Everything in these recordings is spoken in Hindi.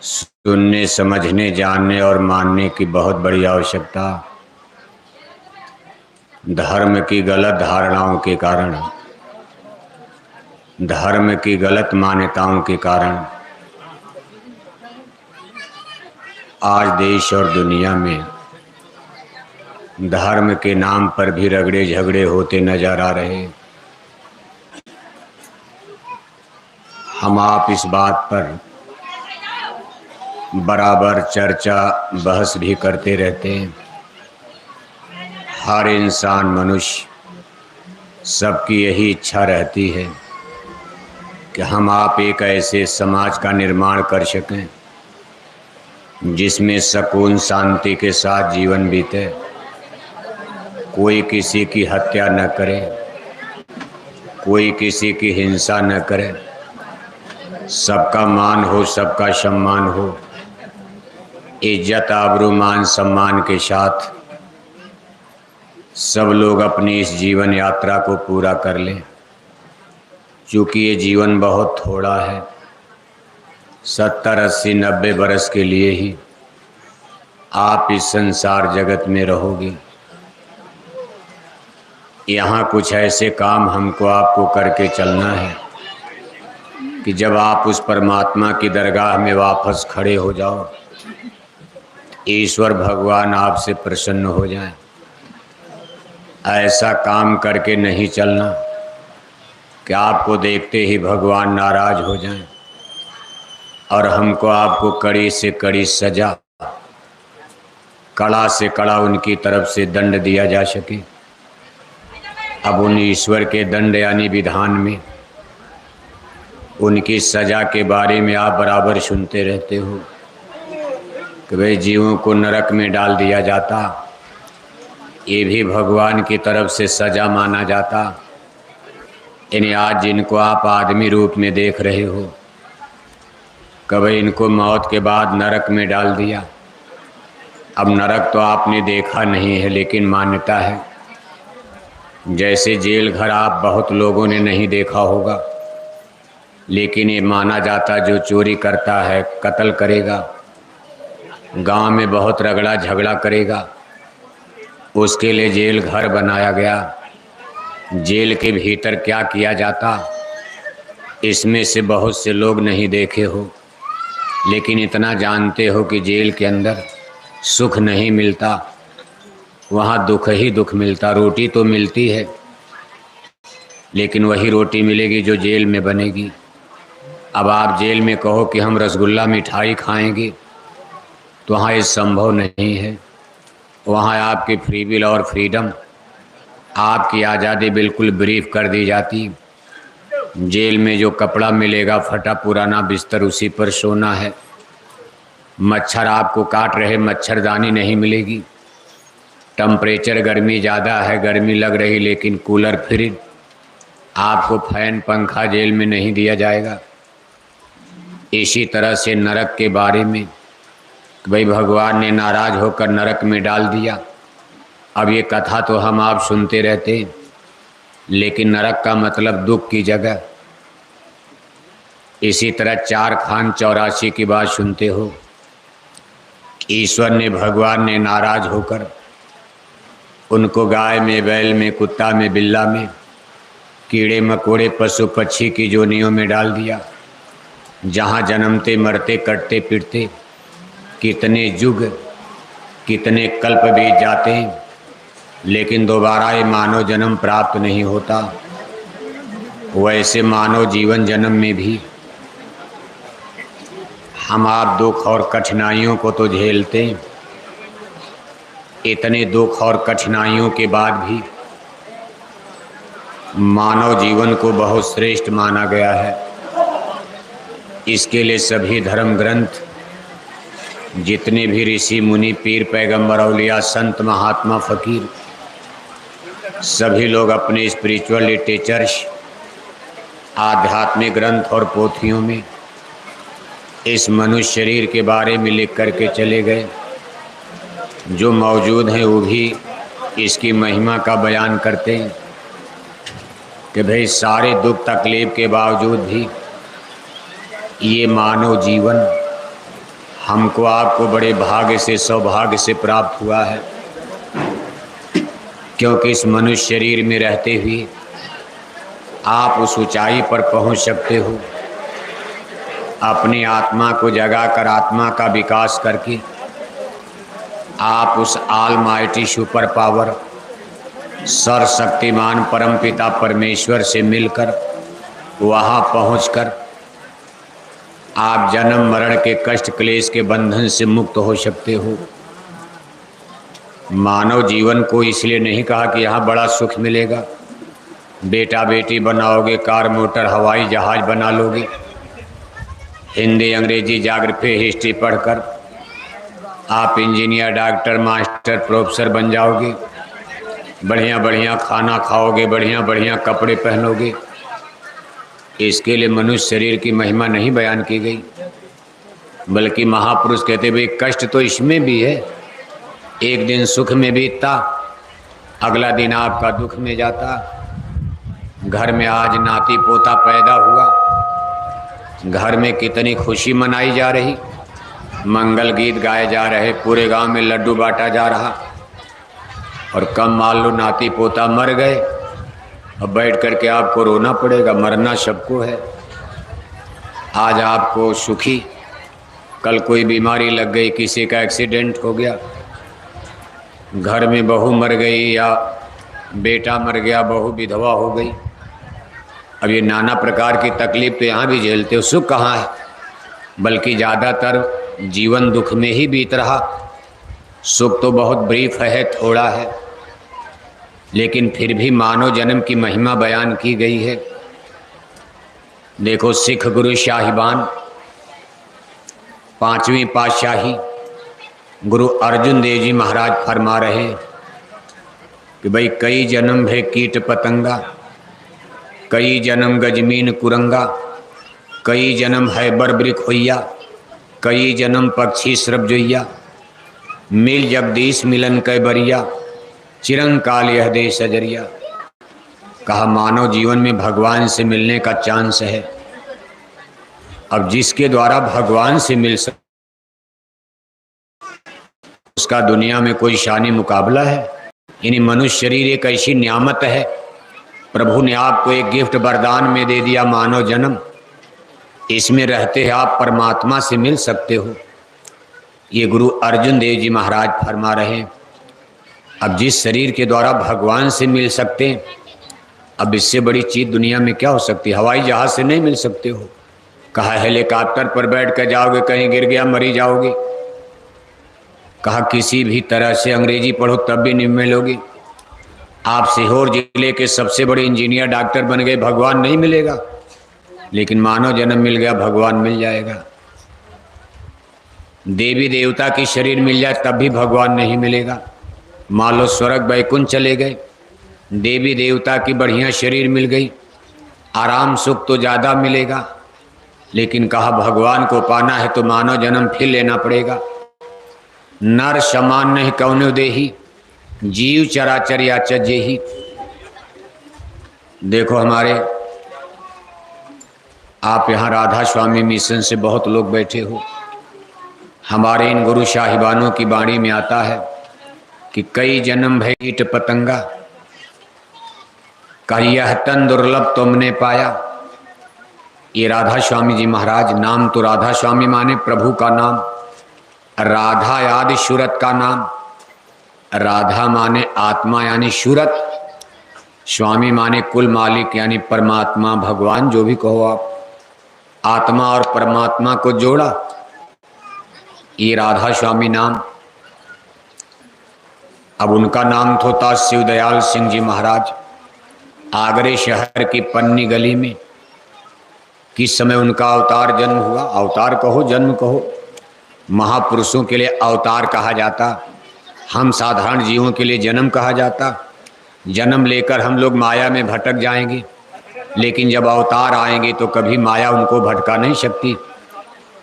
सुनने, समझने, जानने और मानने की बहुत बड़ी आवश्यकता धर्म की गलत धारणाओं के कारण, धर्म की गलत मान्यताओं के कारण आज देश और दुनिया में धर्म के नाम पर भी रगड़े झगड़े होते नजर आ रहे। हम आप इस बात पर बराबर चर्चा बहस भी करते रहते हैं। हर इंसान, मनुष्य, सबकी यही इच्छा रहती है कि हम आप एक ऐसे समाज का निर्माण कर सकें जिसमें सुकून शांति के साथ जीवन बीते, कोई किसी की हत्या न करे, कोई किसी की हिंसा न करे, सबका मान हो, सबका सम्मान हो, इज्जत आबरू मान सम्मान के साथ सब लोग अपनी इस जीवन यात्रा को पूरा कर लें। चूँकि ये जीवन बहुत थोड़ा है, 70, 80, 90 बरस के लिए ही आप इस संसार जगत में रहोगे। यहाँ कुछ ऐसे काम हमको आपको करके चलना है कि जब आप उस परमात्मा की दरगाह में वापस खड़े हो जाओ, ईश्वर भगवान आपसे प्रसन्न हो जाए। ऐसा काम करके नहीं चलना कि आपको देखते ही भगवान नाराज हो जाएं और हमको आपको कड़ी से कड़ी सजा, कड़ा से कड़ा उनकी तरफ से दंड दिया जा सके। अब उन ईश्वर के दंड यानी विधान में उनकी सजा के बारे में आप बराबर सुनते रहते हो कि भाई जीवों को नरक में डाल दिया जाता, ये भी भगवान की तरफ से सजा माना जाता। यानी आज जिनको आप आदमी रूप में देख रहे हो, कभी इनको मौत के बाद नरक में डाल दिया। अब नरक तो आपने देखा नहीं है, लेकिन मान्यता है। जैसे जेल घर आप बहुत लोगों ने नहीं देखा होगा, लेकिन ये माना जाता जो चोरी करता है, कत्ल करेगा, गांव में बहुत रगड़ा झगड़ा करेगा, उसके लिए जेल घर बनाया गया। जेल के भीतर क्या किया जाता, इसमें से बहुत से लोग नहीं देखे हो, लेकिन इतना जानते हो कि जेल के अंदर सुख नहीं मिलता, वहाँ दुख ही दुख मिलता। रोटी तो मिलती है, लेकिन वही रोटी मिलेगी जो जेल में बनेगी। अब आप जेल में कहो कि हम रसगुल्ला मिठाई खाएंगे, तो वहाँ ये संभव नहीं है। वहाँ आपकी फ्री विल और फ्रीडम, आपकी आज़ादी बिल्कुल ब्रीफ कर दी जाती। जेल में जो कपड़ा मिलेगा, फटा पुराना बिस्तर, उसी पर सोना है। मच्छर आपको काट रहे, मच्छरदानी नहीं मिलेगी। टेम्परेचर गर्मी ज़्यादा है, गर्मी लग रही, लेकिन कूलर फ्री, आपको फैन पंखा जेल में नहीं दिया जाएगा। इसी तरह से नरक के बारे में, भाई भगवान ने नाराज होकर नरक में डाल दिया। अब ये कथा तो हम आप सुनते रहते हैं, लेकिन नरक का मतलब दुख की जगह। इसी तरह 4 खान 84 की बात सुनते हो। ईश्वर ने, भगवान ने नाराज होकर उनको गाय में, बैल में, कुत्ता में, बिल्ला में, कीड़े मकोड़े, पशु पक्षी की जोनियों में डाल दिया, जहाँ जन्मते मरते कटते पिटते कितने युग कितने कल्प बीत जाते हैं, लेकिन दोबारा ये मानव जन्म प्राप्त नहीं होता। वैसे मानव जीवन जन्म में भी हम आप दुख और कठिनाइयों को तो झेलते हैं। इतने दुख और कठिनाइयों के बाद भी मानव जीवन को बहुत श्रेष्ठ माना गया है। इसके लिए सभी धर्म ग्रंथ, जितने भी ऋषि मुनि, पीर, पैगंबर, औलिया, संत, महात्मा, फकीर, सभी लोग अपने स्पिरिचुअल लिटरेचर्स, आध्यात्मिक ग्रंथ और पोथियों में इस मनुष्य शरीर के बारे में लिख करके चले गए। जो मौजूद हैं वो भी इसकी महिमा का बयान करते हैं कि भाई सारे दुख तकलीफ के बावजूद भी ये मानव जीवन हमको आपको बड़े भाग्य से सौभाग्य से प्राप्त हुआ है, क्योंकि इस मनुष्य शरीर में रहते हुए आप उस ऊंचाई पर पहुंच सकते हो। अपनी आत्मा को जगाकर आत्मा का विकास करके आप उस ऑलमाइटी सुपर पावर सर्वशक्तिमान परमपिता परमेश्वर से मिलकर वहाँ पहुंचकर आप जन्म मरण के कष्ट क्लेश के बंधन से मुक्त हो सकते हो। मानव जीवन को इसलिए नहीं कहा कि यहाँ बड़ा सुख मिलेगा, बेटा बेटी बनाओगे, कार मोटर हवाई जहाज बना लोगे, हिंदी अंग्रेजी ज्योग्राफी हिस्ट्री पढ़कर आप इंजीनियर डॉक्टर मास्टर प्रोफेसर बन जाओगे, बढ़िया बढ़िया खाना खाओगे, बढ़िया बढ़िया कपड़े पहनोगे। इसके लिए मनुष्य शरीर की महिमा नहीं बयान की गई, बल्कि महापुरुष कहते भाई कष्ट तो इसमें भी है। एक दिन सुख में बीतता, अगला दिन आपका दुख में जाता। घर में आज नाती पोता पैदा हुआ, घर में कितनी खुशी मनाई जा रही, मंगल गीत गाए जा रहे, पूरे गांव में लड्डू बांटा जा रहा। और कम मान लो नाती पोता मर गए, अब बैठ करके आपको रोना पड़ेगा। मरना सबको है। आज आपको सुखी, कल कोई बीमारी लग गई, किसी का एक्सीडेंट हो गया, घर में बहू मर गई या बेटा मर गया, बहू विधवा हो गई। अब ये नाना प्रकार की तकलीफ तो यहाँ भी झेलते हो, सुख कहाँ है? बल्कि ज़्यादातर जीवन दुख में ही बीत रहा। सुख तो बहुत ब्रीफ है, थोड़ा है, लेकिन फिर भी मानव जन्म की महिमा बयान की गई है। देखो सिख गुरु शाहिबान पांचवी पातशाही गुरु अर्जुन देव जी महाराज फरमा रहे हैं कि भाई कई जन्म है कीट पतंगा, कई जन्म गजमीन कुरंगा, कई जन्म है बरबृक होइया, कई जन्म पक्षी श्रब जोइया, मिल जगदीश मिलन कै बरिया, चिरंकाल यह दे सजरिया। कहा मानव जीवन में भगवान से मिलने का चांस है। अब जिसके द्वारा भगवान से मिल सके उसका दुनिया में कोई शानी मुकाबला है? यानी मनुष्य शरीर एक ऐसी नियामत है, प्रभु ने आपको एक गिफ्ट वरदान में दे दिया, मानव जन्म। इसमें रहते हैं आप परमात्मा से मिल सकते हो। ये गुरु अर्जुन देव जी महाराज फरमा रहे हैं। अब जिस शरीर के द्वारा भगवान से मिल सकते हैं, अब इससे बड़ी चीज दुनिया में क्या हो सकती है? हवाई जहाज से नहीं मिल सकते हो। कहा हेलीकॉप्टर पर बैठ कर जाओगे, कहीं गिर गया मरी जाओगे। कहा किसी भी तरह से अंग्रेजी पढ़ो तब भी नहीं मिलोगे। आप सीहोर जिले के सबसे बड़े इंजीनियर डॉक्टर बन गए, भगवान नहीं मिलेगा। लेकिन मानव जन्म मिल गया, भगवान मिल जाएगा। देवी देवता की शरीर मिल जाए तब भी भगवान नहीं मिलेगा। मान लो स्वर्ग वैकुंठ चले गए, देवी देवता की बढ़िया शरीर मिल गई, आराम सुख तो ज़्यादा मिलेगा। लेकिन कहा भगवान को पाना है तो मानव जन्म फिर लेना पड़ेगा। नर समान नहीं कौनो देही, जीव चराचर या चजेही। देखो हमारे आप यहाँ राधा स्वामी मिशन से बहुत लोग बैठे हो। हमारे इन गुरु साहिबानों की वाणी में आता है कि कई जन्म है कीट पतंगा, का यह तन दुर्लभ तुमने पाया। ये राधा स्वामी जी महाराज, नाम तो राधा स्वामी माने प्रभु का नाम, राधा याद सूरत का नाम। राधा माने आत्मा यानी सूरत, स्वामी माने कुल मालिक यानी परमात्मा भगवान, जो भी कहो आप। आत्मा और परमात्मा को जोड़ा, ये राधा स्वामी नाम। अब उनका नाम तो था शिवदयाल सिंह जी महाराज। आगरे शहर की पन्नी गली में किस समय उनका अवतार जन्म हुआ, अवतार कहो जन्म कहो, महापुरुषों के लिए अवतार कहा जाता, हम साधारण जीवों के लिए जन्म कहा जाता। जन्म लेकर हम लोग माया में भटक जाएंगे, लेकिन जब अवतार आएंगे तो कभी माया उनको भटका नहीं सकती।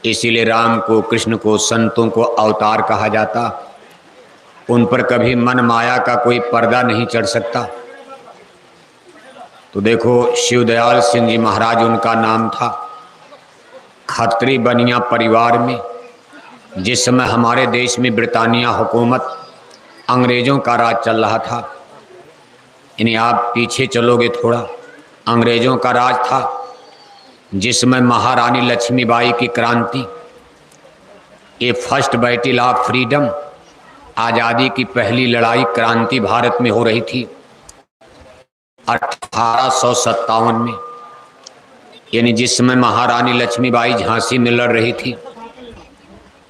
इसीलिए राम को, कृष्ण को, संतों को अवतार कहा जाता। उन पर कभी मन माया का कोई पर्दा नहीं चढ़ सकता। तो देखो शिवदयाल सिंह जी महाराज उनका नाम था। खत्री बनिया परिवार में जिस समय हमारे देश में ब्रिटानिया हुकूमत, अंग्रेज़ों का राज चल रहा था। यानी आप पीछे चलोगे थोड़ा, अंग्रेज़ों का राज था। जिसमें महारानी लक्ष्मीबाई की क्रांति, ये फर्स्ट बैटल ऑफ फ्रीडम, आज़ादी की पहली लड़ाई क्रांति भारत में हो रही थी 1857 में। यानी जिस समय महारानी लक्ष्मीबाई झांसी में लड़ रही थी,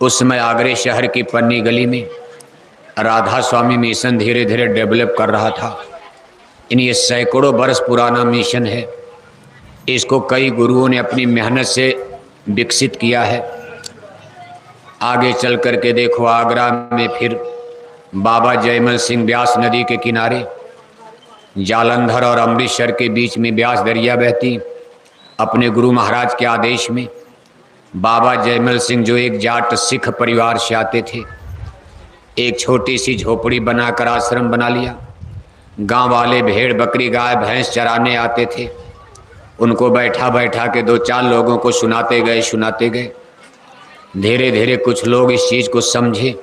उस समय आगरे शहर की पन्नी गली में राधा स्वामी मिशन धीरे धीरे डेवलप कर रहा था। ये सैकड़ों बरस पुराना मिशन है। इसको कई गुरुओं ने अपनी मेहनत से विकसित किया है। आगे चल कर के देखो, आगरा में फिर बाबा जयमल सिंह ब्यास नदी के किनारे, जालंधर और अमृतसर के बीच में ब्यास दरिया बहती। अपने गुरु महाराज के आदेश में बाबा जयमल सिंह, जो एक जाट सिख परिवार से आते थे, एक छोटी सी झोपड़ी बनाकर आश्रम बना लिया। गांव वाले भेड़ बकरी गाय भैंस चराने आते थे, उनको बैठा बैठा के 2-4 लोगों को सुनाते गए। धीरे धीरे कुछ लोग इस चीज़ को समझे।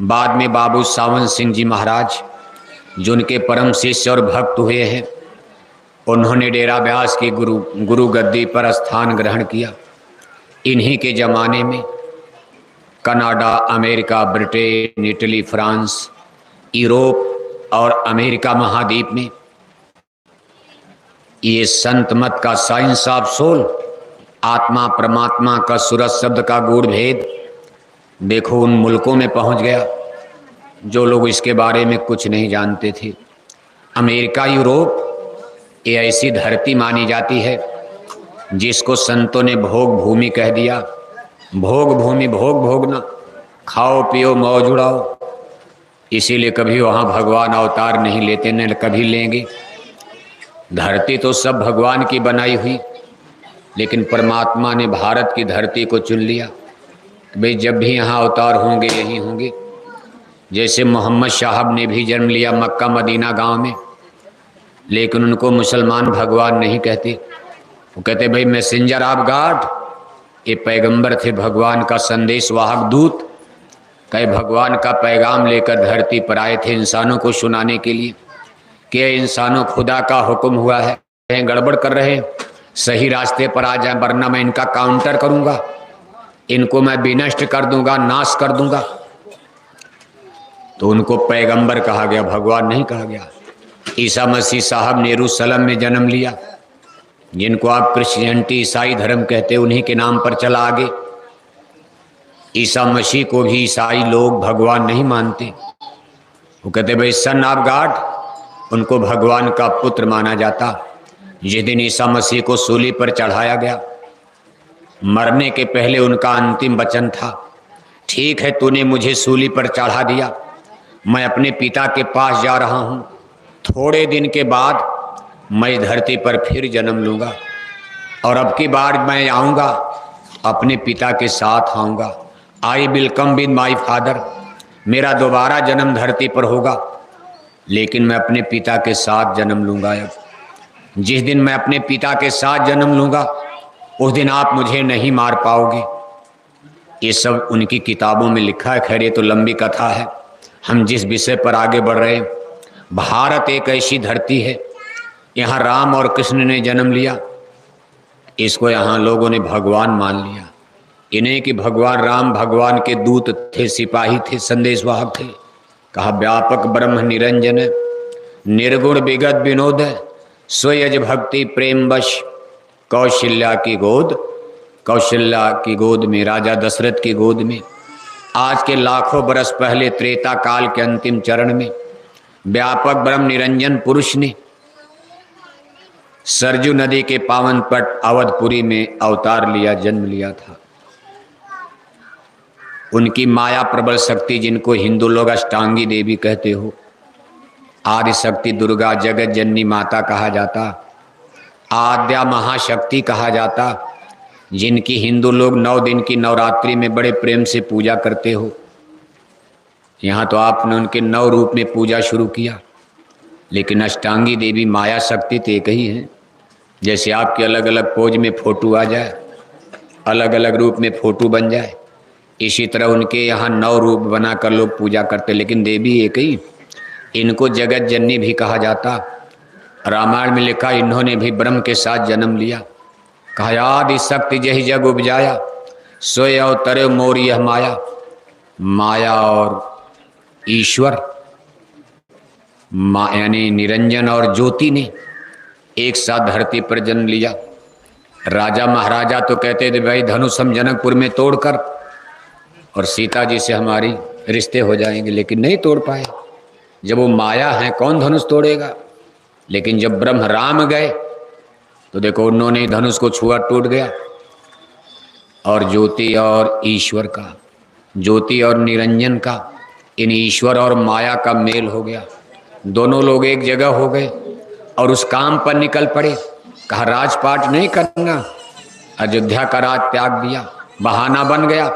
बाद में बाबू सावन सिंह जी महाराज, जो उनके परम शिष्य और भक्त हुए हैं, उन्होंने डेरा ब्यास की गुरु गद्दी पर स्थान ग्रहण किया। इन्हीं के ज़माने में Canada, America, Britain, Italy, France, Europe और अमेरिका महाद्वीप में ये संत मत का साइंस ऑफ सोल, आत्मा परमात्मा का सूरज शब्द का गूढ़ भेद, देखो उन मुल्कों में पहुंच गया जो लोग इसके बारे में कुछ नहीं जानते थे। अमेरिका, यूरोप, ये ऐसी धरती मानी जाती है जिसको संतों ने भोग भूमि कह दिया। भोग भूमि, भोग भोगना, खाओ पियो मौज उड़ाओ। इसीलिए कभी वहाँ भगवान अवतार नहीं लेते, न कभी लेंगे। धरती तो सब भगवान की बनाई हुई, लेकिन परमात्मा ने भारत की धरती को चुन लिया। भाई जब भी यहाँ अवतार होंगे यहीं होंगे। जैसे मोहम्मद साहब ने भी जन्म लिया मक्का मदीना गांव में, लेकिन उनको मुसलमान भगवान नहीं कहते। वो कहते भाई मैसेंजर ऑफ गॉड, ये पैगंबर थे, भगवान का संदेश वाहक दूत। कई भगवान का पैगाम लेकर धरती पर आए थे इंसानों को सुनाने के लिए कि इंसानों, खुदा का हुक्म हुआ है, गड़बड़ कर रहे हैं, सही रास्ते पर आ जाए, वरना मैं इनका काउंटर करूंगा, इनको मैं विनष्ट कर दूंगा, नाश कर दूंगा। तो उनको पैगंबर कहा गया, भगवान नहीं कहा गया। ईसा मसीह साहब ने यरूशलेम में जन्म लिया, जिनको आप क्रिश्चियनिटी, ईसाई धर्म कहते, उन्हीं के नाम पर चला आगे। ईसा मसीह को भी ईसाई लोग भगवान नहीं मानते। वो कहते भाई सन ऑफ गॉड, उनको भगवान का पुत्र माना जाता। जिस दिन ईसा मसीह को सूली पर चढ़ाया गया, मरने के पहले उनका अंतिम वचन था, ठीक है तूने मुझे सूली पर चढ़ा दिया, मैं अपने पिता के पास जा रहा हूँ, थोड़े दिन के बाद मैं धरती पर फिर जन्म लूँगा, और अब की बार मैं आऊँगा, अपने पिता के साथ आऊँगा। I will come with my father, मेरा दोबारा जन्म धरती पर होगा, लेकिन मैं अपने पिता के साथ जन्म लूँगा। अब जिस दिन मैं अपने पिता के साथ जन्म लूँगा, उस दिन आप मुझे नहीं मार पाओगे। ये सब उनकी किताबों में लिखा है। खैर ये तो लंबी कथा है। हम जिस विषय पर आगे बढ़ रहे हैं, भारत एक ऐसी धरती है, यहाँ राम और कृष्ण ने जन्म लिया, इसको यहाँ लोगों ने भगवान मान लिया। इन्हें कि भगवान राम भगवान के दूत थे, सिपाही थे, संदेशवाहक थे। कहा व्यापक ब्रह्म निरंजन, निर्गुण विगत विनोद, स्वयज भक्ति प्रेम वश, कौशल्या की गोद में, राजा दशरथ की गोद में। आज के लाखों बरस पहले त्रेता काल के अंतिम चरण में व्यापक ब्रह्म निरंजन पुरुष ने सरजू नदी के पावन पट अवधपुरी में अवतार लिया, जन्म लिया था। उनकी माया प्रबल शक्ति, जिनको हिंदू लोग अष्टांगी देवी कहते हो, आदि शक्ति दुर्गा, जगत जननी माता कहा जाता, आद्या महाशक्ति कहा जाता, जिनकी हिंदू लोग 9 दिन की नवरात्रि में बड़े प्रेम से पूजा करते हो। यहाँ तो आपने उनके 9 रूप में पूजा शुरू किया, लेकिन अष्टांगी देवी माया शक्ति तो एक ही है। जैसे आपके अलग अलग पोज में फोटो आ जाए, अलग अलग रूप में फोटो बन जाए, इसी तरह उनके यहाँ 9 रूप बनाकर लोग पूजा करते, लेकिन देवी एक ही। इनको जगत जननी भी कहा जाता। रामायण में लिखा इन्होंने भी ब्रह्म के साथ जन्म लिया। कहा आदि शक्ति जही जग उपजाया, सोय अवतरे मोर यह माया। माया और ईश्वर यानी निरंजन और ज्योति ने एक साथ धरती पर जन्म लिया। राजा महाराजा तो कहते थे भाई धनुष हम जनकपुर में तोड़कर और सीता जी से हमारी रिश्ते हो जाएंगे, लेकिन नहीं तोड़ पाए। जब वो माया है कौन धनुष तोड़ेगा। लेकिन जब ब्रह्म राम गए तो देखो उन्होंने धनुष को छुआ, टूट गया। और ज्योति और ईश्वर का, ज्योति और निरंजन का, इन ईश्वर और माया का मेल हो गया। दोनों लोग एक जगह हो गए और उस काम पर निकल पड़े। कहा राजपाट नहीं करना, अयोध्या का राज त्याग दिया। बहाना बन गया,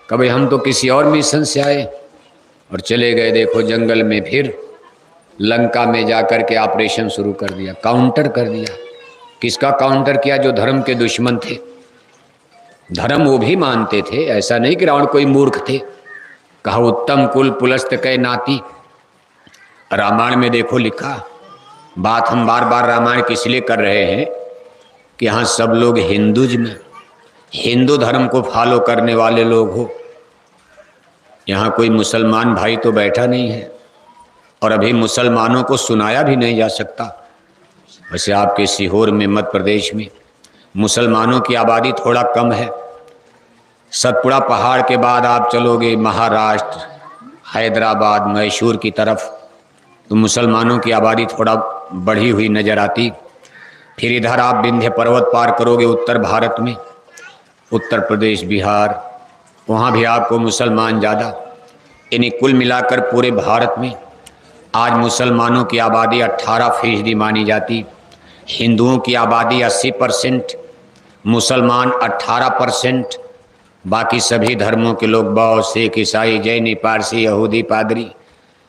कभी हम तो किसी और मिशन से आए, और चले गए देखो जंगल में। फिर लंका में जाकर के ऑपरेशन शुरू कर दिया, काउंटर कर दिया। किसका काउंटर किया? जो धर्म के दुश्मन थे। धर्म वो भी मानते थे, ऐसा नहीं कि रावण कोई मूर्ख थे। कहा उत्तम कुल पुलस्त कै नाती। रामायण में देखो लिखा, बात हम बार बार रामायण किस लिए कर रहे हैं कि यहाँ सब लोग हिंदू धर्म को फॉलो करने वाले लोग हो। यहाँ कोई मुसलमान भाई तो बैठा नहीं है, और अभी मुसलमानों को सुनाया भी नहीं जा सकता। वैसे आपके सीहोर में, मध्य प्रदेश में मुसलमानों की आबादी थोड़ा कम है। सतपुड़ा पहाड़ के बाद आप चलोगे महाराष्ट्र, हैदराबाद, मैसूर की तरफ, तो मुसलमानों की आबादी थोड़ा बढ़ी हुई नजर आती। फिर इधर आप विंध्य पर्वत पार करोगे उत्तर भारत में, उत्तर प्रदेश, बिहार, वहाँ भी आपको मुसलमान ज़्यादा। यानी कुल मिलाकर पूरे भारत में आज मुसलमानों की आबादी 18% मानी जाती। हिंदुओं की आबादी 80%, मुसलमान 18%, बाकी सभी धर्मों के लोग बौद्ध, सिख, ईसाई, जैनी, पारसी, यहूदी, पादरी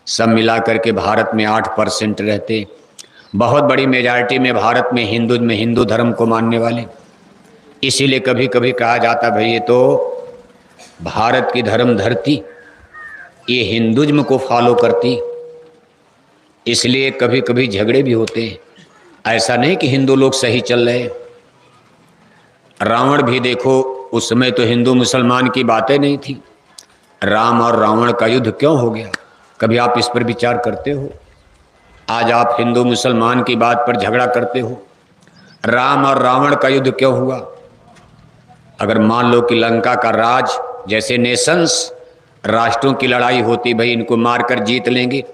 सब मिलाकर के भारत में 8% रहते। बहुत बड़ी मेजॉरिटी में भारत में हिंदू धर्म को मानने वाले। इसीलिए कभी कभी कहा जाता भाई ये तो भारत की धर्म धरती ये हिंदुज्म को फॉलो करती, इसलिए कभी कभी झगड़े भी होते हैं। ऐसा नहीं कि हिंदू लोग सही चल रहे। रावण भी देखो, उस समय तो हिंदू मुसलमान की बातें नहीं थी। राम और रावण का युद्ध क्यों हो गया? कभी आप इस पर विचार करते हो? आज आप हिंदू मुसलमान की बात पर झगड़ा करते हो। राम और रावण का युद्ध क्यों हुआ? अगर मान लो कि लंका का राज जैसे नेशंस, राष्ट्रों की लड़ाई होती, भाई इनको मारकर जीत लेंगे,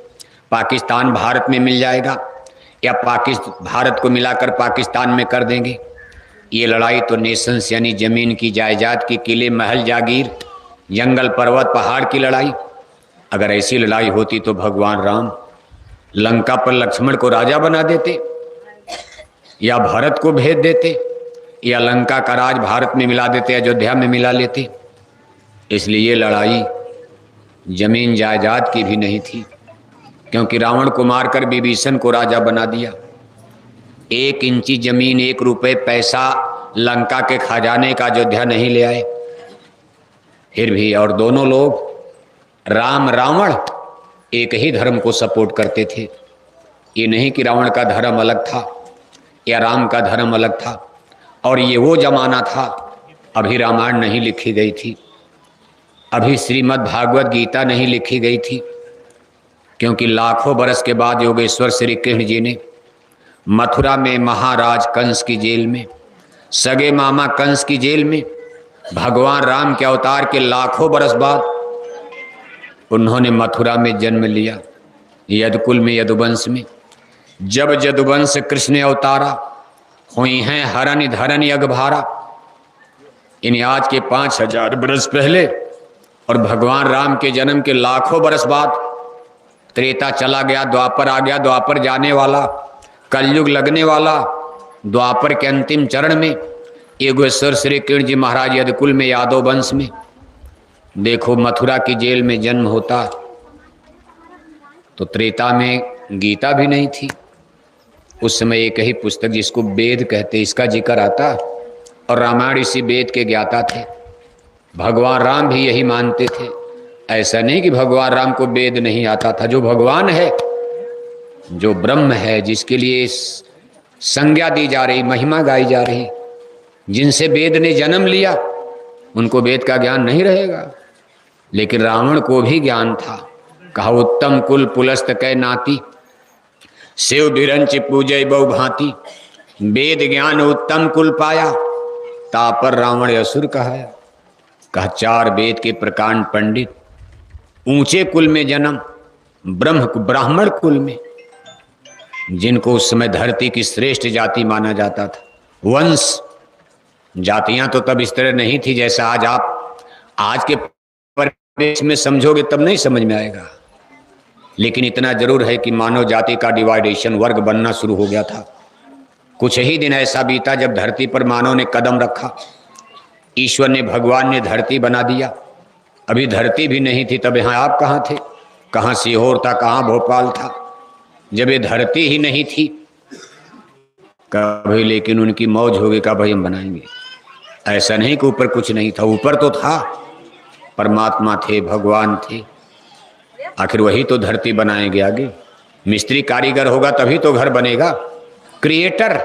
पाकिस्तान भारत में मिल जाएगा, या भारत को मिलाकर पाकिस्तान में कर देंगे। ये लड़ाई तो नेशंस यानी जमीन की, जायदाद की, किले महल जागीर, जंगल पर्वत पहाड़ की लड़ाई। अगर ऐसी लड़ाई होती तो भगवान राम लंका पर लक्ष्मण को राजा बना देते, या भरत को भेज देते, या लंका का राज भारत में मिला देते, अयोध्या में मिला लेते। इसलिए ये लड़ाई जमीन जायदाद की भी नहीं थी, क्योंकि रावण को मारकर विभीषण को राजा बना दिया। 1 इंची जमीन, 1 रुपए पैसा लंका के खजाने का अयोध्या नहीं ले आए। फिर भी, और दोनों लोग राम रावण एक ही धर्म को सपोर्ट करते थे। ये नहीं कि रावण का धर्म अलग था या राम का धर्म अलग था। और ये वो जमाना था, अभी रामायण नहीं लिखी गई थी, अभी श्रीमद् भागवत गीता नहीं लिखी गई थी, क्योंकि लाखों बरस के बाद योगेश्वर श्री कृष्ण जी ने मथुरा में महाराज कंस की जेल में, सगे मामा कंस की जेल में, भगवान राम के अवतार के लाखों बरस बाद उन्होंने मथुरा में जन्म लिया, यदुकुल में, यदुवंश में। जब यदुवंश कृष्ण अवतारा, हुई हैं हरन धरन यज्ञभारा। इन आज के 5000 बरस पहले और भगवान राम के जन्म के लाखों बरस बाद त्रेता चला गया, द्वापर आ गया, द्वापर जाने वाला, कलयुग लगने वाला। द्वापर के अंतिम चरण में योगेश्वर श्री कृष्ण जी महाराज यदुकुल में, यादव वंश में, देखो मथुरा की जेल में जन्म होता। तो त्रेता में गीता भी नहीं थी, उस समय एक ही पुस्तक जिसको वेद कहते, इसका जिक्र आता, और रामायण इसी वेद के ज्ञाता थे। भगवान राम भी यही मानते थे। ऐसा नहीं कि भगवान राम को वेद नहीं आता था। जो भगवान है, जो ब्रह्म है, जिसके लिए संज्ञा दी जा रही, महिमा गाई जा रही, जिनसे वेद ने जन्म लिया, उनको वेद का ज्ञान नहीं रहेगा। लेकिन रावण को भी ज्ञान था। कहा उत्तम कुल पुलस्त कै नाती, शिव बिरंच पूजय बहु भांति। वेद ज्ञान उत्तम कुल पाया, तापर रावण असुर कहाया। कहा 4 वेद के प्रकांड पंडित, ऊंचे कुल में जन्म, ब्राह्मण कुल में, जिनको उस समय धरती की श्रेष्ठ जाति माना जाता था। वंश, जातियां तो तब इस तरह नहीं थी जैसा आज के परिवेश में समझोगे तब नहीं समझ में आएगा। लेकिन इतना जरूर है कि मानव जाति का डिवाइडेशन, वर्ग बनना शुरू हो गया था। कुछ ही दिन ऐसा बीता जब धरती पर मानव ने कदम रखा, ईश्वर ने, भगवान ने धरती बना दिया। अभी धरती भी नहीं थी तब यहाँ आप कहाँ थे? कहाँ सीहोर था, कहाँ भोपाल था, जब ये धरती ही नहीं थी। कभी लेकिन उनकी मौज होगी, कहा भाई हम बनाएंगे। ऐसा नहीं कि ऊपर कुछ नहीं था, ऊपर तो था, परमात्मा थे, भगवान थे। आखिर वही तो धरती बनाएंगे। आगे मिस्त्री कारीगर होगा तभी तो घर बनेगा। Creator,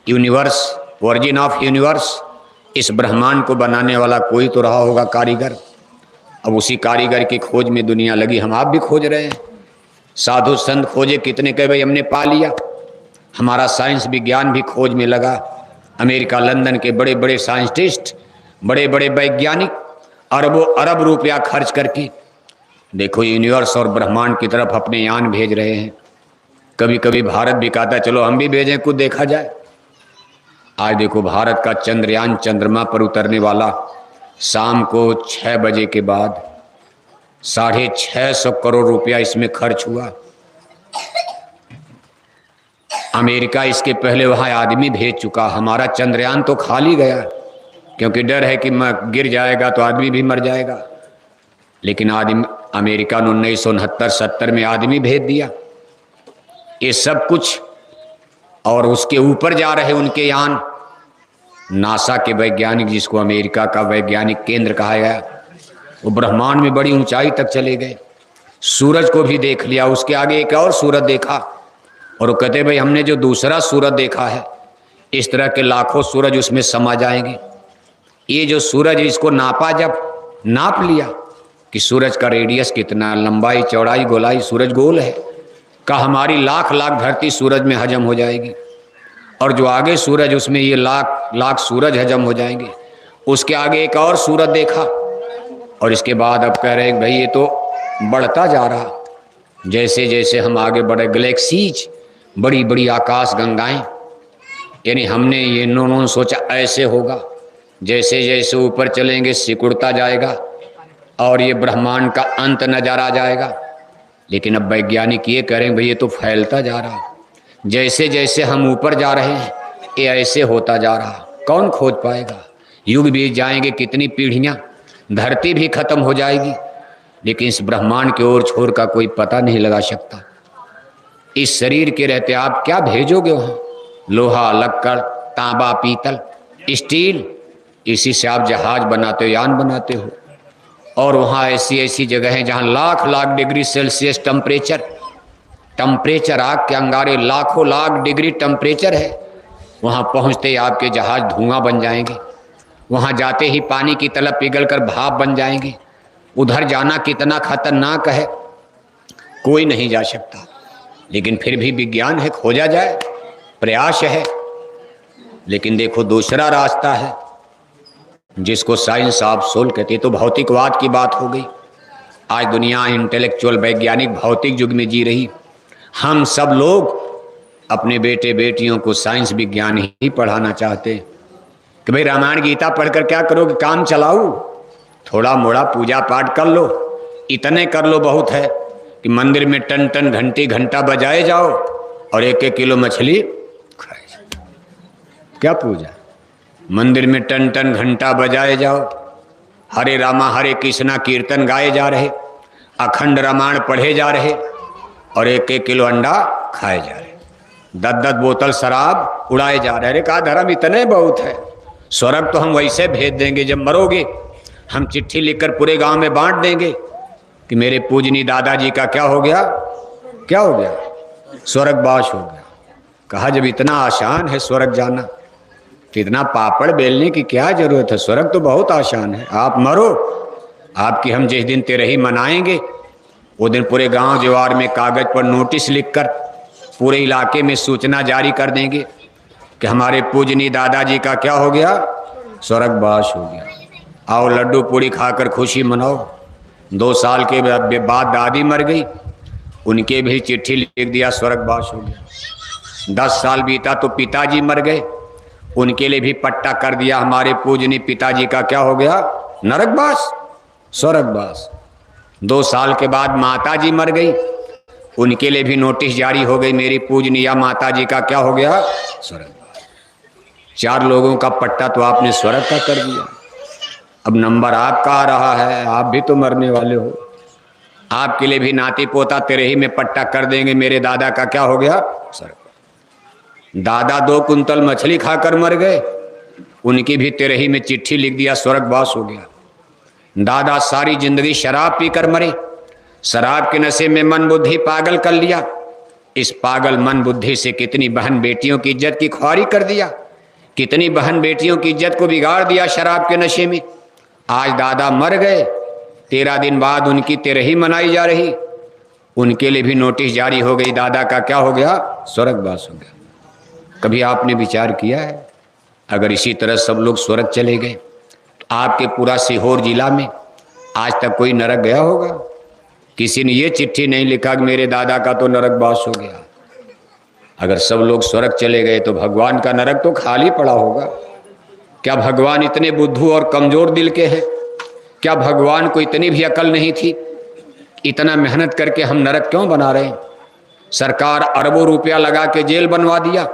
universe, origin of universe, इस ब्रह्मांड को बनाने वाला कोई तो रहा होगा, कारीगर। अब उसी कारीगर की खोज में दुनिया लगी। हम आप भी खोज रहे हैं। साधु संत खोजे, कितने कहे भाई हमने पा लिया। हमारा साइंस विज्ञान भी खोज में लगा। अमेरिका, लंदन के बड़े बड़े साइंटिस्ट, बड़े बड़े वैज्ञानिक अरबों अरब रुपया खर्च करके देखो यूनिवर्स और ब्रह्मांड की तरफ अपने यान भेज रहे हैं। कभी कभी भारत भी कहता है चलो हम भी भेजें, कुछ देखा जाए। आज देखो भारत का चंद्रयान चंद्रमा पर उतरने वाला, शाम को 6 बजे के बाद 650 करोड़ रुपया इसमें खर्च हुआ। अमेरिका इसके पहले वहां आदमी भेज चुका। हमारा चंद्रयान तो खाली गया, क्योंकि डर है कि गिर जाएगा तो आदमी भी मर जाएगा। लेकिन अमेरिका ने 1969-70 में आदमी भेज दिया। ये सब कुछ, और उसके ऊपर जा रहे उनके यान। नासा के वैज्ञानिक, जिसको अमेरिका का वैज्ञानिक केंद्र कहा गया, वो ब्रह्मांड में बड़ी ऊंचाई तक चले गए। सूरज को भी देख लिया, उसके आगे एक और सूरज देखा, और वो कहते भाई हमने जो दूसरा सूरज देखा है, इस तरह के लाखों सूरज उसमें समा जाएंगे। ये जो सूरज, इसको नापा, जब नाप लिया कि सूरज का रेडियस कितना, लंबाई, चौड़ाई, गोलाई, सूरज गोल है, का हमारी लाख लाख धरती सूरज में हजम हो जाएगी। और जो आगे सूरज, उसमें ये लाख लाख सूरज हजम हो जाएंगे। उसके आगे एक और सूरज देखा, और इसके बाद अब कह रहे हैं भाई ये तो बढ़ता जा रहा। जैसे जैसे हम आगे बढ़े, गैलेक्सीज, बड़ी बड़ी आकाश गंगाएं, यानी हमने ये नो सोचा ऐसे होगा। जैसे जैसे ऊपर चलेंगे सिकुड़ता जाएगा और ये ब्रह्मांड का अंत नजर आ जाएगा। लेकिन अब वैज्ञानिक ये कह रहे हैं भाई ये तो फैलता जा रहा। जैसे जैसे हम ऊपर जा रहे हैं ये ऐसे होता जा रहा। कौन खोज पाएगा? युग बीत जाएंगे, कितनी पीढ़ियां, धरती भी खत्म हो जाएगी, लेकिन इस ब्रह्मांड की ओर छोर का कोई पता नहीं लगा सकता। इस शरीर के रहते आप क्या भेजोगे वहां? लोहा, लक्कड़, तांबा, पीतल, स्टील, इसी से आप जहाज बनाते हो, यान बनाते हो। और वहाँ ऐसी ऐसी जगह हैं जहाँ lakh lakh degree Celsius temperature, आग के अंगारे, लाखों लाख डिग्री टेम्परेचर है। वहाँ पहुँचते ही आपके जहाज धुआं बन जाएंगे। वहाँ जाते ही पानी की तलब पिघल कर भाप बन जाएंगे। उधर जाना कितना खतरनाक है, कोई नहीं जा सकता। लेकिन फिर भी विज्ञान है, खोजा जाए, प्रयास है। लेकिन देखो दूसरा रास्ता है जिसको साइंस ऑफ सोल कहते हैं। तो भौतिकवाद की बात हो गई। आज दुनिया इंटेलेक्चुअल, वैज्ञानिक, भौतिक युग में जी रही। हम सब लोग अपने बेटे बेटियों को साइंस विज्ञान ही पढ़ाना चाहते हैं कि भाई रामायण गीता पढ़कर क्या करोगे, काम चलाओ, थोड़ा मोड़ा पूजा पाठ कर लो, इतने कर लो बहुत है कि मंदिर में टन टन घंटा बजाए जाओ और 1-1 किलो मछली खाए जाओ। क्या पूजा? मंदिर में टन टन घंटा बजाए जाओ, हरे रामा हरे कृष्णा कीर्तन गाए जा रहे, अखंड रामायण पढ़े जा रहे, और 1-1 किलो अंडा खाए जा रहे, 10-10 बोतल शराब उड़ाए जा रहे। अरे कहा धर्म इतने बहुत है, स्वर्ग तो हम वैसे भेज देंगे, जब मरोगे हम चिट्ठी लिखकर पूरे गांव में बांट देंगे कि मेरे पूजनी दादाजी का क्या हो गया, क्या हो गया, स्वर्गवास हो गया। कहा जब इतना आसान है स्वर्ग जाना तो इतना पापड़ बेलने की क्या जरूरत है, स्वर्ग तो बहुत आसान है। आप मरो, आपकी हम जिस दिन तेरही मनाएंगे वो दिन पूरे गांव जवार में कागज पर नोटिस लिखकर पूरे इलाके में सूचना जारी कर देंगे कि हमारे पूजनी दादाजी का क्या हो गया, स्वर्गवास हो गया। आओ लड्डू पूड़ी खाकर खुशी मनाओ। 2 साल के बाद दादी मर गई, उनके भी चिट्ठी लिख दिया, स्वर्गवास हो गया। 10 साल बीता तो पिताजी मर गए, उनके लिए भी पट्टा कर दिया, हमारे पूजनी पिताजी का क्या हो गया, नरकवास, स्वर्गवास। 2 साल के बाद माताजी मर गई, उनके लिए भी नोटिस जारी हो गई, मेरी पूजनीय माताजी का क्या हो गया, स्वर्गवास। 4 लोगों का पट्टा तो आपने स्वर्ग का कर दिया। अब नंबर आपका आ रहा है, आप भी तो मरने वाले हो। आपके लिए भी नाती पोता तेरही में पट्टा कर देंगे, मेरे दादा का क्या हो गया, स्वर्ग। दादा 2 कुंतल मछली खाकर मर गए, उनकी भी तेरही में चिट्ठी लिख दिया, स्वर्गवास हो गया। दादा सारी जिंदगी शराब पीकर मरे, शराब के नशे में मन बुद्धि पागल कर लिया। इस पागल मन बुद्धि से कितनी बहन बेटियों की इज्जत की ख्वारी कर दिया, कितनी बहन बेटियों की इज्जत को बिगाड़ दिया शराब के नशे में। आज दादा मर गए, 13 दिन बाद उनकी तेरही मनाई जा रही, उनके लिए भी नोटिस जारी हो गई, दादा का क्या हो गया, स्वर्गवास हो गया। कभी आपने विचार किया है अगर इसी तरह सब लोग स्वर्ग चले गए तो आपके पूरा सीहोर जिला में आज तक कोई नरक गया होगा? किसी ने ये चिट्ठी नहीं लिखा कि मेरे दादा का तो नरकवास हो गया। अगर सब लोग स्वर्ग चले गए तो भगवान का नरक तो खाली पड़ा होगा। क्या भगवान इतने बुद्धू और कमजोर दिल के हैं? क्या भगवान को इतनी भी अकल नहीं थी? इतना मेहनत करके हम नरक क्यों बना रहे हैं? सरकार अरबों रुपया लगा के जेल बनवा दिया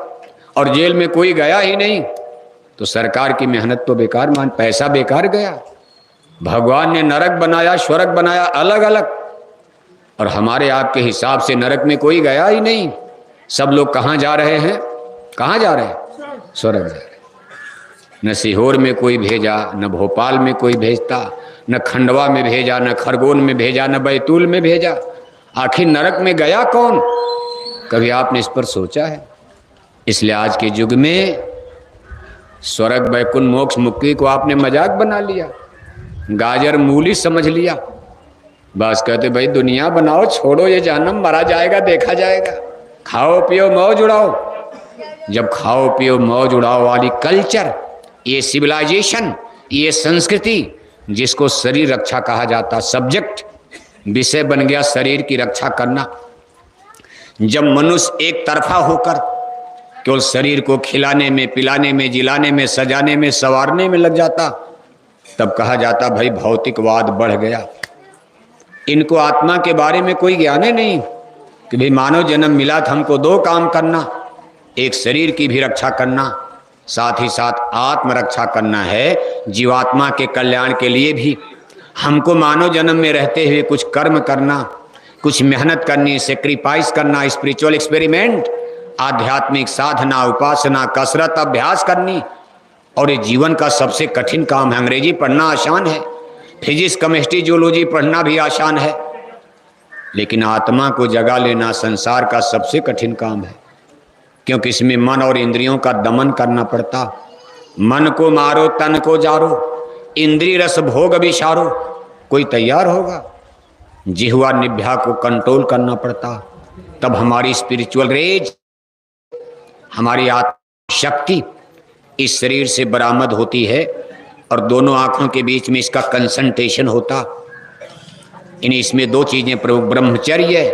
और जेल में कोई गया ही नहीं, तो सरकार की मेहनत तो बेकार मान, पैसा बेकार गया। भगवान ने नरक बनाया, स्वर्ग बनाया अलग अलग, और हमारे आपके हिसाब से नरक में कोई गया ही नहीं। सब लोग कहाँ जा रहे हैं? कहाँ जा रहे हैं? स्वर्ग जा रहे हैं। न सीहोर में कोई भेजा, न भोपाल में कोई भेजता, न खंडवा में भेजा, न खरगोन में भेजा, न बैतूल में भेजा। आखिर नरक में गया कौन? कभी आपने इस पर सोचा है? इसलिए आज के युग में स्वर्ग वैकुंठ मोक्ष मुक्ति को आपने मजाक बना लिया, गाजर मूली समझ लिया। बस कहते भाई दुनिया बनाओ, छोड़ो ये जहन्नम, मरा जाएगा देखा जाएगा, खाओ पियो मौज उड़ाओ। जब खाओ पियो मौज उड़ाओ वाली कल्चर, ये सिविलाइजेशन, ये संस्कृति जिसको शरीर रक्षा कहा जाता, सब्जेक्ट विषय बन गया शरीर की रक्षा करना। जब मनुष्य एक तरफा होकर केवल शरीर को खिलाने में, पिलाने में, जिलाने में, सजाने में, संवारने में लग जाता, तब कहा जाता भाई भौतिकवाद बढ़ गया। इनको आत्मा के बारे में कोई ज्ञान ही नहीं कि भाई मानव जन्म मिला था, हमको 2 काम करना, एक शरीर की भी रक्षा करना, साथ ही साथ आत्मरक्षा करना है। जीवात्मा के कल्याण के लिए भी हमको मानव जन्म में रहते हुए कुछ कर्म करना, कुछ मेहनत करनी, सेक्रीफाइस करना, स्पिरिचुअल एक्सपेरिमेंट, आध्यात्मिक साधना, उपासना, कसरत, अभ्यास करनी। और ये जीवन का सबसे कठिन काम है। अंग्रेजी पढ़ना आसान है, फिजिक्स, केमिस्ट्री, जियोलॉजी पढ़ना भी आसान है, लेकिन आत्मा को जगा लेना संसार का सबसे कठिन काम है, क्योंकि इसमें मन और इंद्रियों का दमन करना पड़ता। मन को मारो, तन को जारो, इंद्रिय रस भोग विचारो, कोई तैयार होगा? जिह्वा निभ्या को कंट्रोल करना पड़ता, तब हमारी स्पिरिचुअल रेज, हमारी आत्म शक्ति इस शरीर से बरामद होती है, और दोनों आंखों के बीच में इसका कंसंट्रेशन होता। इसमें 2 चीजें प्रमुख, ब्रह्मचर्य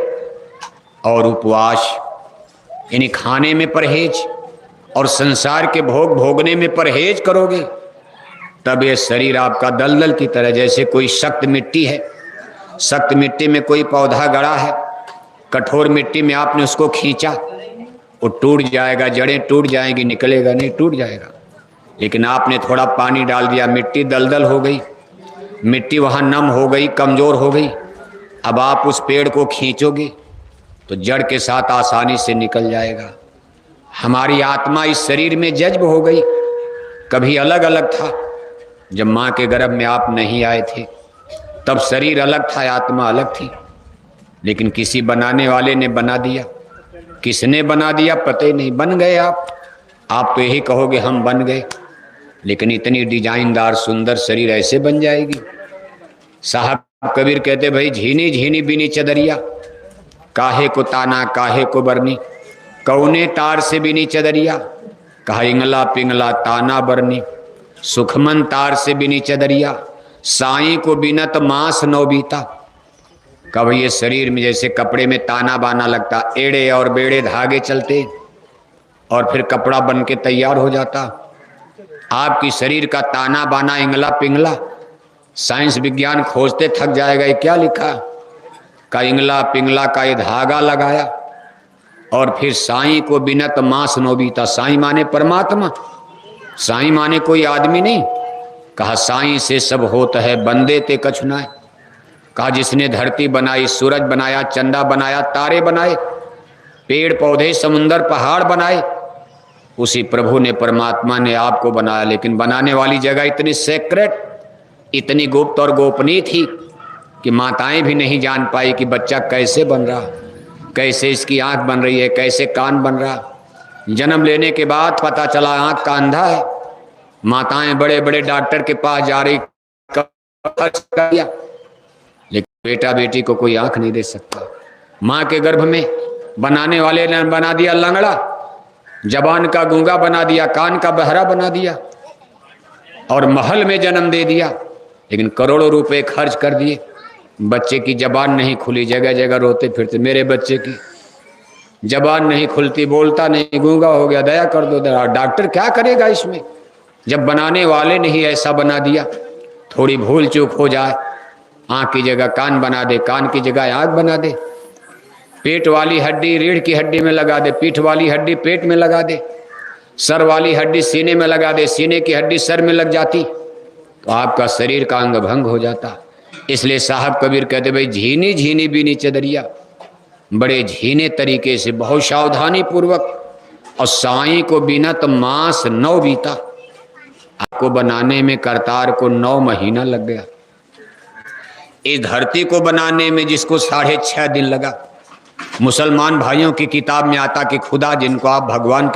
और उपवास, यानी खाने में परहेज और संसार के भोग भोगने में परहेज करोगे तब ये शरीर आपका दलदल की तरह, जैसे कोई सख्त मिट्टी है, सख्त मिट्टी में कोई पौधा गड़ा है, कठोर मिट्टी में आपने उसको खींचा, वो टूट जाएगा, जड़ें टूट जाएंगी, निकलेगा नहीं, टूट जाएगा। लेकिन आपने थोड़ा पानी डाल दिया, मिट्टी दलदल हो गई, मिट्टी वहाँ नम हो गई, कमज़ोर हो गई। अब आप उस पेड़ को खींचोगे तो जड़ के साथ आसानी से निकल जाएगा। हमारी आत्मा इस शरीर में जज्ब हो गई, कभी अलग अलग था, जब माँ के गर्भ में आप नहीं आए थे तब शरीर अलग था, आत्मा अलग थी, लेकिन किसी बनाने वाले ने बना दिया। किसने बना दिया पता ही नहीं, बन गए आप तो यही कहोगे हम बन गए, लेकिन इतनी डिजाइनदार सुंदर शरीर ऐसे बन जाएगी। साहब कबीर कहते भाई झीनी झीनी बीनी चदरिया, काहे को ताना काहे को बरनी, कौने तार से बीनी चदरिया, कहा इंगला पिंगला ताना बरनी, सुखमन तार से बीनी चदरिया, साई को बीनत मास नौ बीता। कब ये शरीर में जैसे कपड़े में ताना बाना लगता, एड़े और बेड़े धागे चलते और फिर कपड़ा बन के तैयार हो जाता। आपकी शरीर का ताना बाना इंगला पिंगला साइंस विज्ञान खोजते थक जाएगा। ये क्या लिखा का इंगला पिंगला का ये धागा लगाया और फिर साई को बिनत मास नोबीता। साई माने परमात्मा, साई माने कोई आदमी नहीं। कहा साई से सब होता है बंदे ते कछुनाए। कहा जिसने धरती बनाई, सूरज बनाया, चंदा बनाया, तारे बनाए, पेड़ पौधे समुंदर पहाड़ बनाए, उसी प्रभु ने परमात्मा ने आपको बनाया। लेकिन बनाने वाली जगह इतनी सेक्रेट, इतनी गुप्त और गोपनीय थी कि माताएं भी नहीं जान पाई कि बच्चा कैसे बन रहा, कैसे इसकी आंख बन रही है, कैसे कान बन रहा। जन्म लेने के बाद पता चला आंख का अंधा है। माताएं बड़े बड़े डॉक्टर के पास जा रही, लेकिन बेटा बेटी को कोई आंख नहीं दे सकता। माँ के गर्भ में बनाने वाले ने बना दिया लंगड़ा, जबान का गूंगा बना दिया, कान का बहरा बना दिया और महल में जन्म दे दिया। लेकिन करोड़ों रुपए खर्च कर दिए, बच्चे की जबान नहीं खुली, जगह जगह रोते फिरते। मेरे बच्चे की जबान नहीं खुलती, बोलता नहीं, गूंगा हो गया, दया कर दो। डॉक्टर क्या करेगा इसमें, जब बनाने वाले ने ही ऐसा बना दिया। थोड़ी भूल चूक हो जाए, आँख की जगह कान बना दे, कान की जगह आँख बना दे, पेट वाली हड्डी रीढ़ की हड्डी में लगा दे, पीठ वाली हड्डी पेट में लगा दे, सर वाली हड्डी सीने में लगा दे, सीने की हड्डी सर में लग जाती तो आपका शरीर का अंग भंग हो जाता। इसलिए साहब कबीर कहते भाई झीनी झीनी बीनी चदरिया, बड़े झीने तरीके से बहुत सावधानी पूर्वक, और साई को बीनत मास 9 बीता। आपको बनाने में करतार को 9 महीना लग गया। इस धरती को बनाने में जिसको 6.5 दिन लगा। मुसलमान भाइयों की किताब में आता कि खुदा जिनको आप भगवान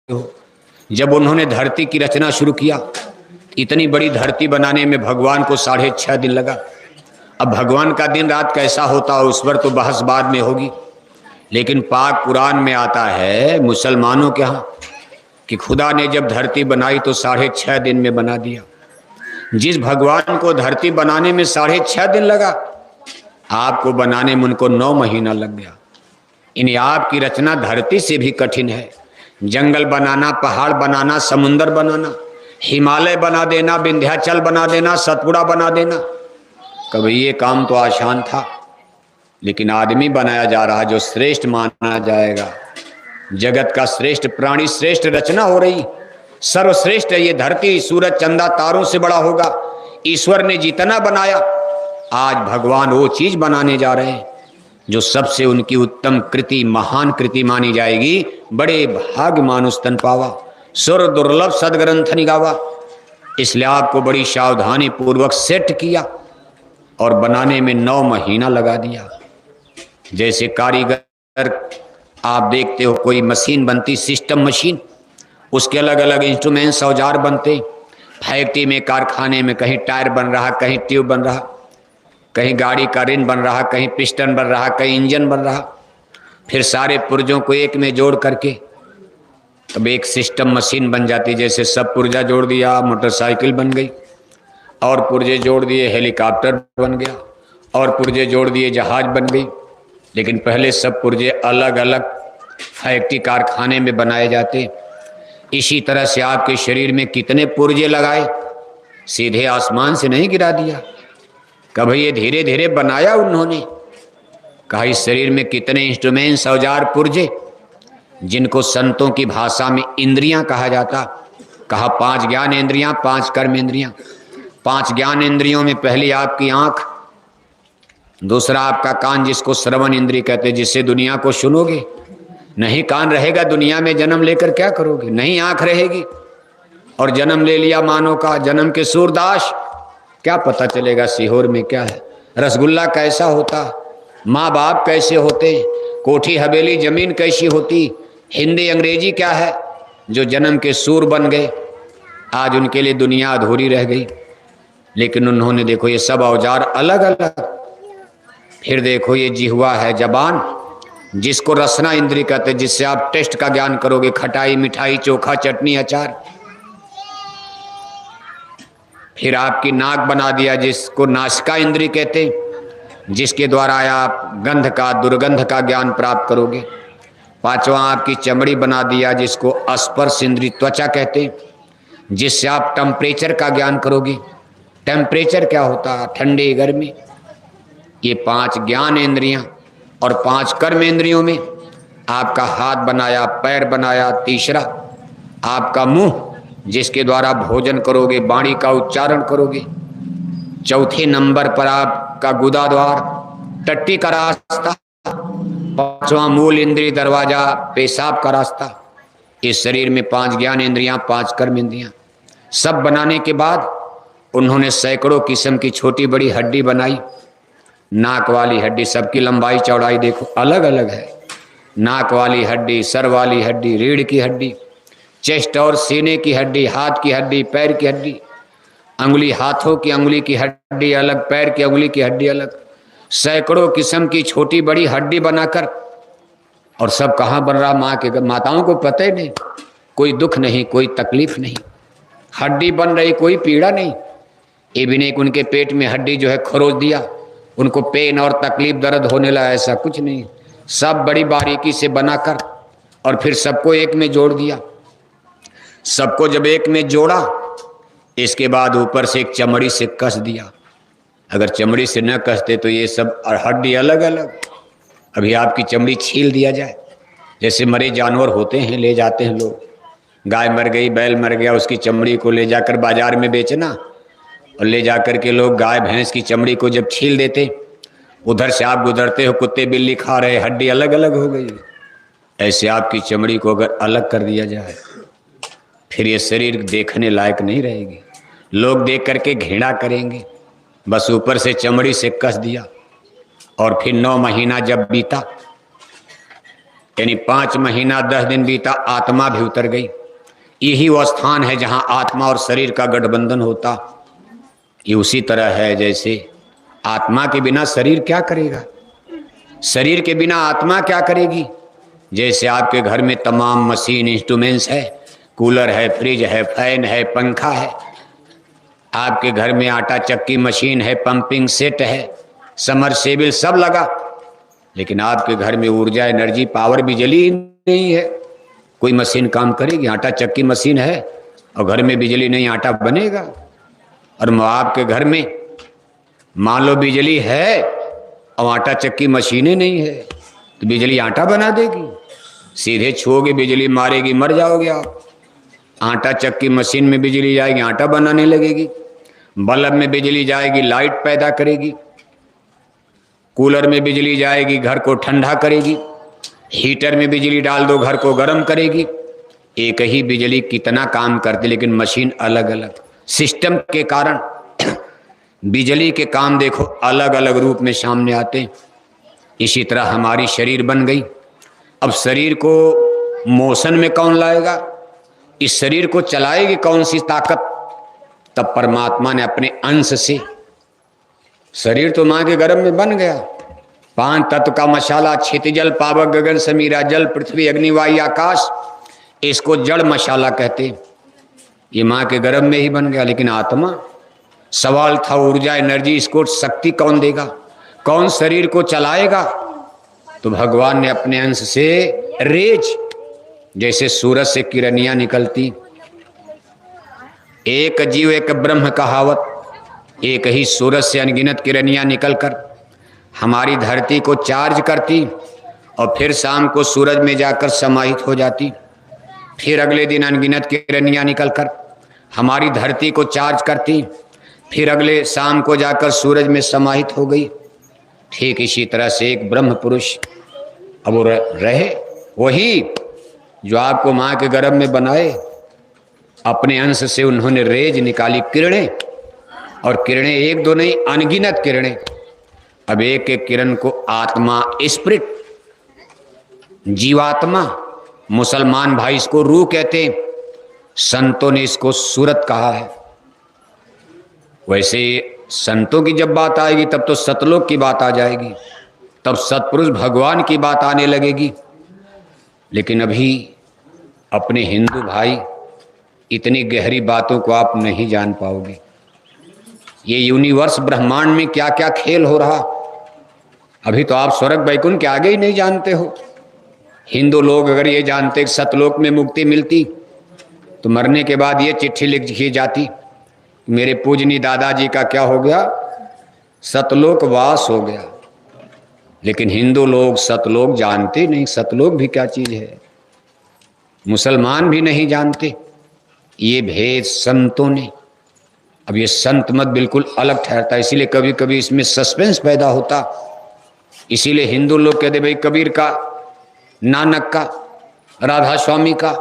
हो, जब उन्होंने धरती की रचना शुरू किया, इतनी बड़ी धरती बनाने में भगवान को 6.5 दिन लगा। अब भगवान का दिन रात कैसा होता है उस पर तो बहस बाद में होगी, लेकिन पाक कुरान में आता है मुसलमानों के यहाँ कि खुदा ने जब धरती बनाई तो 6.5 दिन में बना दिया। जिस भगवान को धरती बनाने में 6.5 दिन लगा, आपको बनाने में उनको 9 महीना लग गया। इन आपकी रचना धरती से भी कठिन है। जंगल बनाना, पहाड़ बनाना, समुंदर बनाना, हिमालय बना देना, विंध्याचल बना देना, सतपुड़ा बना देना, कभी ये काम तो आसान था। लेकिन आदमी बनाया जा रहा जो श्रेष्ठ माना जाएगा, जगत का श्रेष्ठ प्राणी, श्रेष्ठ रचना हो रही, सर्वश्रेष्ठ है ये धरती। सूरज चंदा तारों से बड़ा होगा। ईश्वर ने जितना बनाया, आज भगवान वो चीज बनाने जा रहे हैं जो सबसे उनकी उत्तम कृति, महान कृति मानी जाएगी। बड़े भाग्य मानुष तन पावा, सुर दुर्लभ सदग्रंथ निगावा। इसलिए आपको बड़ी सावधानी पूर्वक सेट किया और बनाने में 9 महीना लगा दिया। जैसे कारीगर आप देखते हो कोई मशीन बनती, सिस्टम मशीन, उसके अलग अलग इंस्ट्रूमेंट्स औजार बनते। फैक्ट्री में, कारखाने में कहीं टायर बन रहा, कहीं ट्यूब बन रहा, कहीं गाड़ी का रिन बन रहा, कहीं पिस्टन बन रहा, कहीं इंजन बन रहा। फिर सारे पुर्जों को एक में जोड़ करके तब एक सिस्टम मशीन बन जाती। जैसे सब पुर्जा जोड़ दिया मोटरसाइकिल बन गई, और पुर्जे जोड़ दिए हेलीकॉप्टर बन गया, और पुर्जे जोड़ दिए जहाज बन गई। लेकिन पहले सब पुर्जे अलग अलग फैक्ट्री कारखाने में बनाए जाते। इसी तरह से आपके शरीर में कितने पुर्जे लगाए, सीधे आसमान से नहीं गिरा दिया, कभी ये धीरे धीरे बनाया उन्होंने। कहा इस शरीर में कितने इंस्ट्रूमेंट्स, औजार, पुर्जे, जिनको संतों की भाषा में इंद्रियां कहा जाता। कहा 5 ज्ञान इंद्रियां, 5 कर्म इंद्रियां। 5 ज्ञान इंद्रियों में पहली आपकी आंख, दूसरा आपका कान जिसको श्रवण इंद्रिय कहते, जिससे दुनिया को सुनोगे। नहीं कान रहेगा दुनिया में जन्म लेकर क्या करोगे, नहीं आंख रहेगी और जन्म ले लिया मानव का, जन्म के सूरदास, क्या पता चलेगा सीहोर में क्या है, रसगुल्ला कैसा होता, माँ बाप कैसे होते, कोठी हवेली जमीन कैसी होती, हिंदी अंग्रेजी क्या है। जो जन्म के सूर बन गए, आज उनके लिए दुनिया अधूरी रह गई। लेकिन उन्होंने देखो ये सब औजार अलग अलग। फिर देखो ये जिह्वा है, जबान, जिसको रसना इंद्री कहते, जिससे आप टेस्ट का ज्ञान करोगे, खटाई मिठाई चोखा चटनी अचार। फिर आपकी नाक बना दिया, जिसको नासिका इंद्री कहते, जिसके द्वारा आप गंध का दुर्गंध का ज्ञान प्राप्त करोगे। पांचवा आपकी चमड़ी बना दिया, जिसको स्पर्श इंद्री त्वचा कहते, जिससे आप टेम्परेचर का ज्ञान करोगे। टेम्परेचर क्या होता है, ठंडी गर्मी। ये 5 ज्ञान इंद्रियां और 5 कर्म इंद्रियों में आपका हाथ बनाया, पैर बनाया। तीसरा आपका मुंह, जिसके द्वारा भोजन करोगे, वाणी का उच्चारण करोगे। चौथे नंबर पर आपका गुदा द्वार, टट्टी का रास्ता। पांचवा मूल इंद्रिय दरवाजा, पेशाब का रास्ता। इस शरीर में 5 ज्ञान इंद्रियां, 5 कर्म इंद्रियां। सब बनाने के बाद उन्होंने सैकड़ों किस्म की छोटी बड़ी हड्डी बनाई। नाक वाली हड्डी, सबकी लंबाई चौड़ाई देखो अलग अलग है। नाक वाली हड्डी, सर वाली हड्डी, रीढ़ की हड्डी, चेस्ट और सीने की हड्डी, हाथ की हड्डी, पैर की हड्डी, अंगुली, हाथों की अंगुली की हड्डी अलग, पैर की अंगुली की हड्डी अलग। सैकड़ों किस्म की छोटी बड़ी हड्डी बनाकर, और सब कहाँ बन रहा, माँ के माताओं को पता ही नहीं। कोई दुख नहीं, कोई तकलीफ नहीं, हड्डी बन रही, कोई पीड़ा नहीं। ये भी नहीं कि उनके पेट में हड्डी जो है खरोच दिया, उनको पेन और तकलीफ दर्द होने लगा, ऐसा कुछ नहीं। सब बड़ी बारीकी से बनाकर और फिर सबको एक में जोड़ दिया। सबको जब एक में जोड़ा, इसके बाद ऊपर से एक चमड़ी से कस दिया। अगर चमड़ी से न कसते तो ये सब हड्डी अलग अलग। अभी आपकी चमड़ी छील दिया जाए, जैसे मरे जानवर होते हैं, ले जाते हैं लोग, गाय मर गई, बैल मर गया, उसकी चमड़ी को ले जाकर बाजार में बेचना, और ले जाकर के लोग गाय भैंस की चमड़ी को जब छील देते, उधर से आप गुजरते हो, कुत्ते बिल्ली खा रहे, हड्डी अलग अलग हो गई। ऐसे आपकी चमड़ी को अगर अलग कर दिया जाए, फिर ये शरीर देखने लायक नहीं रहेगी। लोग देख करके घृणा करेंगे। बस ऊपर से चमड़ी से कस दिया, और फिर 9 महीना जब बीता, यानी 5 महीना 10 दिन बीता, आत्मा भी उतर गई। यही वो स्थान है जहां आत्मा और शरीर का गठबंधन होता। ये उसी तरह है जैसे आत्मा के बिना शरीर क्या करेगा, शरीर के बिना आत्मा क्या करेगी। जैसे आपके घर में तमाम मशीन इंस्ट्रूमेंट्स है, कूलर है, फ्रिज है, फैन है, पंखा है। आपके घर में आटा चक्की मशीन है, पंपिंग सेट है, समरसेबिल सब लगा, लेकिन आपके घर में ऊर्जा, एनर्जी, पावर, बिजली नहीं है। कोई मशीन काम करेगी? आटा चक्की मशीन है और घर में बिजली नहीं, आटा बनेगा? और आपके घर में मान लो बिजली है और आटा चक्की मशीनें नहीं है, तो बिजली आटा बना देगी? सीधे छुओगे बिजली मारेगी, मर जाओगे आप। आटा चक्की मशीन में बिजली जाएगी, आटा बनाने लगेगी। बल्ब में बिजली जाएगी, लाइट पैदा करेगी। कूलर में बिजली जाएगी, घर को ठंडा करेगी। हीटर में बिजली डाल दो, घर को गर्म करेगी। एक ही बिजली कितना काम करती, लेकिन मशीन अलग अलग। सिस्टम के कारण बिजली के काम देखो अलग अलग रूप में सामने आते हैं। इसी तरह हमारी शरीर बन गई। अब शरीर को मोशन में कौन लाएगा? इस शरीर को चलाएगी कौन सी ताकत? तब परमात्मा ने अपने अंश से, शरीर तो मां के गर्भ में बन गया। 5 तत्व का मसाला, क्षितिजल पावक गगन समीरा, जल पृथ्वी अग्नि वायु आकाश, इसको जड़ मसाला कहते। ये मां के गर्भ में ही बन गया। लेकिन आत्मा, सवाल था ऊर्जा, एनर्जी, इसको शक्ति कौन देगा, कौन शरीर को चलाएगा? तो भगवान ने अपने अंश से रेज, जैसे सूरज से किरणियां निकलती, एक जीव एक ब्रह्म कहावत, एक ही सूरज से अनगिनत किरणियां निकलकर हमारी धरती को चार्ज करती और फिर शाम को सूरज में जाकर समाहित हो जाती। फिर अगले दिन अनगिनत किरणियां निकलकर हमारी धरती को चार्ज करती, फिर अगले शाम को जाकर सूरज में समाहित हो गई। ठीक इसी तरह से एक ब्रह्म पुरुष, अब वो रहे वही जो आपको मां के गर्भ में बनाए, अपने अंश से उन्होंने रेज निकाली, किरणें, और किरणें एक दो नहीं, अनगिनत किरणें। अब एक एक किरण को आत्मा, स्पिरिट, जीवात्मा, मुसलमान भाई इसको रूह कहते हैं, संतों ने इसको सूरत कहा है। वैसे संतों की जब बात आएगी तब तो सतलोक की बात आ जाएगी, तब सतपुरुष भगवान की बात आने लगेगी। लेकिन अभी अपने हिंदू भाई इतनी गहरी बातों को आप नहीं जान पाओगे। ये यूनिवर्स ब्रह्मांड में क्या क्या खेल हो रहा, अभी तो आप स्वर्ग वैकुंठ के आगे ही नहीं जानते हो। हिंदू लोग अगर ये जानते कि सतलोक में मुक्ति मिलती तो मरने के बाद ये चिट्ठी लिखी जाती, मेरे पूजनी दादाजी का क्या हो गया, सतलोक वास हो गया। लेकिन हिंदू लोग सतलोक जानते नहीं, सतलोक भी क्या चीज है, मुसलमान भी नहीं जानते। ये भेद संतों ने, अब ये संत मत बिल्कुल अलग ठहरता, इसीलिए कभी कभी इसमें सस्पेंस पैदा होता। इसीलिए हिंदू लोग कहते भाई कबीर का, नानक का, राधा स्वामी का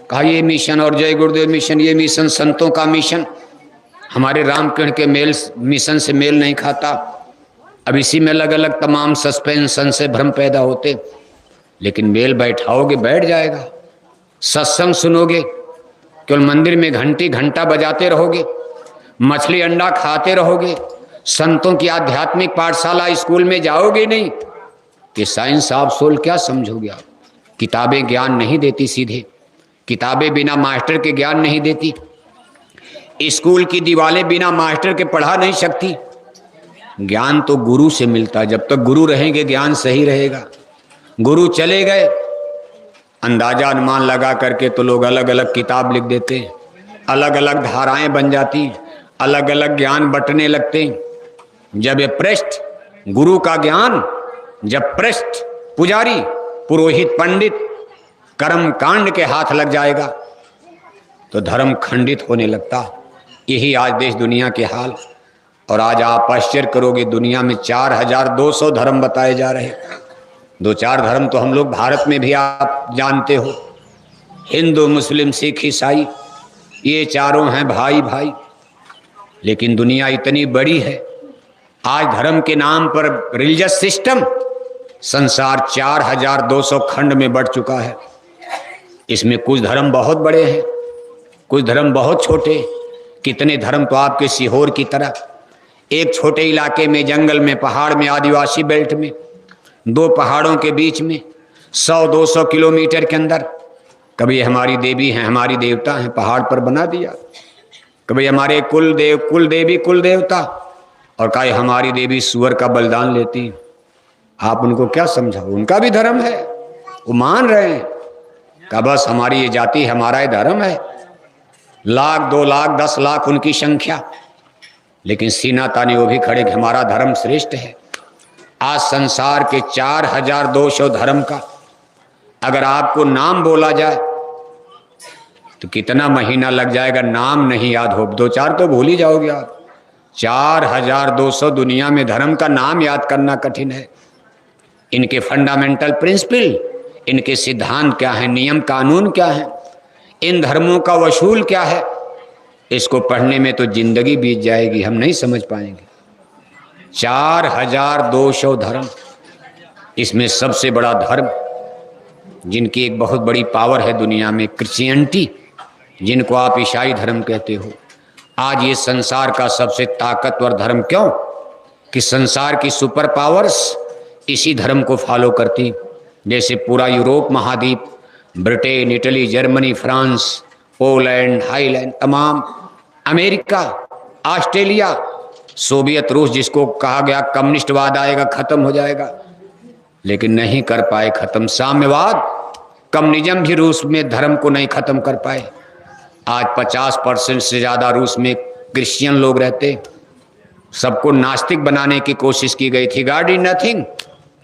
कहा ये मिशन, और जय गुरुदेव मिशन, ये मिशन संतों का मिशन, हमारे रामकृष्ण के मेल मिशन से मेल नहीं खाता। अब इसी में अलग अलग तमाम सस्पेंशन से भ्रम पैदा होते। लेकिन मेल बैठाओगे बैठ जाएगा, सत्संग सुनोगे, केवल मंदिर में घंटी घंटा बजाते रहोगे, मछली अंडा खाते रहोगे, संतों की आध्यात्मिक पाठशाला स्कूल में जाओगे नहीं, कि साइंस ऑफ सोल क्या समझोगे आप। किताबें ज्ञान नहीं देती, सीधे किताबें बिना मास्टर के ज्ञान नहीं देती, स्कूल की दीवारें बिना मास्टर के पढ़ा नहीं सकती। ज्ञान तो गुरु से मिलता है, जब तक गुरु रहेंगे ज्ञान सही रहेगा। गुरु चले गए, अंदाजा अनुमान लगा करके तो लोग अलग अलग किताब लिख देते हैं, अलग अलग धाराएं बन जाती, अलग अलग ज्ञान बंटने लगते हैं। जब ये पृष्ठ गुरु का ज्ञान, जब पृष्ठ पुजारी, पुरोहित, पंडित, कर्म कांड के हाथ लग जाएगा तो धर्म खंडित होने लगता। यही आज देश दुनिया के हाल। और आज आप आश्चर्य करोगे, दुनिया में 4200 धर्म बताए जा रहे। 2-4 धर्म तो हम लोग भारत में भी आप जानते हो, हिंदू, मुस्लिम, सिख, ईसाई, ये चारों हैं भाई भाई। लेकिन दुनिया इतनी बड़ी है, आज धर्म के नाम पर रिलीजियस सिस्टम संसार 4200 खंड में बढ़ चुका है। इसमें कुछ धर्म बहुत बड़े हैं, कुछ धर्म बहुत छोटे। कितने धर्म तो आपके सीहोर की तरह एक छोटे इलाके में, जंगल में, पहाड़ में, आदिवासी बेल्ट में, 2 पहाड़ों के बीच में 100-200 किलोमीटर के अंदर, कभी हमारी देवी हैं, हमारी देवता हैं, पहाड़ पर बना दिया। कभी हमारे कुल देवी कुल देवता, और कहा हमारी देवी सुअर का बलिदान लेती। आप उनको क्या समझाओ, उनका भी धर्म है, वो मान रहे हैं। कहा बस हमारी ये जाति, हमारा ये धर्म है, 1 लाख 2 लाख 10 लाख उनकी संख्या, लेकिन सीना ताने वो भी खड़े कि हमारा धर्म श्रेष्ठ है। आज संसार के 4200 धर्म का अगर आपको नाम बोला जाए तो कितना महीना लग जाएगा, नाम नहीं याद हो, 2-4 तो भूल ही जाओगे आप। 4200 दुनिया में धर्म का नाम याद करना कठिन है। इनके फंडामेंटल प्रिंसिपल, इनके सिद्धांत क्या है, नियम कानून क्या है, इन धर्मों का वसूल क्या है, इसको पढ़ने में तो जिंदगी बीत जाएगी, हम नहीं समझ पाएंगे। 4200 धर्म, इसमें सबसे बड़ा धर्म जिनकी एक बहुत बड़ी पावर है दुनिया में, क्रिश्चियनिटी, जिनको आप ईसाई धर्म कहते हो। आज ये संसार का सबसे ताकतवर धर्म, क्यों कि संसार की सुपर पावर्स इसी धर्म को फॉलो करती। जैसे पूरा यूरोप महाद्वीप, Britain, Italy, Germany, France, Poland, Thailand, तमाम, अमेरिका, ऑस्ट्रेलिया, सोवियत रूस, जिसको कहा गया कम्युनिस्टवाद आएगा खत्म हो जाएगा, लेकिन नहीं कर पाए खत्म। साम्यवाद, कम्युनिज्म भी रूस में धर्म को नहीं खत्म कर पाए। आज 50% से ज्यादा रूस में क्रिश्चियन लोग रहते। सबको नास्तिक बनाने की कोशिश की गई थी, गॉड इज नथिंग,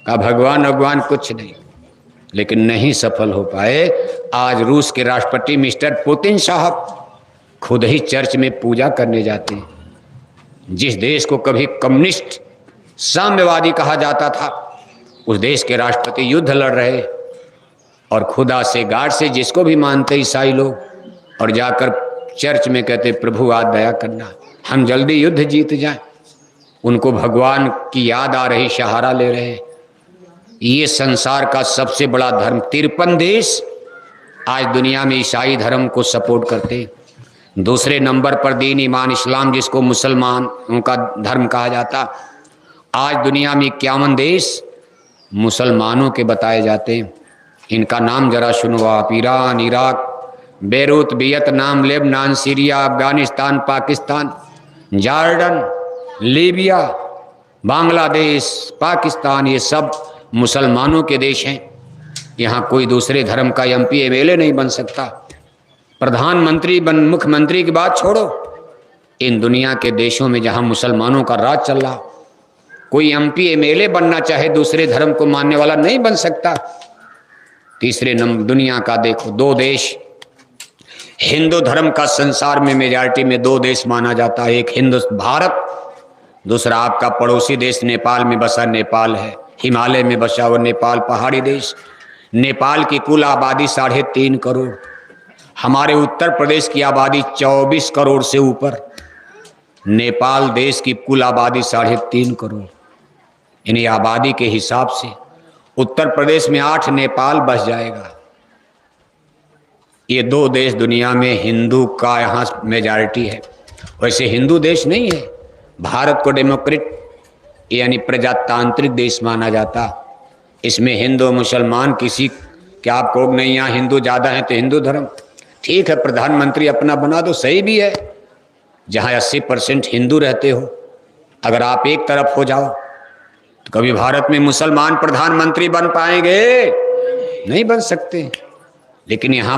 का भगवान कुछ नहीं, लेकिन नहीं सफल हो पाए। आज रूस के राष्ट्रपति मिस्टर पुतिन साहब खुद ही चर्च में पूजा करने जाते हैं। जिस देश को कभी कम्युनिस्ट साम्यवादी कहा जाता था, उस देश के राष्ट्रपति युद्ध लड़ रहे और खुदा से, गॉड से, जिसको भी मानते ईसाई लोग, और जाकर चर्च में कहते प्रभु आज दया करना, हम जल्दी युद्ध जीत जाएं। उनको भगवान की याद आ रही, सहारा ले रहे। ये संसार का सबसे बड़ा धर्म, 53 देश आज दुनिया में ईसाई धर्म को सपोर्ट करते। दूसरे नंबर पर दीन ईमान इस्लाम, जिसको मुसलमानों का धर्म कहा जाता। आज दुनिया में 51 देश मुसलमानों के बताए जाते हैं। इनका नाम जरा सुनो आप। Iran, Iraq, Beirut, Vietnam, Lebanon, Syria, Afghanistan, Pakistan, Jordan, Libya, Bangladesh, Pakistan, ये सब मुसलमानों के देश हैं। यहाँ कोई दूसरे धर्म का MP MLA नहीं बन सकता। प्रधानमंत्री मुख्यमंत्री की बात छोड़ो, इन दुनिया के देशों में जहाँ मुसलमानों का राज चल रहा, कोई MP MLA बनना चाहे दूसरे धर्म को मानने वाला नहीं बन सकता। तीसरे नंबर दुनिया का देखो, 2 देश हिंदू धर्म का संसार में मेजॉरिटी में 2 देश माना जाता है। एक हिंदू भारत, दूसरा आपका पड़ोसी देश नेपाल में बसा नेपाल है, हिमालय में बसा हुआ नेपाल, पहाड़ी देश। नेपाल की कुल आबादी 3.5 करोड़, हमारे उत्तर प्रदेश की आबादी 24 करोड़ से ऊपर। नेपाल देश की कुल आबादी 3.5 करोड़। यानी आबादी के हिसाब से उत्तर प्रदेश में 8 नेपाल बस जाएगा। ये 2 देश दुनिया में हिंदू का यहाँ मेजॉरिटी है। वैसे हिंदू देश नहीं है, भारत को डेमोक्रेट यानी प्रजातांत्रिक देश माना जाता। इसमें हिंदू मुसलमान किसी क्या आप कहोगे नहीं यहाँ हिंदू ज़्यादा हैं तो हिंदू धर्म, ठीक है प्रधानमंत्री अपना बना दो, सही भी है। जहाँ 80% हिंदू रहते हो, अगर आप एक तरफ हो जाओ तो कभी भारत में मुसलमान प्रधानमंत्री बन पाएंगे? नहीं बन सकते। लेकिन यहाँ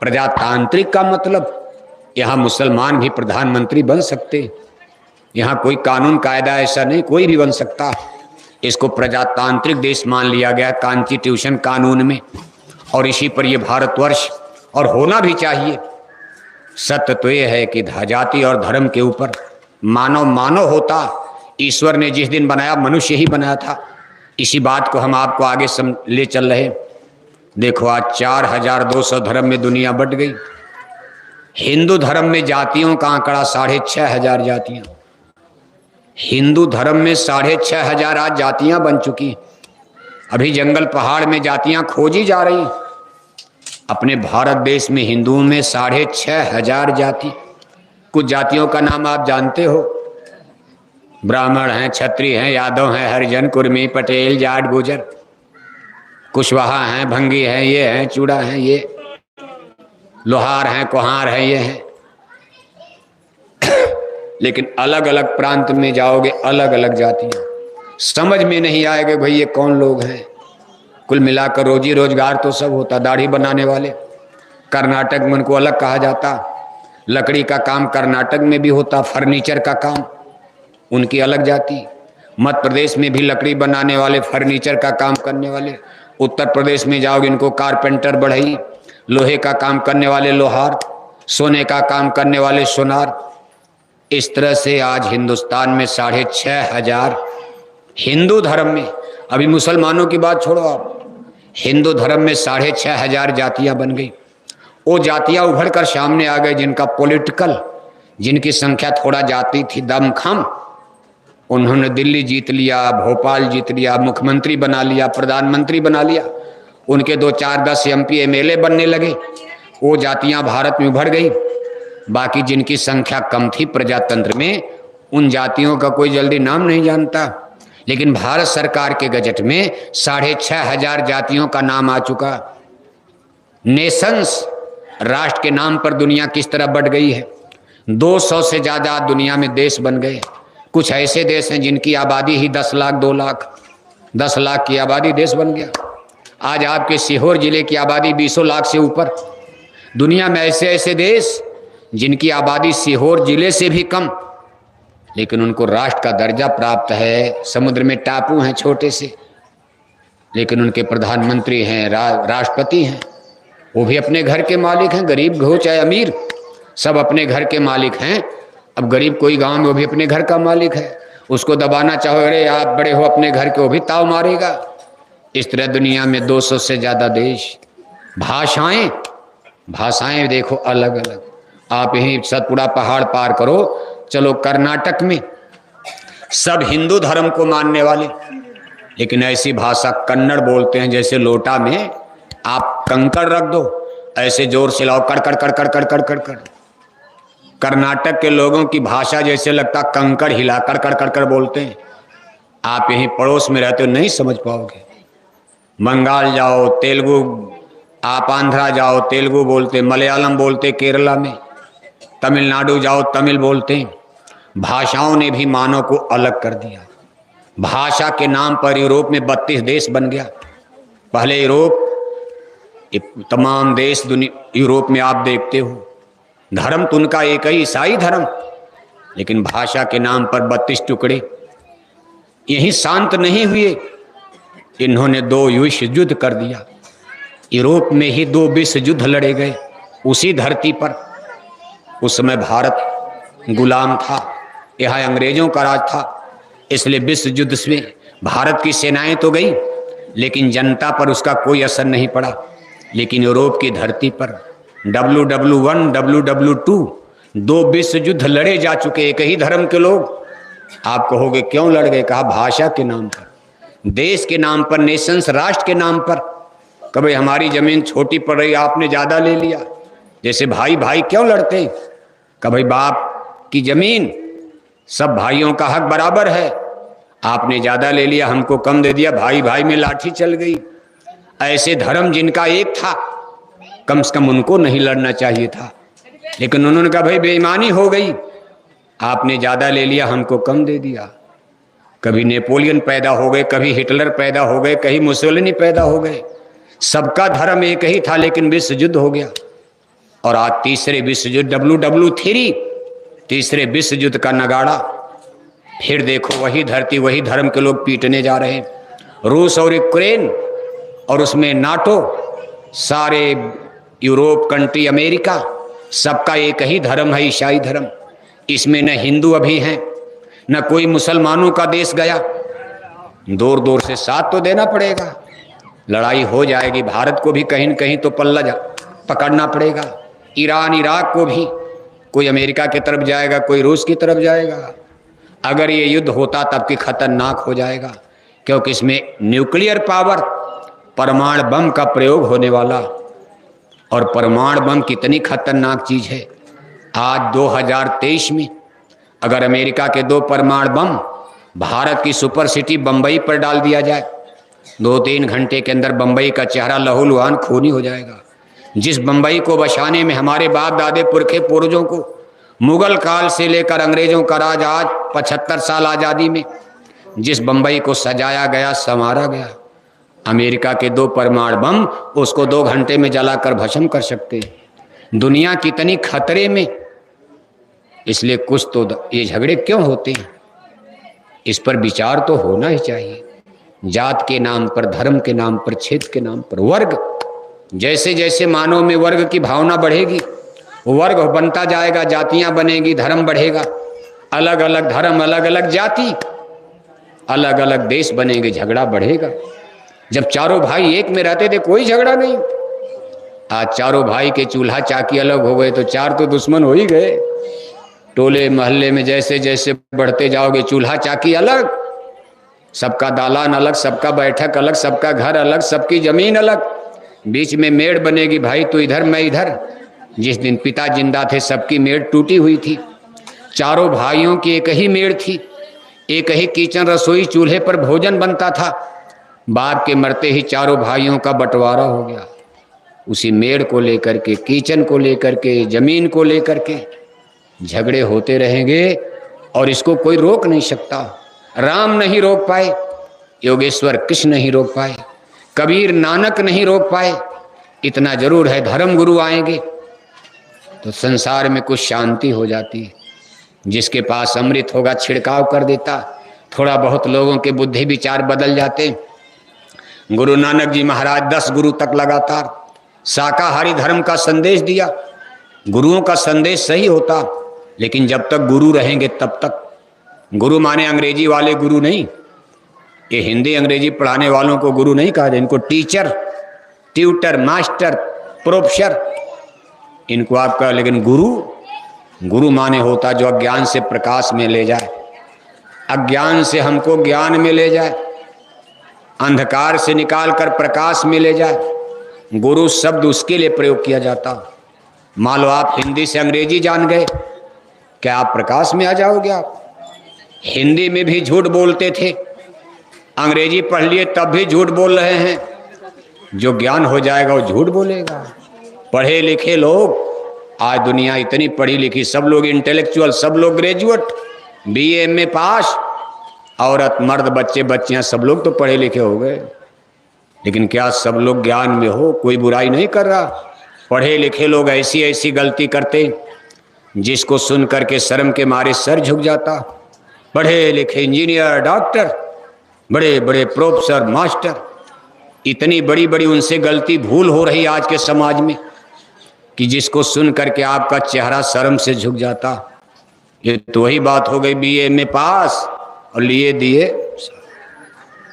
प्रजातांत्रिक का मतलब यहाँ मुसलमान भी प्रधानमंत्री बन सकते। यहाँ कोई कानून कायदा ऐसा नहीं, कोई भी बन सकता। इसको प्रजातांत्रिक देश मान लिया गया कॉन्स्टिट्यूशन कानून में, और इसी पर ये भारतवर्ष और होना भी चाहिए। सत्य तो ये है कि जाति और धर्म के ऊपर मानव होता। ईश्वर ने जिस दिन बनाया मनुष्य ही बनाया था। इसी बात को हम आपको आगे ले चल रहे। देखो आज 4200 धर्म में दुनिया बट गई। हिंदू धर्म में जातियों का आंकड़ा 6500 जातियां। हिंदू धर्म में 6500 आज जातियां बन चुकी। अभी जंगल पहाड़ में जातियां खोजी जा रही। अपने भारत देश में हिंदुओं में 6500 जाति। कुछ जातियों का नाम आप जानते हो? ब्राह्मण हैं, क्षत्रिय हैं, यादव हैं, हरिजन, कुर्मी, पटेल, जाट, गुजर, कुशवाहा हैं, भंगी हैं, ये हैं, चूड़ा हैं, ये लोहार हैं, कुहार हैं, ये हैं। लेकिन अलग अलग प्रांत में जाओगे अलग अलग जातियां, समझ में नहीं आएगा भाई ये कौन लोग हैं। कुल मिलाकर रोजी रोजगार तो सब होता। दाढ़ी बनाने वाले कर्नाटक में उनको अलग कहा जाता। लकड़ी का काम कर्नाटक में भी होता, फर्नीचर का काम उनकी अलग जाति। मध्य प्रदेश में भी लकड़ी बनाने वाले, फर्नीचर का काम करने वाले। उत्तर प्रदेश में जाओगे इनको कारपेंटर, बढ़ई, लोहे का काम करने वाले लोहार, सोने का काम करने वाले सोनार। इस तरह से आज हिंदुस्तान में 6500 हिंदू धर्म में, अभी मुसलमानों की बात छोड़ो आप, हिंदू धर्म में 6500 जातियां बन गई। वो जातियां उभर कर सामने आ गए जिनका पॉलिटिकल, जिनकी संख्या थोड़ा जाती थी दमखम, उन्होंने दिल्ली जीत लिया, भोपाल जीत लिया, मुख्यमंत्री बना लिया, प्रधानमंत्री बना लिया। उनके 2 4 10 MP MLA बनने लगे। वो जातियां भारत में उभर गई। बाकी जिनकी संख्या कम थी प्रजातंत्र में, उन जातियों का कोई जल्दी नाम नहीं जानता। लेकिन भारत सरकार के गजट में 6500 जातियों का नाम आ चुका। नेशंस, राष्ट्र के नाम पर दुनिया किस तरह बढ़ गई है। 200 से ज्यादा दुनिया में देश बन गए। कुछ ऐसे देश हैं जिनकी आबादी ही 10 लाख 2 लाख, 10 लाख की आबादी देश बन गया। आज आपके सीहोर जिले की आबादी 20 लाख से ऊपर। दुनिया में ऐसे ऐसे देश जिनकी आबादी सीहोर जिले से भी कम, लेकिन उनको राष्ट्र का दर्जा प्राप्त है। समुद्र में टापू हैं छोटे से, लेकिन उनके प्रधानमंत्री हैं, राष्ट्रपति हैं, वो भी अपने घर के मालिक हैं। गरीब हो चाहे अमीर, सब अपने घर के मालिक हैं। अब गरीब कोई गांव में, वो भी अपने घर का मालिक है। उसको दबाना चाहो, अरे आप बड़े हो अपने घर के, वो भी ताव मारेगा। इस तरह दुनिया में 200 से ज्यादा देश। भाषाएं देखो अलग अलग। आप यहीं सतपुड़ा पहाड़ पार करो, चलो कर्नाटक में सब हिंदू धर्म को मानने वाले, लेकिन ऐसी भाषा कन्नड़ बोलते हैं जैसे लोटा में आप कंकड़ रख दो, ऐसे जोर से लाओ कड़ कड़ कड़ कड़ कड़ कड़ कड़ कड़। कर्नाटक के लोगों की भाषा जैसे लगता कंकड़ हिला कड़ कड़ कड़ कड़ बोलते हैं। आप यहीं पड़ोस में रहते हो, नहीं समझ पाओगे। बंगाल जाओ तेलुगु, आप आंध्रा जाओ तेलुगु बोलते, मलयालम बोलते केरला में, तमिलनाडु जाओ तमिल बोलते हैं। भाषाओं ने भी मानव को अलग कर दिया। भाषा के नाम पर यूरोप में 32 देश बन गया। पहले यूरोप, तमाम देश यूरोप में आप देखते हो, धर्म तो उनका एक ही ईसाई धर्म, लेकिन भाषा के नाम पर 32 टुकड़े। यही शांत नहीं हुए, इन्होंने 2 विश्व युद्ध कर दिया। यूरोप में ही 2 विश्व युद्ध लड़े गए उसी धरती पर। उस समय भारत गुलाम था, यहाँ अंग्रेजों का राज था, इसलिए विश्व युद्ध में भारत की सेनाएं तो गई, लेकिन जनता पर उसका कोई असर नहीं पड़ा। लेकिन यूरोप की धरती पर WW1, WW2 2 विश्व युद्ध लड़े जा चुके एक ही धर्म के लोग। आप कहोगे क्यों लड़ गए? कहा भाषा के नाम पर, देश के नाम पर, नेशंस राष्ट्र के नाम पर। कभी हमारी जमीन छोटी पड़ रही, आपने ज्यादा ले लिया। जैसे भाई भाई क्यों लड़ते हैं? कभी बाप की जमीन, सब भाइयों का हक बराबर है, आपने ज्यादा ले लिया, हमको कम दे दिया, भाई भाई में लाठी चल गई। ऐसे धर्म जिनका एक था, कम से कम उनको नहीं लड़ना चाहिए था, लेकिन उन्होंने कहा भाई बेईमानी हो गई, आपने ज्यादा ले लिया, हमको कम दे दिया। कभी नेपोलियन पैदा हो गए, कभी हिटलर पैदा हो गए, कहीं मुसोलिनी पैदा हो गए। सबका धर्म एक ही था, लेकिन विश्व युद्ध हो गया। और आज तीसरे विश्व युद्ध WW3, तीसरे विश्व युद्ध का नगाड़ा। फिर देखो वही धरती, वही धर्म के लोग पीटने जा रहे हैं। रूस और यूक्रेन, और उसमें नाटो, सारे यूरोप कंट्री, अमेरिका, सबका एक ही धर्म है, ईसाई धर्म। इसमें न हिंदू अभी हैं, न कोई मुसलमानों का देश गया। दूर दूर से साथ तो देना पड़ेगा, लड़ाई हो जाएगी। भारत को भी कहीं न कहीं तो पल्ला पकड़ना पड़ेगा। ईरान, इराक को भी, कोई अमेरिका की तरफ जाएगा, कोई रूस की तरफ जाएगा। अगर ये युद्ध होता तब कि खतरनाक हो जाएगा, क्योंकि इसमें न्यूक्लियर पावर, परमाणु बम का प्रयोग होने वाला। और परमाणु बम कितनी खतरनाक चीज है। आज 2023 में अगर अमेरिका के 2 परमाणु बम भारत की सुपर सिटी बंबई पर डाल दिया जाए, 2-3 घंटे के अंदर बंबई का चेहरा लहूलुहान खूनी हो जाएगा। जिस बंबई को बसाने में हमारे बाप दादे पुरखे पूर्वजों को मुगल काल से लेकर अंग्रेजों का राज, आज 75 साल आज़ादी में जिस बंबई को सजाया गया, संवारा गया, अमेरिका के 2 परमाणु बम उसको 2 घंटे में जलाकर भस्म कर सकते हैं। दुनिया कितनी खतरे में। इसलिए कुछ तो ये झगड़े क्यों होते हैं, इस पर विचार तो होना ही चाहिए। जात के नाम पर, धर्म के नाम पर, क्षेत्र के नाम पर, वर्ग, जैसे जैसे मानव में वर्ग की भावना बढ़ेगी, वर्ग बनता जाएगा, जातियां बनेगी, धर्म बढ़ेगा, अलग अलग धर्म, अलग अलग जाति, अलग अलग देश बनेंगे, झगड़ा बढ़ेगा। जब चारों भाई एक में रहते थे कोई झगड़ा नहीं। आज चारों भाई के चूल्हा चाकी अलग हो गए तो 4 तो दुश्मन हो ही गए। टोले मोहल्ले में जैसे जैसे बढ़ते जाओगे, चूल्हा चाकी अलग, सबका दालान अलग, सबका बैठक अलग, सबका घर अलग, सबकी जमीन अलग, बीच में मेड़ बनेगी, भाई तू इधर मैं इधर। जिस दिन पिता जिंदा थे सबकी मेड़ टूटी हुई थी, चारों भाइयों की एक ही मेड़ थी, एक ही किचन, रसोई, चूल्हे पर भोजन बनता था। बाप के मरते ही चारों भाइयों का बंटवारा हो गया, उसी मेड़ को लेकर के, किचन को लेकर के, जमीन को लेकर के झगड़े होते रहेंगे और इसको कोई रोक नहीं सकता। राम नहीं रोक पाए, योगेश्वर कृष्ण नहीं रोक पाए, कबीर नानक नहीं रोक पाए। इतना जरूर है धर्म गुरु आएंगे तो संसार में कुछ शांति हो जाती है। जिसके पास अमृत होगा छिड़काव कर देता, थोड़ा बहुत लोगों के बुद्धि विचार बदल जाते। गुरु नानक जी महाराज 10 गुरु तक लगातार शाकाहारी धर्म का संदेश दिया। गुरुओं का संदेश सही होता, लेकिन जब तक गुरु रहेंगे तब तक। गुरु माने अंग्रेजी वाले गुरु नहीं, ये हिंदी अंग्रेजी पढ़ाने वालों को गुरु नहीं कहा जाए, इनको टीचर, ट्यूटर, मास्टर, प्रोफेसर इनको आपका। लेकिन गुरु गुरु माने होता जो अज्ञान से प्रकाश में ले जाए, अज्ञान से हमको ज्ञान में ले जाए, अंधकार से निकालकर प्रकाश में ले जाए। गुरु शब्द उसके लिए प्रयोग किया जाता। मान लो आप हिंदी से अंग्रेजी जान गए, क्या आप प्रकाश में आ जाओगे? आप हिंदी में भी झूठ बोलते थे, अंग्रेजी पढ़ लिए तब भी झूठ बोल रहे हैं। जो ज्ञान हो जाएगा वो झूठ बोलेगा। पढ़े लिखे लोग, आज दुनिया इतनी पढ़ी लिखी, सब लोग इंटेलेक्चुअल, सब लोग ग्रेजुएट, बीए एमए पास, औरत मर्द बच्चे बच्चियां सब लोग तो पढ़े लिखे हो गए। लेकिन क्या सब लोग ज्ञान में हो? कोई बुराई नहीं कर रहा। पढ़े लिखे लोग ऐसी ऐसी गलती करते जिसको सुन करके शर्म के मारे सर झुक जाता। पढ़े लिखे इंजीनियर, डॉक्टर, बड़े बड़े प्रोफेसर, मास्टर, इतनी बड़ी बड़ी उनसे गलती भूल हो रही आज के समाज में कि जिसको सुन करके आपका चेहरा शर्म से झुक जाता। ये तो वही बात हो गई, बीए में पास और लिए दिए।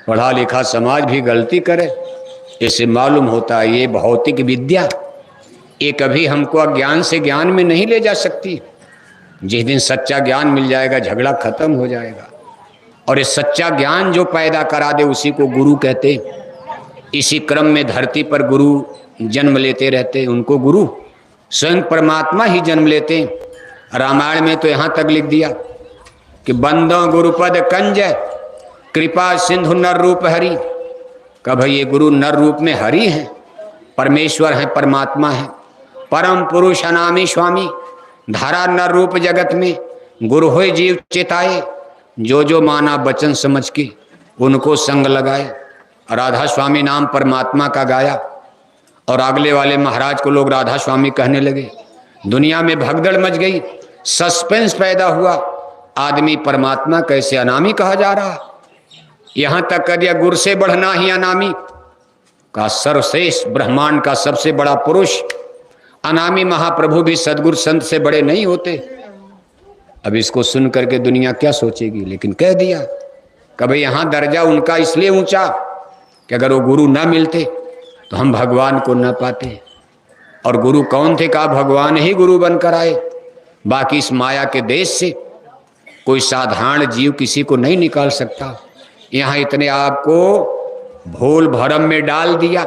पढ़ा लिखा समाज भी गलती करे, इसे मालूम होता है ये भौतिक विद्या ये कभी हमको अज्ञान से ज्ञान में नहीं ले जा सकती। जिस दिन सच्चा ज्ञान मिल जाएगा झगड़ा खत्म हो जाएगा। और ये सच्चा ज्ञान जो पैदा करा दे उसी को गुरु कहते। इसी क्रम में धरती पर गुरु जन्म लेते रहते, उनको गुरु स्वयं परमात्मा ही जन्म लेते। रामायण में तो यहाँ तक लिख दिया कि बंदो गुरुपद कंज कृपा सिंधु नर रूप हरि। का भाई ये गुरु नर रूप में हरि हैं, परमेश्वर हैं, परमात्मा हैं, परम पुरुष अनामी स्वामी, धारा नर रूप जगत में। गुरु होय जीव चेताए, जो जो माना बचन समझ के उनको संग लगाए। राधा स्वामी नाम परमात्मा का गाया और अगले वाले महाराज को लोग राधा स्वामी कहने लगे। दुनिया में भगदड़ मच गई, सस्पेंस पैदा हुआ, आदमी परमात्मा कैसे अनामी कहा जा रहा। यहां तक कर दिया गुरु से बढ़ना ही अनामी का, सर्वश्रेष्ठ ब्रह्मांड का सबसे बड़ा पुरुष अनामी महाप्रभु भी सदगुरु संत से बड़े नहीं होते। अब इसको सुन करके दुनिया क्या सोचेगी, लेकिन कह दिया कभी यहां दर्जा उनका इसलिए ऊंचा कि अगर वो गुरु ना मिलते तो हम भगवान को न पाते। और गुरु कौन थे? कहा भगवान ही गुरु बनकर आए। बाकी इस माया के देश से कोई साधारण जीव किसी को नहीं निकाल सकता। यहाँ इतने आपको भूल भरम में डाल दिया,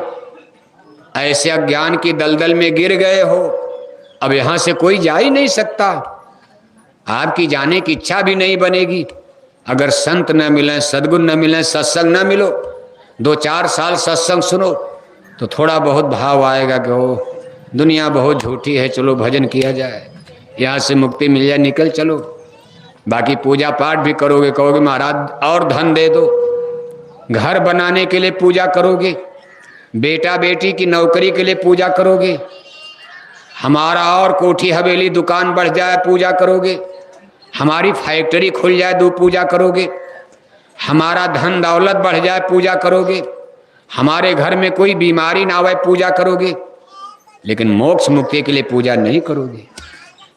ऐसे अज्ञान की दलदल में गिर गए हो, अब यहां से कोई जा ही नहीं सकता। आपकी जाने की इच्छा भी नहीं बनेगी अगर संत न मिले, सद्गुरु न मिले, सत्संग न मिलो। 2-4 साल सत्संग सुनो तो थोड़ा बहुत भाव आएगा कि ओ दुनिया बहुत झूठी है, चलो भजन किया जाए, यहाँ से मुक्ति मिल जाए, निकल चलो। बाकी पूजा पाठ भी करोगे, कहोगे महाराज और धन दे दो, घर बनाने के लिए पूजा करोगे, बेटा बेटी की नौकरी के लिए पूजा करोगे, हमारा और कोठी हवेली दुकान बढ़ जाए पूजा करोगे, हमारी फैक्ट्री खुल जाए दो पूजा करोगे, हमारा धन दौलत बढ़ जाए पूजा करोगे, हमारे घर में कोई बीमारी ना आवे पूजा करोगे। लेकिन मोक्ष मुक्ति के लिए पूजा नहीं करोगे।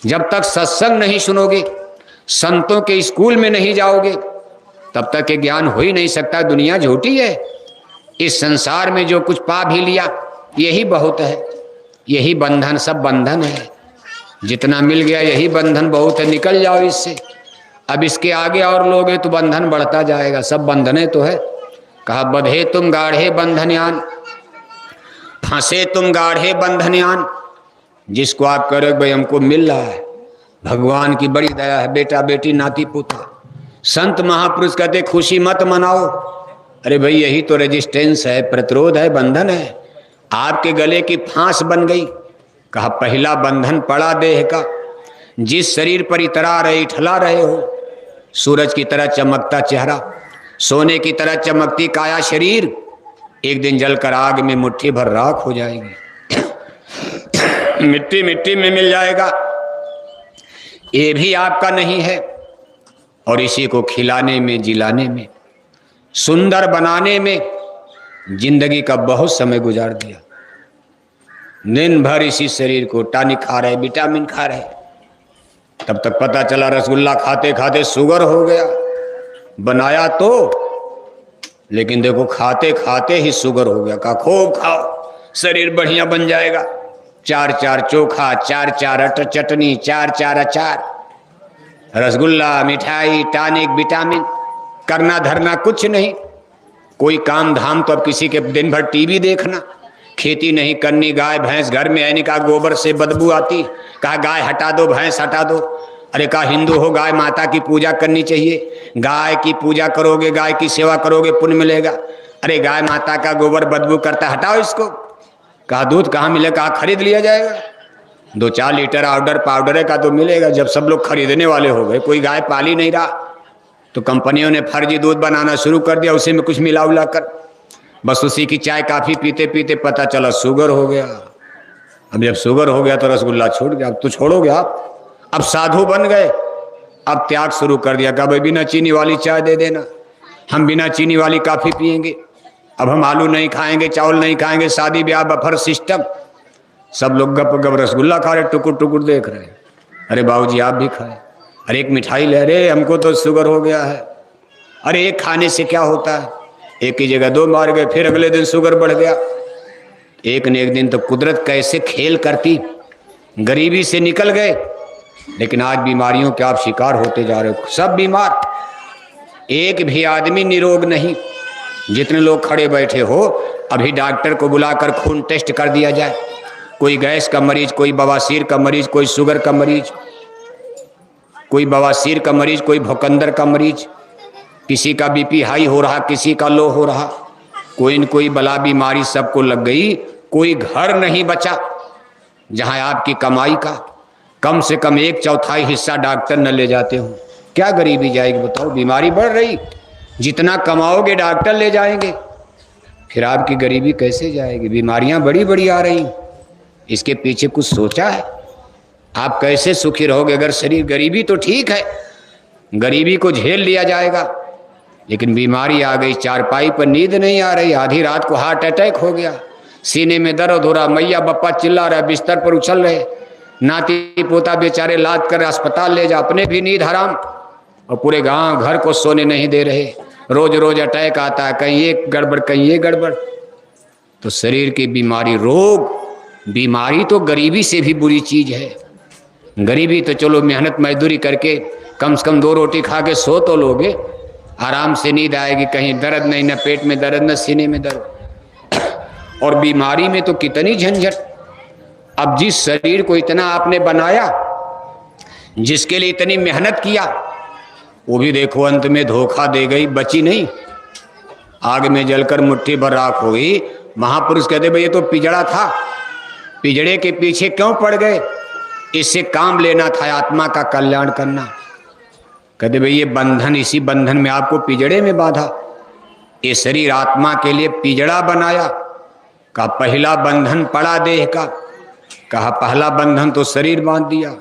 जब तक सत्संग नहीं सुनोगे, संतों के स्कूल में नहीं जाओगे, तब तक ये ज्ञान हो ही नहीं सकता। दुनिया झूठी है। इस संसार में जो कुछ पा भी लिया यही बहुत है, यही बंधन, सब बंधन है। जितना मिल गया यही बंधन बहुत है, निकल जाओ इससे। अब इसके आगे और लोगे तो बंधन बढ़ता जाएगा। सब बंधने तो है। कहा बधे तुम गाढ़े बंधनयान, फंसे तुम गाढ़े बंधनयान। जिसको आप करो भाई हमको मिल रहा है, भगवान की बड़ी दया है, बेटा बेटी नाती पुत्र। संत महापुरुष कहते खुशी मत मनाओ। अरे भाई यही तो रेजिस्टेंस है, प्रतिरोध है, बंधन है। आपके गले की फांस बन गई। कहा पहला बंधन पड़ा देह का, जिस शरीर पर इतरा रहे, इठला रहे हो। सूरज की तरह चमकता चेहरा, सोने की तरह चमकती काया शरीर, एक दिन जलकर आग में मुट्ठी भर राख हो जाएगी, मिट्टी मिट्टी में मिल जाएगा। ये भी आपका नहीं है। और इसी को खिलाने में, जिलाने में, सुंदर बनाने में जिंदगी का बहुत समय गुजार दिया। दिन भर इसी शरीर को टॉनिक खा रहे, विटामिन खा रहे। तब तक पता चला रसगुल्ला खाते खाते शुगर हो गया। बनाया तो, लेकिन देखो खाते खाते ही शुगर हो गया। कहा खूब खाओ, शरीर बढ़िया बन जाएगा। चार चार चोखा, चार चार चटनी, चार चार अचार, रसगुल्ला, मिठाई, टॉनिक, विटामिन, करना धरना कुछ नहीं। कोई काम धाम तो अब किसी के, दिन भर टीवी देखना, खेती नहीं करनी, गाय भैंस घर में है नहीं, कहा गोबर से बदबू आती, कहा गाय हटा दो, भैंस हटा दो। अरे कहा हिंदू हो, गाय माता की पूजा करनी चाहिए, गाय की पूजा करोगे, गाय की सेवा करोगे, पुण्य मिलेगा। अरे गाय माता का गोबर बदबू करता, हटाओ इसको। कहा दूध कहाँ मिलेगा, कहा खरीद लिया जाएगा, 2-4 लीटर ऑर्डर पाउडर का तो मिलेगा। जब सब लोग खरीदने वाले हो गए, कोई गाय पाली नहीं रहा, तो कंपनियों ने फर्जी दूध बनाना शुरू कर दिया, उसी में कुछ मिला उला कर, बस उसी की चाय काफ़ी पीते पीते पता चला शुगर हो गया। अब जब शुगर हो गया तो रसगुल्ला छूट गया। अब तो छोड़ोगे आप, अब साधु बन गए, अब त्याग शुरू कर दिया। कहा भाई बिना चीनी वाली चाय दे देना, हम बिना चीनी वाली काफ़ी पियेंगे, अब हम आलू नहीं खाएंगे, चावल नहीं खाएंगे, शादी ब्याह बफर सिस्टम। सब लोग गप गप रसगुल्ला खा रहे, टुकुर टुकुर देख रहे। अरे बाबूजी आप भी खाए। अरे एक मिठाई ले रहे, हमको तो शुगर हो गया है। अरे एक खाने से क्या होता है, एक की जगह 2 मार गए, फिर अगले दिन शुगर बढ़ गया। एक न एक दिन तो कुदरत कैसे खेल करती, गरीबी से निकल गए, लेकिन आज बीमारियों के आप शिकार होते जा रहे हो, सब बीमार, एक भी आदमी निरोग नहीं। जितने लोग खड़े बैठे हो, अभी डॉक्टर को बुलाकर खून टेस्ट कर दिया जाए, कोई गैस का मरीज, कोई बवासीर का मरीज, कोई शुगर का मरीज, कोई बवासीर का मरीज, कोई भूखंदर का मरीज, किसी का बीपी हाई हो रहा, किसी का लो हो रहा, कोई न कोई बला बीमारी सबको लग गई। कोई घर नहीं बचा जहां आपकी कमाई का कम से कम 1/4 हिस्सा डॉक्टर न ले जाते हो। क्या गरीबी जाएगी बताओ, बीमारी बढ़ रही, जितना कमाओगे डॉक्टर ले जाएंगे, फिर आपकी गरीबी कैसे जाएगी। बीमारियां बड़ी बड़ी आ रही, इसके पीछे कुछ सोचा है? आप कैसे सुखी रहोगे अगर शरीर, गरीबी तो ठीक है, गरीबी को झेल लिया जाएगा, लेकिन बीमारी आ गई, चारपाई पर नींद नहीं आ रही, आधी रात को हार्ट अटैक हो गया, सीने में दर्द हो रहा, मैया बप्पा चिल्ला रहा, बिस्तर पर उछल रहे, नाती पोता बेचारे लाद कर अस्पताल ले जा, अपने भी नींद हराम, और पूरे गांव घर को सोने नहीं दे रहे। रोज रोज अटैक आता है, कहीं ये गड़बड़ कहीं ये गड़बड़। तो शरीर की बीमारी, रोग, बीमारी तो गरीबी से भी बुरी चीज है। गरीबी तो चलो मेहनत मजदूरी करके कम से कम 2 रोटी खा के सो तो लोगे, आराम से नींद आएगी, कहीं दर्द नहीं, न पेट में दर्द न सीने में दर्द। और बीमारी में तो कितनी झंझट। अब जिस शरीर को इतना आपने बनाया, जिसके लिए इतनी मेहनत किया, वो भी देखो अंत में धोखा दे गई, बची नहीं, आग में जलकर मुट्ठी भर राख हो गई। महापुरुष कहते भाई ये तो पिजड़ा था, पिजड़े के पीछे क्यों पड़ गए, इससे काम लेना था आत्मा का कल्याण करना। कहते भाई ये बंधन, इसी बंधन में आपको पिजड़े में बांधा, ये शरीर आत्मा के लिए पिजड़ा बनाया। कहा पहला बंधन पड़ा देह का, कहा पहला बंधन तो शरीर बांध दिया,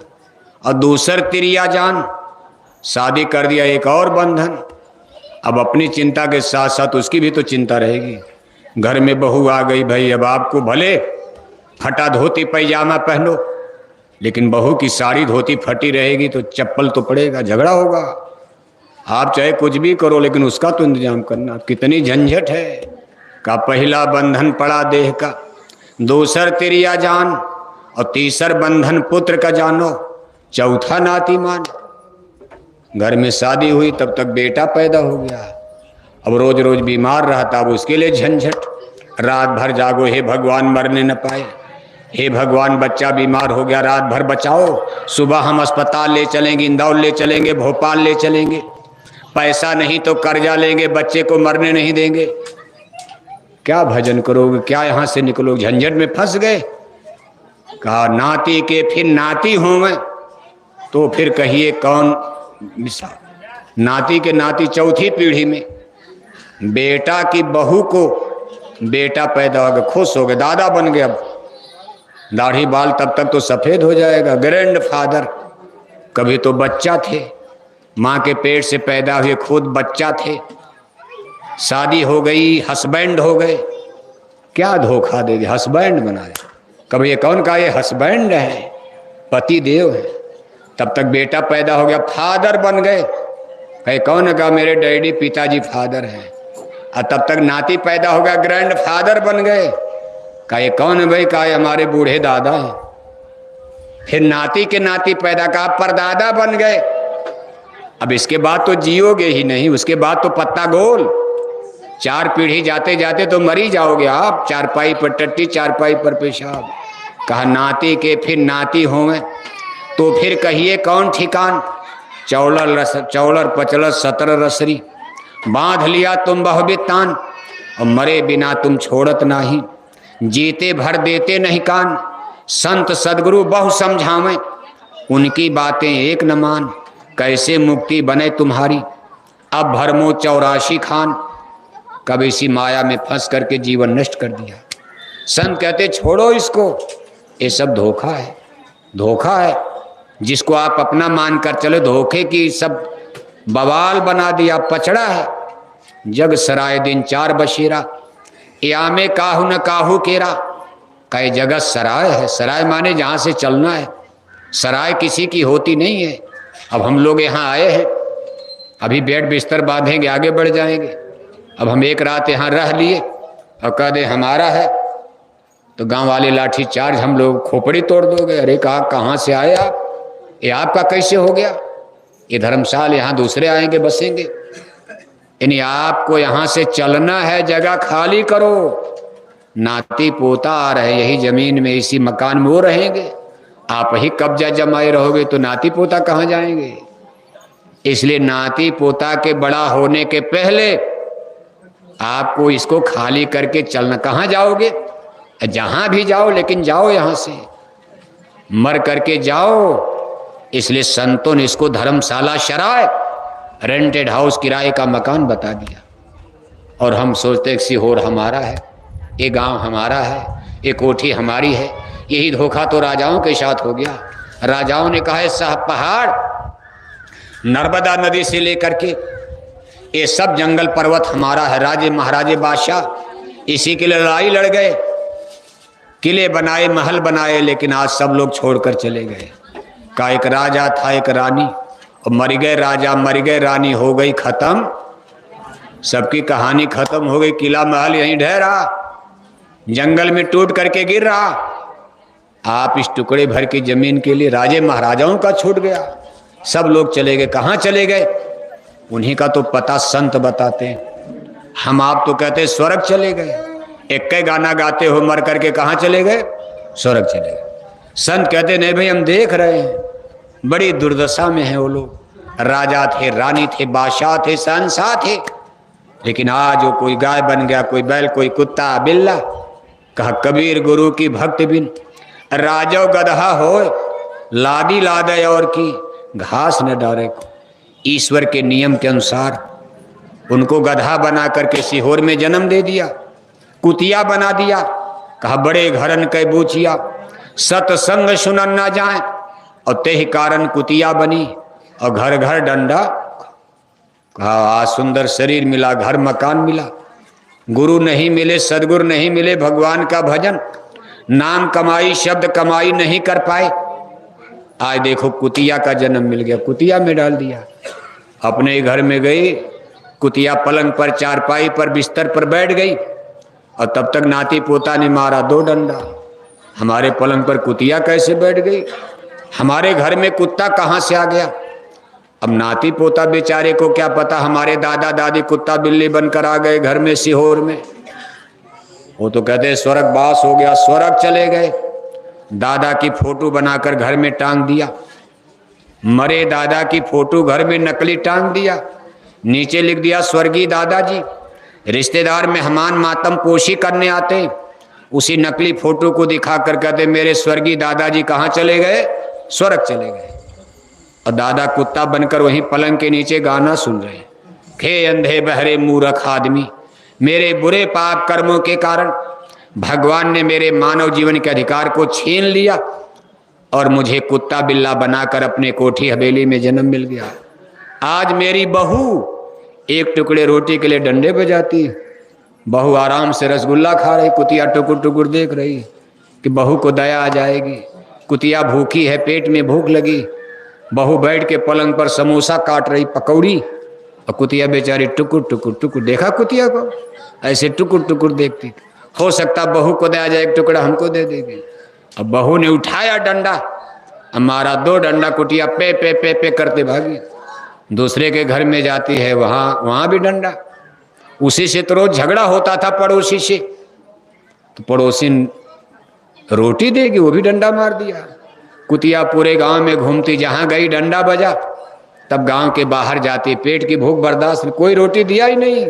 और दूसर तिरिया जान, शादी कर दिया एक और बंधन। अब अपनी चिंता के साथ साथ उसकी भी तो चिंता रहेगी। घर में बहू आ गई भाई, अब आपको भले फटा धोती पैजामा पहनो, लेकिन बहू की साड़ी धोती फटी रहेगी तो चप्पल तो पड़ेगा, झगड़ा होगा। आप चाहे कुछ भी करो, लेकिन उसका तो इंतजाम करना, कितनी झंझट है। का पहला बंधन पड़ा देह का, दूसर तिरिया जान, और तीसर बंधन पुत्र का जानो, चौथा नाती मान। घर में शादी हुई तब तक बेटा पैदा हो गया, अब रोज रोज बीमार रहता, अब उसके लिए झंझट। रात भर जागो, हे भगवान मरने न पाए, हे भगवान बच्चा बीमार हो गया, रात भर बचाओ, सुबह हम अस्पताल ले चलेंगे, इंदौर ले चलेंगे, भोपाल ले चलेंगे, पैसा नहीं तो कर्जा लेंगे, बच्चे को मरने नहीं देंगे। क्या भजन करोगे, क्या यहाँ से निकलोगे, झंझट में फंस गए। कहा नाती के फिर नाती हूं मैं, तो फिर कहिए कौन मिसाल। नाती के नाती चौथी पीढ़ी में, बेटा की बहू को बेटा पैदा हो गया, खुश हो गए, दादा बन गए। अब दाढ़ी बाल तब तक तो सफेद हो जाएगा, ग्रैंड फादर। कभी तो बच्चा थे, माँ के पेट से पैदा हुए, खुद बच्चा थे, शादी हो गई, हस्बैंड हो गए। क्या धोखा देगी, हस्बैंड बनाए। कभी ये कौन कहा ये हस्बैंड है, पति देव है। तब तक बेटा पैदा हो गया, फादर बन गए। कहे कौन कहा मेरे डैडी पिताजी फादर हैं। और तब तक नाती पैदा हो गया, ग्रैंड फादर बन गए। कहा ये कौन है भाई? कहा हमारे बूढ़े दादा हैं। फिर नाती के नाती पैदा, कहा परदादा बन गए। अब इसके बाद तो जियोगे ही नहीं, उसके बाद तो पत्ता गोल, 4 पीढ़ी जाते जाते तो मर ही जाओगे आप। चारपाई पर टट्टी, चारपाई पर पेशाब। कहा नाती के फिर नाती होंगे तो फिर कहिए कौन ठिकान। चौलर पचलर 17 रसरी, बांध लिया तुम बहुबित तान, और मरे बिना तुम छोड़त नाही, जीते भर देते नहीं कान। संत सदगुरु बहु समझावें, उनकी बातें एक न मान, कैसे मुक्ति बने तुम्हारी, अब भरमो 84 खान। कब इसी माया में फंस करके जीवन नष्ट कर दिया। संत कहते छोड़ो इसको, ये सब धोखा है, धोखा है। जिसको आप अपना मानकर चले, धोखे की सब बवाल बना दिया, पचड़ा है। जग सराय दिन 4 बशीरा, या में काहू न काहू केरा। कई जगत सराय है, सराय माने जहाँ से चलना है, सराय किसी की होती नहीं है। अब हम लोग यहाँ आए हैं, अभी बेड बिस्तर बांधेंगे, आगे बढ़ जाएंगे। अब हम एक रात यहाँ रह लिए और कह दे हमारा है, तो गांव वाले लाठी चार्ज, हम लोग खोपड़ी तोड़ दोगे। अरे कहाँ से आए आप, ये आपका कैसे हो गया? ये धर्मशाल, यहाँ दूसरे आएंगे बसेंगे। यानी आपको यहाँ से चलना है, जगह खाली करो। नाती पोता आ रहे, यही जमीन में, इसी मकान में वो रहेंगे। आप ही कब्जा जमाए रहोगे तो नाती पोता कहाँ जाएंगे? इसलिए नाती पोता के बड़ा होने के पहले आपको इसको खाली करके चलना। कहाँ जाओगे? जहां भी जाओ, लेकिन जाओ यहां से, मर करके जाओ। इसलिए संतों ने इसको धर्मशाला, शराय, रेंटेड हाउस, किराए का मकान बता दिया। और हम सोचते हैं सीहोर हमारा है, ये गांव हमारा है, ये कोठी हमारी है। यही धोखा तो राजाओं के साथ हो गया। राजाओं ने कहा साहब पहाड़, नर्मदा नदी से लेकर के ये सब जंगल पर्वत हमारा है। राजे महाराजे बादशाह इसी के लिए लड़ाई लड़ गए, किले बनाए, महल बनाए, लेकिन आज सब लोग छोड़कर चले गए। का एक राजा था, एक रानी, और मर गए राजा, मर गए रानी, हो गई खत्म, सबकी कहानी खत्म हो गई। किला महल यहीं ढह रहा, जंगल में टूट करके गिर रहा। आप इस टुकड़े भर की जमीन के लिए राजे महाराजाओं का छूट गया, सब लोग चले गए। कहाँ चले गए? उन्हीं का तो पता संत बताते हैं। हम आप तो कहते स्वर्ग चले गए। एक के गाना गाते हो, मर करके कहाँ चले गए? स्वर्ग चले गए। संत कहते नहीं भाई, हम देख रहे हैं, बड़ी दुर्दशा में है वो लोग। राजा थे, रानी थे, बादशाह थे, शहंशाह थे, लेकिन आज वो कोई गाय बन गया, कोई बैल, कोई कुत्ता बिल्ला। कहा कबीर गुरु की भक्ति बिन, राजो गदहा हो, लादी लादे और की, घास न डारे को। ईश्वर के नियम के अनुसार उनको गधा बना करके सीहोर में जन्म दे दिया, कुतिया बना दिया। कहा बड़े घरन कै बूचिया, सतसंग सुनन ना जाए, और तेहि कारण कुतिया बनी, और घर घर डंडा। कहा आज सुंदर शरीर मिला, घर मकान मिला, गुरु नहीं मिले, सदगुरु नहीं मिले, भगवान का भजन, नाम कमाई, शब्द कमाई नहीं कर पाए। आज देखो कुतिया का जन्म मिल गया, कुतिया में डाल दिया। अपने घर में गई, कुतिया पलंग पर, चारपाई पर, बिस्तर पर बैठ गई, और तब तक नाती पोता ने मारा 2 डंडा। हमारे पलंग पर कुतिया कैसे बैठ गई? हमारे घर में कुत्ता कहाँ से आ गया? अब नाती पोता बेचारे को क्या पता, हमारे दादा दादी कुत्ता बिल्ली बनकर आ गए घर में सीहोर में। वो तो कहते स्वर्गवास हो गया, स्वर्ग चले गए। दादा की फोटो बनाकर घर में टांग दिया, मरे दादा की फोटो घर में नकली टांग दिया, नीचे लिख दिया स्वर्गीय दादाजी। रिश्तेदार मेहमान मातम पोशी करने आते, उसी नकली फोटो को दिखाकर कहते मेरे स्वर्गीय दादाजी कहाँ चले गए? स्वर्ग चले गए। और दादा कुत्ता बनकर वहीं पलंग के नीचे गाना सुन रहे हैं, खे अंधे बहरे मूर्ख आदमी, मेरे बुरे पाप कर्मों के कारण भगवान ने मेरे मानव जीवन के अधिकार को छीन लिया, और मुझे कुत्ता बिल्ला बनाकर अपने कोठी हवेली में जन्म मिल गया। आज मेरी बहू एक टुकड़े रोटी के लिए डंडे बजाती है, बहू आराम से रसगुल्ला खा रही, कुतिया टुकुर टुकुर देख रही कि बहू को दया आ जाएगी। कुतिया भूखी है, पेट में भूख लगी, बहू बैठ के पलंग पर समोसा काट रही, पकौड़ी, और कुतिया बेचारी टुकुर टुकुर टुकुर। देखा कुतिया को ऐसे टुकुर टुकुर देखती, हो सकता बहू को दे जाए, एक टुकड़ा हमको दे देगी। अब बहू ने उठाया डंडा, हमारा 2 डंडा, कुटिया पे पे पे पे करते भागी। दूसरे के घर में जाती है, वहां भी डंडा। उसी से तो रोज झगड़ा होता था पड़ोसी से, तो पड़ोसी रोटी देगी, वो भी डंडा मार दिया। कुतिया पूरे गांव में घूमती, जहां गई डंडा बजा। तब गांव के बाहर जाती, पेट की भूख बर्दाश्त, कोई रोटी दिया ही नहीं,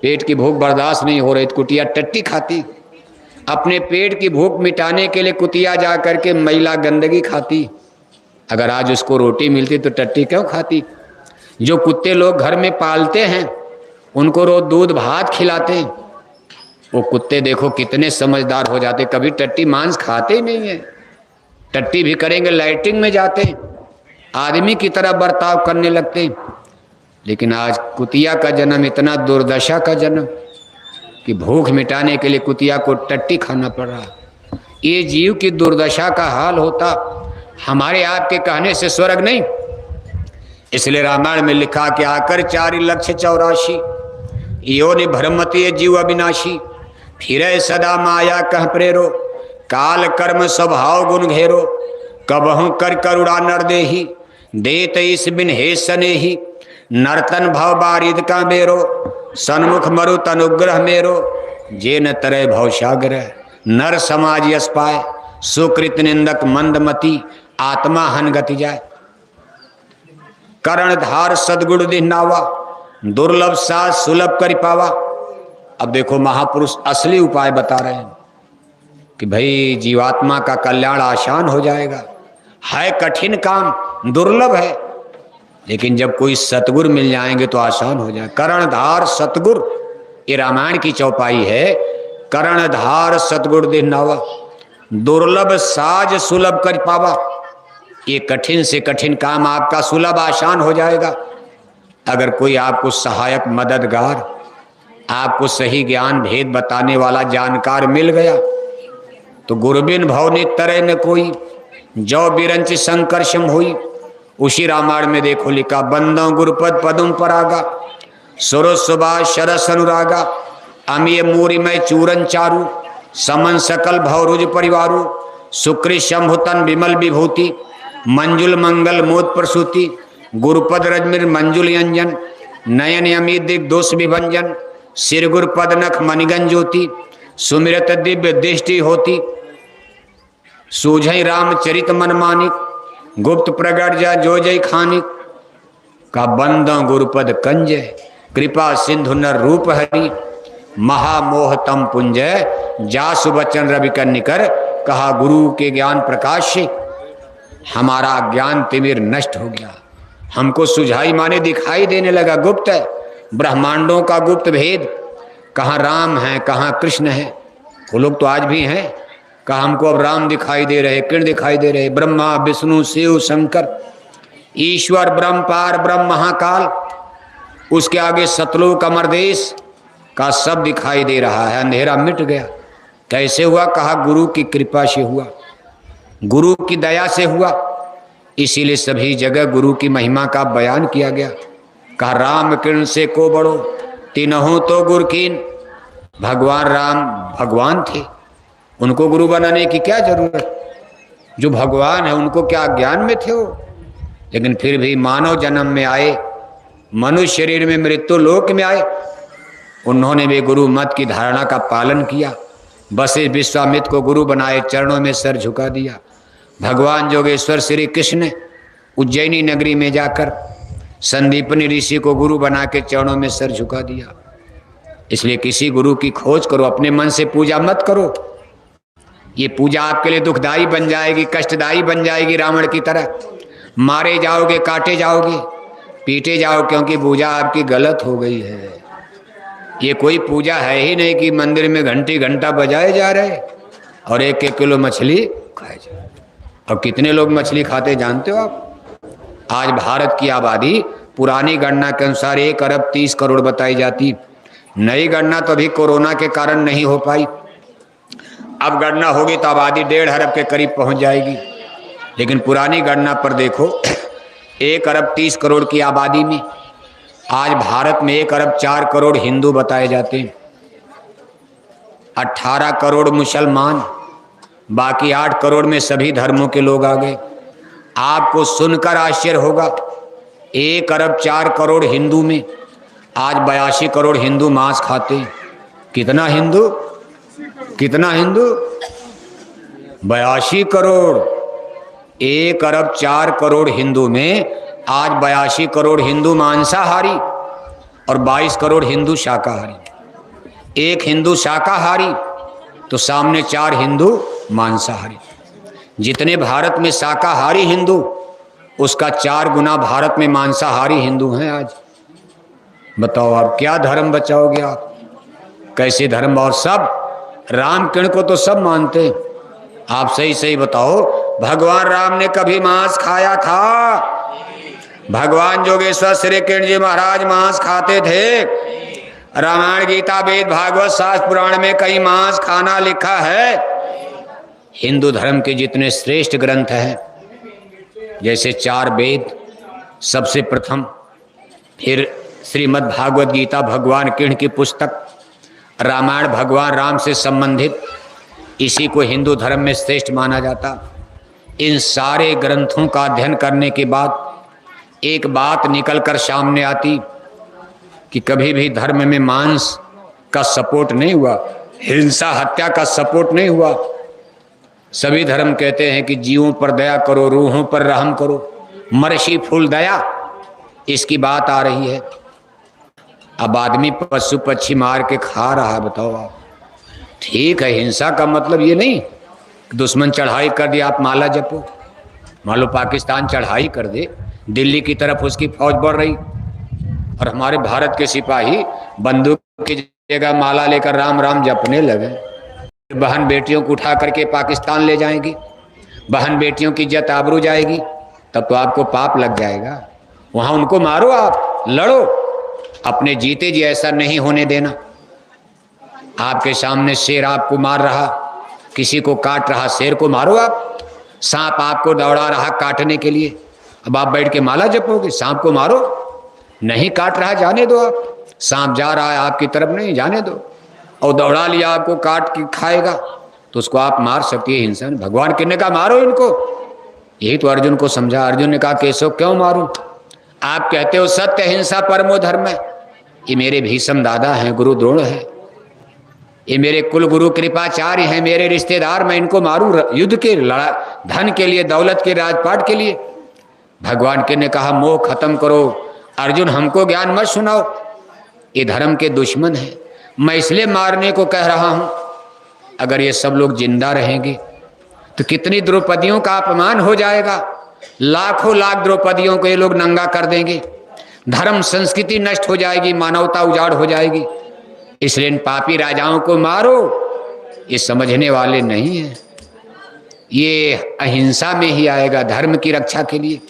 पेट की भूख बर्दाश्त नहीं हो रही तो कुतिया टट्टी खाती। अपने पेट की भूख मिटाने के लिए कुतिया जा करके मैला गंदगी खाती। अगर आज उसको रोटी मिलती तो टट्टी क्यों खाती? जो कुत्ते लोग घर में पालते हैं उनको रोज दूध भात खिलाते हैं, वो कुत्ते देखो कितने समझदार हो जाते, कभी टट्टी मांस खाते ही नहीं है। टट्टी भी करेंगे लाइटिंग में जाते हैं, आदमी की तरह बर्ताव करने लगते हैं। लेकिन आज कुतिया का जन्म इतना दुर्दशा का जन्म कि भूख मिटाने के लिए कुतिया को टट्टी खाना पड़ रहा। ये जीव की दुर्दशा का हाल होता, हमारे आपके कहने से स्वर्ग नहीं। इसलिए रामायण में लिखा कि आकर 4,84,000 योनि भ्रमति जीव अविनाशी, फिरे सदा माया कह प्रेरो, काल कर्म स्वभाव गुण घेरो, कबहू कर करुणा नर देही, देत इस बिन हे सनेही, नर्तन भव बारिद का बेरो, सन्मुख मरुत अनुग्रह मेरो, जे न तरय भवसागर, नर समाज यश पाए, सुकृत निंदक मंदमती, आत्मा हन गति जाए। कर्णधार सदगुण दिहनावा, दुर्लभ साज सुलभ कर पावा। अब देखो महापुरुष असली उपाय बता रहे हैं कि भाई जीवात्मा का कल्याण आसान हो जाएगा। है कठिन काम, दुर्लभ है, लेकिन जब कोई सतगुर मिल जाएंगे तो आसान हो जाए। कर्णधार सतगुर, ये रामायण की चौपाई है। कर्णधार सतगुर दिहनावा, दुर्लभ साज सुलभ कर पावा। ये कठिन से कठिन काम आपका सुलभ आसान हो जाएगा अगर कोई आपको सहायक मददगार, आपको सही ज्ञान भेद बताने वाला जानकार मिल गया। तो गुरबिन भवनि तरय न कोई, जो बिरंच संकर्षम हुई। उसी रामायण में देखो लिखा, बंदो गुरुपद पदुम परागा, सुरो सुभाष शरस अनुरागा, अमीय मूरिमय चूरन चारु, समन सकल भवरुज परिवारु, सुकृ शंभुतन विमल विभूति, मंजुल मंगल मोद प्रसूति, गुरुपद रजमिर मंजुल यंजन, नयन अमित दिग दोष विभंजन, सिर गुरुपद नख मणिगन ज्योति, सुमिरत दिव्य दृष्टि होती, सूझई रामचरित मन मानिक, गुप्त प्रगट जा जो जय खानिक, का बंदो गुरुपद कंज, कृपा सिंधु नर रूप हरि, महामोह तम पुंजय, जासु बचन रवि कन्निकर। कहा गुरु के ज्ञान प्रकाश से हमारा ज्ञान तिमिर नष्ट हो गया, हमको सुझाई माने दिखाई देने लगा। गुप्त है, ब्रह्मांडों का गुप्त भेद, कहाँ राम है कहाँ कृष्ण है। वो लोग तो आज भी हैं, कहा हमको अब राम दिखाई दे रहे, कृष्ण दिखाई दे रहे, ब्रह्मा विष्णु शिव शंकर, ईश्वर ब्रह्म पार ब्रह्म महाकाल, उसके आगे सतलोक अमरदेश का सब दिखाई दे रहा है। अंधेरा मिट गया। कैसे हुआ? कहा गुरु की कृपा से हुआ, गुरु की दया से हुआ। इसीलिए सभी जगह गुरु की महिमा का बयान किया गया। कहा राम कृष्ण से को बड़ो, तीनों तो गुरु कीन। भगवान राम भगवान थे, उनको गुरु बनाने की क्या जरूरत? जो भगवान है उनको क्या ज्ञान में थे वो? लेकिन फिर भी मानव जन्म में आए, मनुष्य शरीर में मृत्यु लोक में आए, उन्होंने भी गुरु मत की धारणा का पालन किया। वशिष्ठ विश्वामित्र को गुरु बनाए, चरणों में सर झुका दिया। भगवान जोगेश्वर श्री कृष्ण उज्जैनी नगरी में जाकर संदीपनी ऋषि को गुरु बना के चरणों में सर झुका दिया। इसलिए किसी गुरु की खोज करो, अपने मन से पूजा मत करो। ये पूजा आपके लिए दुखदाई बन जाएगी, कष्टदायी बन जाएगी। रावण की तरह मारे जाओगे, काटे जाओगे, पीटे जाओ, क्योंकि पूजा आपकी गलत हो गई है। ये कोई पूजा है ही नहीं कि मंदिर में घंटी घंटा बजाए जा रहे और 1-1 किलो मछली खाए जा रहे। और कितने लोग मछली खाते जानते हो आप? आज भारत की आबादी पुरानी गणना के अनुसार 1 अरब 30 करोड़ बताई जाती। नई गणना तो अभी कोरोना के कारण नहीं हो पाई, अब गणना होगी तो आबादी 1.5 अरब के करीब पहुंच जाएगी। लेकिन पुरानी गणना पर देखो 1 अरब 30 करोड़ की आबादी में आज भारत में 1 अरब 4 करोड़ हिंदू बताए जाते हैं। 18 करोड़ मुसलमान, बाकी 8 करोड़ में सभी धर्मों के लोग आ गए। आपको सुनकर आश्चर्य होगा, 1 अरब 4 करोड़ हिंदू में आज 82 करोड़ हिंदू मांस खाते हैं। कितना हिंदू? कितना हिंदू? 82 करोड़। 1 अरब 4 करोड़ हिंदू में आज 82 करोड़ हिंदू मांसाहारी और 22 करोड़ हिंदू शाकाहारी। एक हिंदू शाकाहारी तो सामने 4 हिंदू मांसाहारी। जितने भारत में शाकाहारी हिंदू, उसका 4 गुना भारत में मांसाहारी हिंदू हैं आज। बताओ आप क्या धर्म बचाओगे आप? कैसे धर्म? और सब रामकिरण को तो सब मानते हैं। आप सही सही बताओ, भगवान राम ने कभी मांस खाया था? भगवान जोगेश्वर श्री किरण जी महाराज मांस खाते थे? रामायण गीता वेद भागवत शास्त्र पुराण में कहीं मांस खाना लिखा है? हिंदू धर्म के जितने श्रेष्ठ ग्रंथ हैं, जैसे 4 वेद सबसे प्रथम, फिर श्रीमद् भागवत गीता भगवान कृष्ण की पुस्तक, रामायण भगवान राम से संबंधित, इसी को हिंदू धर्म में श्रेष्ठ माना जाता। इन सारे ग्रंथों का अध्ययन करने के बाद एक बात निकल कर सामने आती कि कभी भी धर्म में मांस का सपोर्ट नहीं हुआ, हिंसा हत्या का सपोर्ट नहीं हुआ। सभी धर्म कहते हैं कि जीवों पर दया करो, रूहों पर रहम करो, मर्सीफुल दया, इसकी बात आ रही है। अब आदमी पशु पक्षी मार के खा रहा है, बताओ आप। ठीक है, हिंसा का मतलब ये नहीं दुश्मन चढ़ाई कर दिया आप माला जपो। मान लो पाकिस्तान चढ़ाई कर दे, दिल्ली की तरफ उसकी फौज बढ़ रही और हमारे भारत के सिपाही बंदूक की जगह माला लेकर राम राम जपने लगे, बहन बेटियों को उठा करके पाकिस्तान ले जाएंगी, बहन बेटियों की इज्जत आबरू जाएगी, तब तो आपको पाप लग जाएगा। वहां उनको मारो, आप लड़ो, अपने जीते जी ऐसा नहीं होने देना। आपके सामने शेर आपको मार रहा, किसी को काट रहा, शेर को मारो आप। सांप आपको दौड़ा रहा काटने के लिए, अब आप बैठ के माला जपोगे? सांप को मारो, नहीं काट रहा जाने दो आप। सांप जा रहा है आपकी तरफ, नहीं जाने दो, और दौड़ा लिया आपको, काट के खाएगा तो उसको आप मार सकती है हिंसा। भगवान किन्ने कहा मारो इनको, यही तो अर्जुन को समझा। अर्जुन ने कहा केशव क्यों मारूं? आप कहते हो सत्य हिंसा परमो धर्म है। ये मेरे भीष्म दादा हैं, गुरु द्रोण है, ये मेरे कुल गुरु कृपाचार्य हैं, मेरे रिश्तेदार, मैं इनको मारूं युद्ध के, लड़ा धन के लिए, दौलत के, राजपाट के लिए? भगवान के ने कहा मोह खत्म करो अर्जुन, हमको ज्ञान मत सुनाओ, ये धर्म के दुश्मन है, मैं इसलिए मारने को कह रहा हूं। अगर ये सब लोग जिंदा रहेंगे तो कितनी द्रौपदियों का अपमान हो जाएगा, लाखों लाख द्रौपदियों को ये लोग नंगा कर देंगे, धर्म संस्कृति नष्ट हो जाएगी, मानवता उजाड़ हो जाएगी। इसलिए इन पापी राजाओं को मारो। ये समझने वाले नहीं है, ये अहिंसा में ही आएगा धर्म की रक्षा के लिए।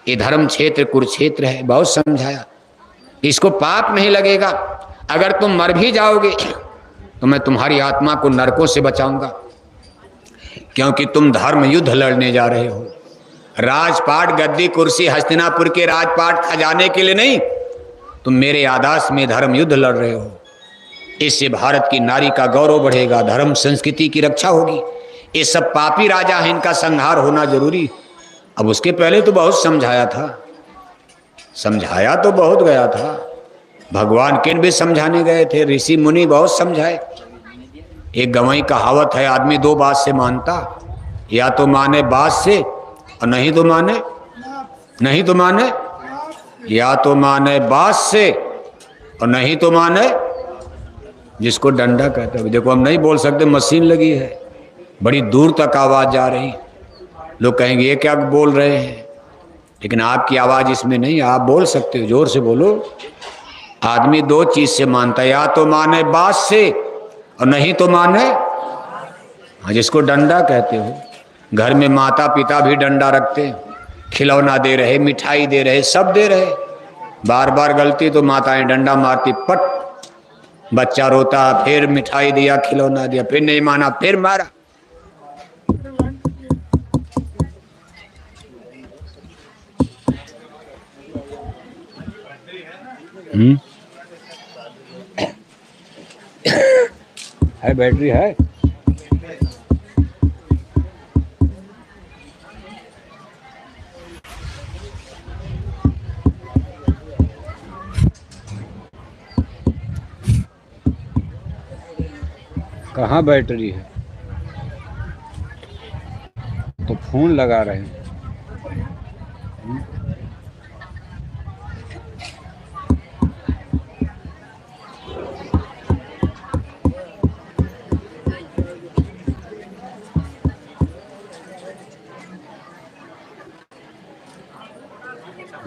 ये धर्म क्षेत्र कुरुक्षेत्र है, बहुत समझाया, इसको पाप नहीं लगेगा। अगर तुम मर भी जाओगे तो मैं तुम्हारी आत्मा को नरकों से बचाऊंगा, क्योंकि तुम धर्म युद्ध लड़ने जा रहे हो। राजपाट गद्दी कुर्सी हस्तिनापुर के राजपाट खजाने के लिए नहीं, तुम मेरे आदेश में धर्म युद्ध लड़ रहे हो। इससे भारत की नारी का गौरव बढ़ेगा, धर्म संस्कृति की रक्षा होगी। ये सब पापी राजा हैं, इनका संहार होना जरूरी। अब उसके पहले तो बहुत समझाया था, समझाया तो बहुत गया था, भगवान किन भी समझाने गए थे, ऋषि मुनि बहुत समझाए। एक गंवाई कहावत है, आदमी 2 बात से मानता, या तो माने बात से और नहीं तो माने, नहीं तो माने, या तो माने बात से और नहीं तो माने जिसको डंडा कहते हैं। देखो हम नहीं बोल सकते, मशीन लगी है, बड़ी दूर तक आवाज जा रही, लोग कहेंगे ये क्या बोल रहे हैं, लेकिन आपकी आवाज इसमें नहीं, आप बोल सकते हो, जोर से बोलो। आदमी 2 चीज से मानता है, या तो माने बात से और नहीं तो माने, जिसको डंडा कहते हो। घर में माता पिता भी डंडा रखते, खिलौना दे रहे, मिठाई दे रहे, सब दे रहे, बार बार गलती तो माताएं डंडा मारती, पट, बच्चा रोता, फिर मिठाई दिया, खिलौना दिया, फिर नहीं माना, फिर मारा। है बैटरी है। कहाँ बैटरी है? तो फोन लगा रहे हैं।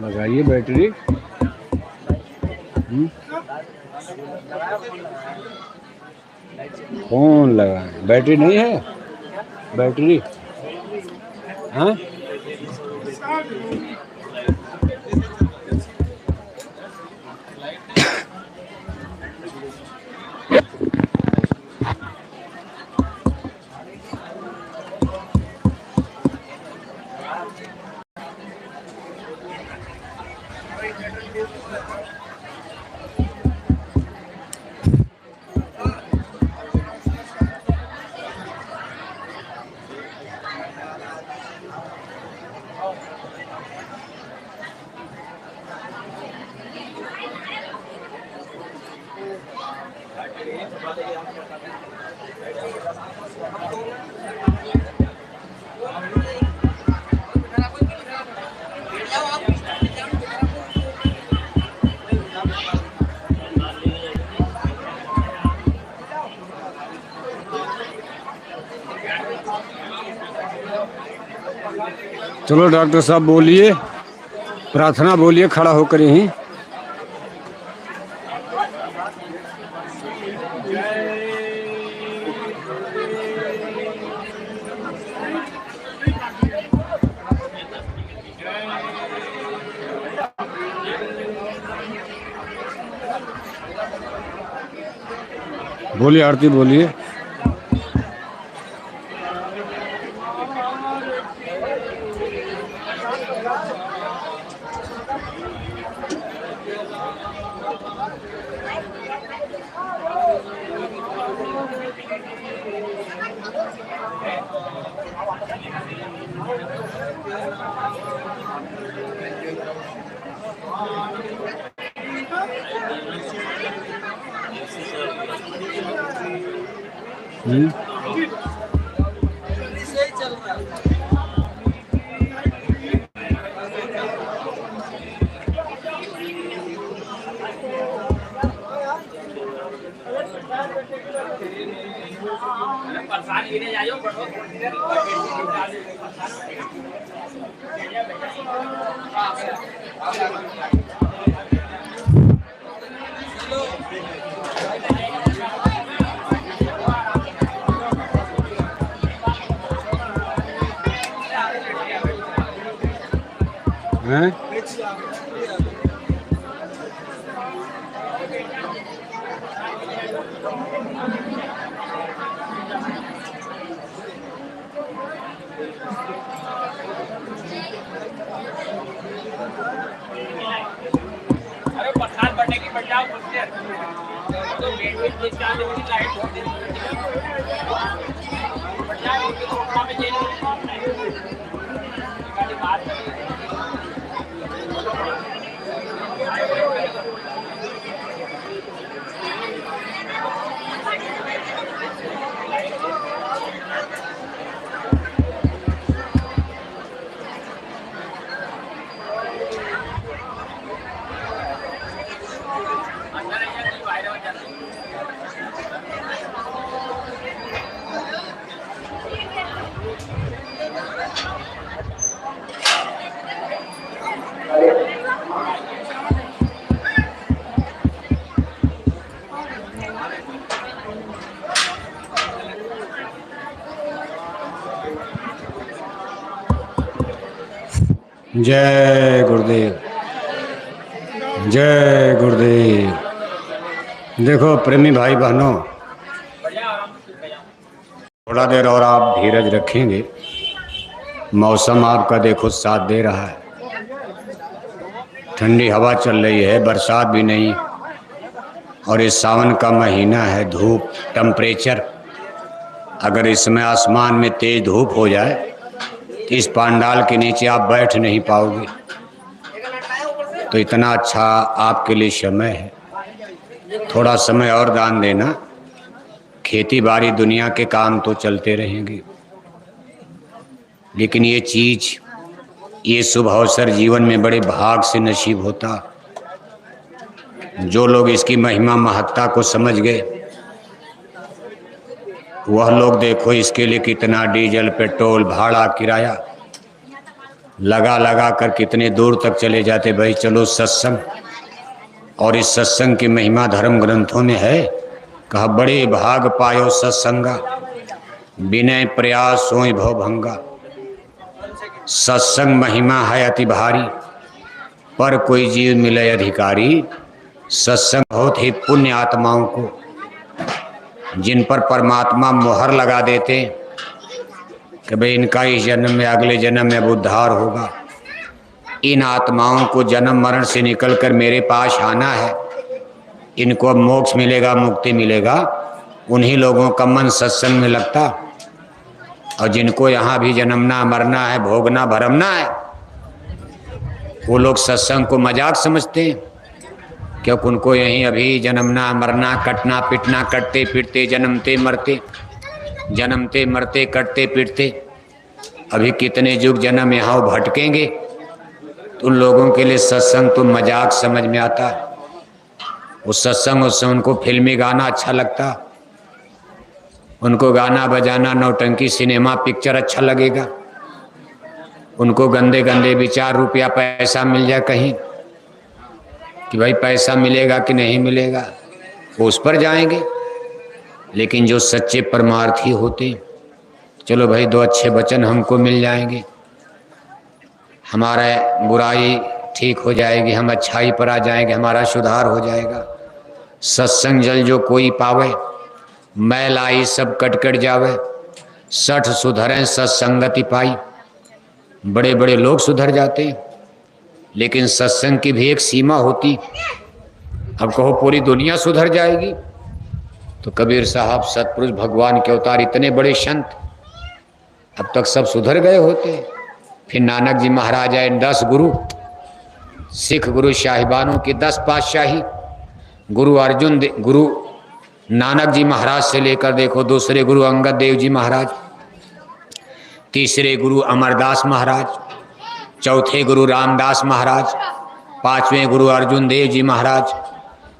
लगाइए बैटरी। फोन लगा, बैटरी नहीं है। बैटरी हाँ चलो डॉक्टर साहब बोलिए, प्रार्थना बोलिए खड़ा होकर यहीं। बोलिए आरती बोलिए। हैं? अरे प्रसाद बढ़ने की बढ़ जाओ तो लाइट जय गुरुदेव, जय गुरुदेव। देखो प्रेमी भाई बहनों, थोड़ा देर और आप धीरज रखेंगे, मौसम आपका देखो साथ दे रहा है, ठंडी हवा चल रही है, बरसात भी नहीं, और इस सावन का महीना है, धूप टेम्परेचर, अगर इसमें आसमान में तेज धूप हो जाए तो इस पंडाल के नीचे आप बैठ नहीं पाओगे। तो इतना अच्छा आपके लिए समय है, थोड़ा समय और दान देना। खेती बाड़ी दुनिया के काम तो चलते रहेंगे, लेकिन ये चीज, ये शुभ अवसर जीवन में बड़े भाग से नसीब होता। जो लोग इसकी महिमा महत्ता को समझ गए, वह लोग देखो इसके लिए कितना डीजल पेट्रोल भाड़ा किराया लगा कर कितने दूर तक चले जाते। भाई चलो सत्संग, और इस सत्संग की महिमा धर्म ग्रंथों में है, कहा बड़े भाग पायो सत्संगा, विनय प्रयास सोई भव भंगा। सत्संग महिमा है अति भारी, पर कोई जीव मिले अधिकारी। सत्संग बहुत ही पुण्य आत्माओं को, जिन पर परमात्मा मोहर लगा देते कि भाई इनका इस जन्म में अगले जन्म में उद्धार होगा, इन आत्माओं को जन्म मरण से निकलकर मेरे पास आना है, इनको अब मोक्ष मिलेगा, मुक्ति मिलेगा, उन्हीं लोगों का मन सत्संग में लगता। और जिनको यहाँ भी जन्मना मरना है, भोगना भरमना है, वो लोग सत्संग को मजाक समझते हैं, क्योंकि उनको यहीं अभी जन्मना मरना, कटना पिटना, कटते पिटते जन्मते मरते कटते पिटते, अभी कितने युग जन्म यहाँ भटकेंगे। तो उन लोगों के लिए सत्संग तो मजाक समझ में आता। वो सत्संग उससे उनको फिल्मी गाना अच्छा लगता, उनको गाना बजाना नौटंकी सिनेमा पिक्चर अच्छा लगेगा, उनको गंदे गंदे विचार, रुपया पैसा मिल जाए कहीं कि भाई पैसा मिलेगा कि नहीं मिलेगा, वो उस पर जाएंगे। लेकिन जो सच्चे परमार्थी होते, चलो भाई दो अच्छे वचन हमको मिल जाएंगे, हमारा बुराई ठीक हो जाएगी, हम अच्छाई पर आ जाएंगे, हमारा सुधार हो जाएगा। सत्संग जल जो कोई पावे, मैल आई सब कट जावे, 60 सुधरें सत्संगति पाई। बड़े बड़े लोग सुधर जाते हैं, लेकिन सत्संग की भी एक सीमा होती। अब कहो पूरी दुनिया सुधर जाएगी, तो कबीर साहब सतपुरुष भगवान के अवतार, इतने बड़े संत, अब तक सब सुधर गए होते। फिर नानक जी महाराज आए, 10 गुरु, सिख गुरु साहिबानों की 10 पातशाही, गुरु अर्जुन गुरु नानक जी महाराज से लेकर देखो दूसरे गुरु अंगद देव जी महाराज, तीसरे गुरु अमरदास महाराज, चौथे गुरु रामदास महाराज, 5वें गुरु अर्जुन देव जी महाराज,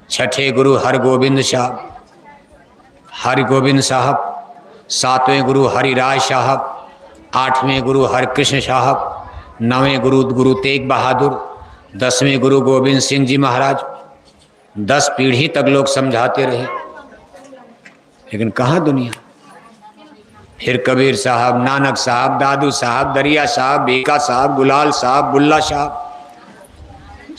6ठे गुरु हरगोविंद साहब, 7वें गुरु हरिराज साहब, 8वें गुरु हरकृष्ण साहब, 9वें गुरु तेग बहादुर, 10वें गुरु गोविंद सिंह जी महाराज। 10 पीढ़ी तक लोग समझाते रहे, लेकिन कहाँ दुनिया। फिर कबीर साहब, नानक साहब, दादू साहब, दरिया साहब, बेका साहब, गुलाल साहब, बुल्ला साहब,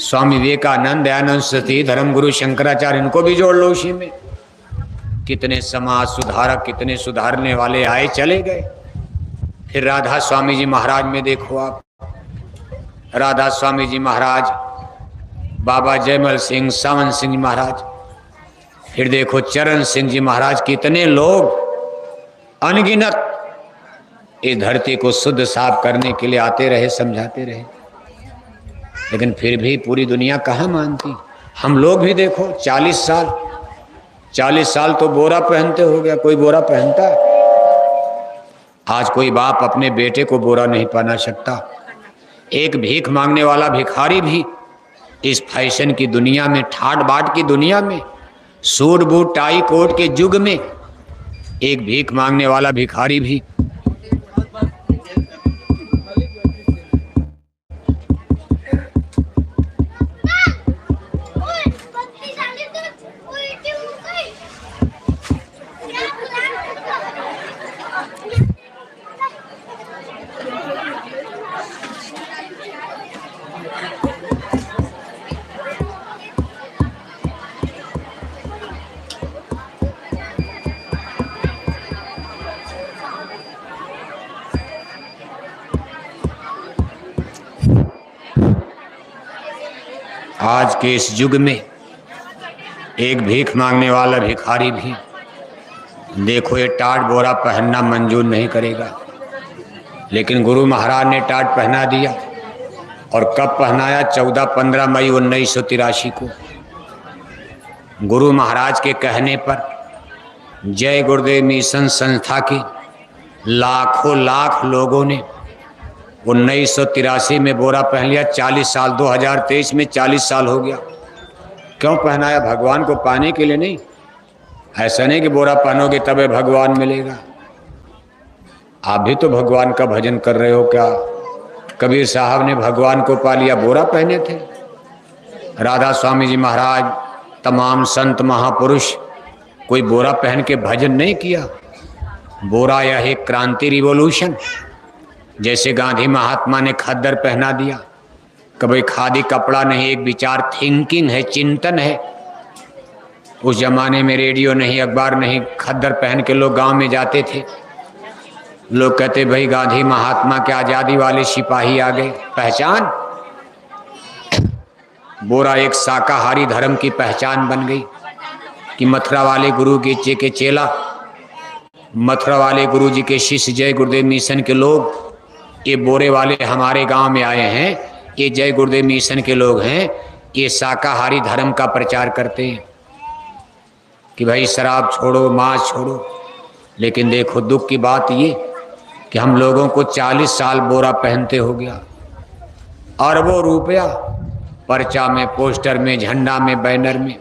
स्वामी विवेकानंद, दयानंद सरस्वती, धर्म गुरु शंकराचार्य, इनको भी जोड़ लो उसी में। कितने समाज सुधारक, कितने सुधारने वाले आए चले गए। फिर राधा स्वामी जी महाराज में देखो आप, राधा स्वामी जी महाराज, बाबा जयमल सिंह, सावन सिंह महाराज, फिर देखो चरण सिंह जी महाराज, कितने लोग अनगिनत इस धरती को शुद्ध साफ करने के लिए आते रहे, समझाते रहे, लेकिन फिर भी पूरी दुनिया कहाँ मानती। हम लोग भी देखो 40 साल तो बोरा पहनते हो गया, कोई बोरा पहनता है? आज कोई बाप अपने बेटे को बोरा नहीं पहना सकता। एक भीख मांगने वाला भिखारी भी इस फैशन की दुनिया में, ठाट बाट की दुनिया में, सूट बूट टाई कोट के युग में, एक भीख मांगने वाला भिखारी भी आज के इस युग में एक भीख मांगने वाला भिखारी भी देखो ये टाट बोरा पहनना मंजूर नहीं करेगा, लेकिन गुरु महाराज ने टाट पहना दिया। और कब पहनाया? 14-15 मई 1983 को गुरु महाराज के कहने पर जय गुरुदेव मिशन संस्था के लाखों लाख लोगों ने 1983 में बोरा पहन लिया। 40 साल, 2023 में 40 साल हो गया। क्यों पहनाया? भगवान को पाने के लिए नहीं। ऐसा नहीं कि बोरा पहनोगे तबे भगवान मिलेगा। आप भी तो भगवान का भजन कर रहे हो क्या? कबीर साहब ने भगवान को पा लिया, बोरा पहने थे। राधा स्वामी जी महाराज, तमाम संत महापुरुष कोई बोरा पहन के भजन नहीं किया। बोरा यह एक क्रांति, रिवॉल्यूशन। जैसे गांधी महात्मा ने खद्दर पहना दिया। कभी खादी कपड़ा नहीं, एक विचार, थिंकिंग है, चिंतन है। उस जमाने में रेडियो नहीं, अखबार नहीं, खद्दर पहन के लोग गांव में जाते थे। लोग कहते भाई गांधी महात्मा के आजादी वाले सिपाही आ गए। पहचान, बोरा एक शाकाहारी धर्म की पहचान बन गई कि मथुरा वाले गुरु के चेला, मथुरा वाले गुरु जी के शिष्य, जय गुरुदेव मिशन के लोग, ये बोरे वाले हमारे गांव में आए हैं, ये जय गुरुदेव मिशन के लोग हैं, ये शाकाहारी धर्म का प्रचार करते हैं कि भाई शराब छोड़ो, मांस छोड़ो। लेकिन देखो दुख की बात ये कि हम लोगों को 40 साल बोरा पहनते हो गया। अरबों रुपया पर्चा में, पोस्टर में, झंडा में, बैनर में,